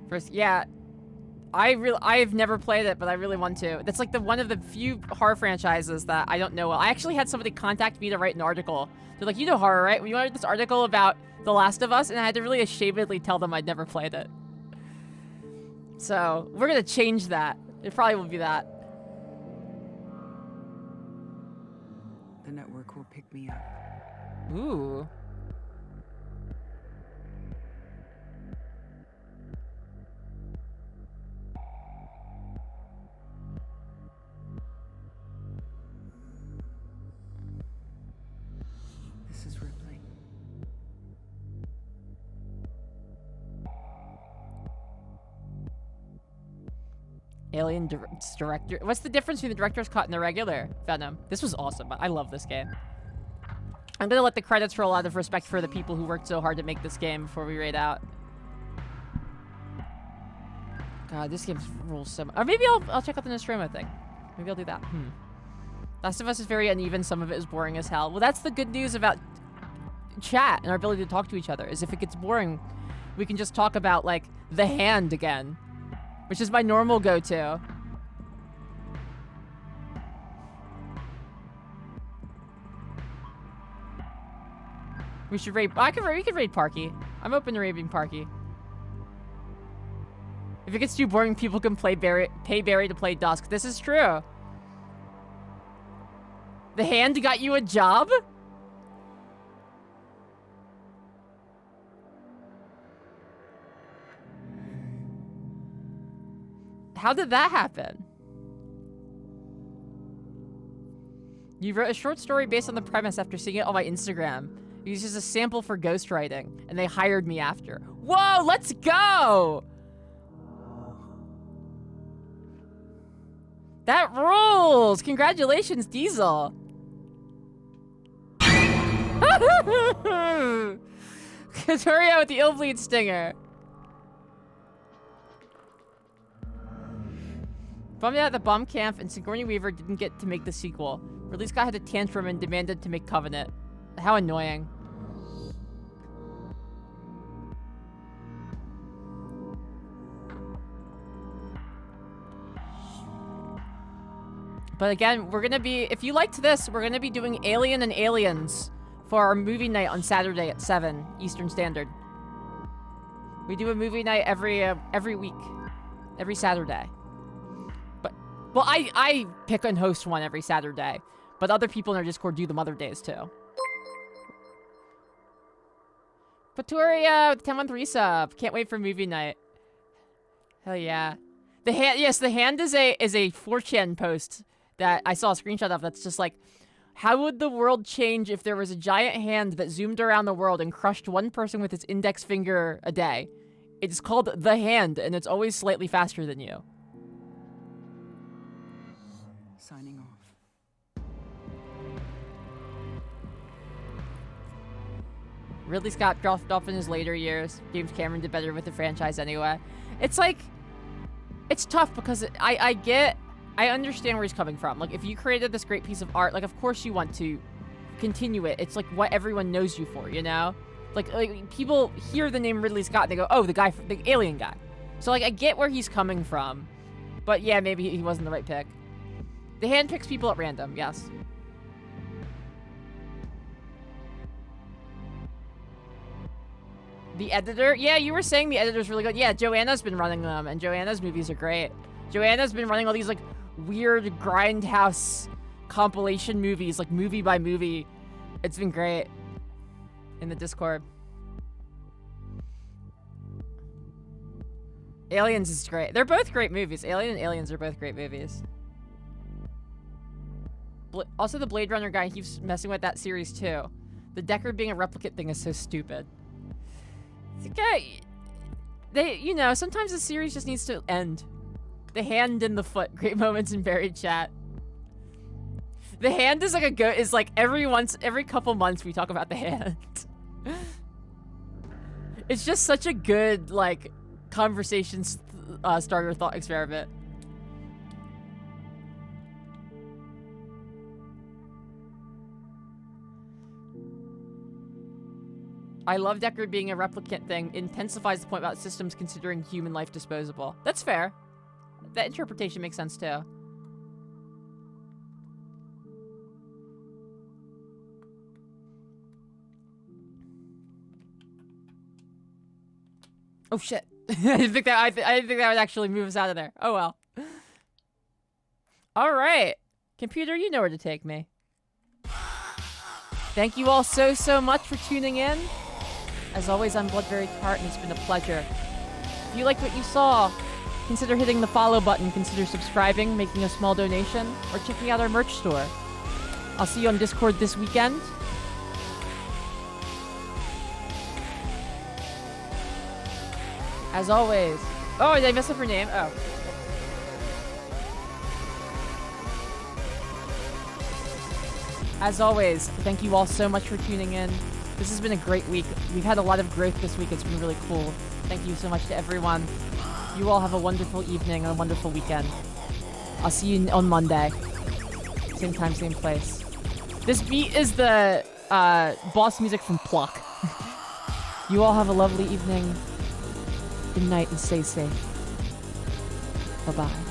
A: First, yeah, I've never played it, but I really want to. That's like one of the few horror franchises that I don't know well. I actually had somebody contact me to write an article. They're like, "You know horror, right? You want to write this article about The Last of Us?" And I had to really ashamedly tell them I'd never played it. So we're gonna change that. It probably will be that.
I: The network will pick me up.
A: Ooh.
I: This is Ripley.
A: Alien director. What's the difference between the director's cut and the regular Venom? This was awesome. I love this game. I'm gonna let the credits roll out of respect for the people who worked so hard to make this game before we raid out. God, this game rules so much. Or maybe I'll check out the Nostromo thing. Maybe I'll do that. Last of Us is very uneven. Some of it is boring as hell. Well, that's the good news about chat and our ability to talk to each other, is if it gets boring, we can just talk about, like, The Hand again, which is my normal go-to. We should raid. We could raid Parky. I'm open to raiding Parky. If it gets too boring, people can pay Barry to play Dusk. This is true. The hand got you a job? How did that happen? You wrote a short story based on the premise after seeing it on my Instagram. It was just a sample for ghostwriting, and they hired me after. Whoa, let's go! That rules! Congratulations, Diesel! Katuria with the ill bleed stinger. Bummed out that Bomb Camp and Sigourney Weaver didn't get to make the sequel. Ridley Scott had a tantrum and demanded to make Covenant. How annoying. But again, we're gonna be, if you liked this, we're gonna be doing Alien and Aliens for our movie night on Saturday at 7 Eastern Standard. We do a movie night every week, every Saturday. But, well, I pick and host one every Saturday, but other people in our Discord do them other days too. Paturia with 10-month resub. Can't wait for movie night. Hell yeah. The hand, yes, the hand is a 4chan post that I saw a screenshot of that's just like, how would the world change if there was a giant hand that zoomed around the world and crushed one person with its index finger a day? It's called The Hand, and it's always slightly faster than you.
I: Signing off.
A: Ridley Scott dropped off in his later years. James Cameron did better with the franchise anyway. It's like, it's tough because I understand where he's coming from. Like, if you created this great piece of art, like, of course you want to continue it. It's like what everyone knows you for, you know? Like people hear the name Ridley Scott and they go, oh, the alien guy. So, like, I get where he's coming from. But yeah, maybe he wasn't the right pick. The Hand picks people at random, yes. The editor? Yeah, you were saying the editor's really good. Yeah, Joanna's been running them, and Joanna's movies are great. Joanna's been running all these, like, weird grindhouse compilation movies, like, movie by movie. It's been great. In the Discord. Aliens is great. They're both great movies. Alien and Aliens are both great movies. Also, the Blade Runner guy keeps messing with that series, too. The Deckard being a replicant thing is so stupid. You know, sometimes the series just needs to end. The Hand and the Foot. Great moments in buried chat. The Hand is like every couple months we talk about The Hand. It's just such a good, like, conversation starter thought experiment. I love Deckard being a replicant thing. Intensifies the point about systems considering human life disposable. That's fair. That interpretation makes sense too. Oh shit! I didn't think that would actually move us out of there. Oh well. All right, computer, you know where to take me. Thank you all so much for tuning in. As always, I'm Bloodberry Tart, and it's been a pleasure. If you liked what you saw, consider hitting the follow button, consider subscribing, making a small donation, or checking out our merch store. I'll see you on Discord this weekend. As always... Oh, did I mess up her name? Oh. As always, thank you all so much for tuning in. This has been a great week. We've had a lot of growth this week. It's been really cool. Thank you so much to everyone. You all have a wonderful evening and a wonderful weekend. I'll see you on Monday. Same time, same place. This beat is the boss music from Pluck. You all have a lovely evening. Good night and stay safe. Bye-bye.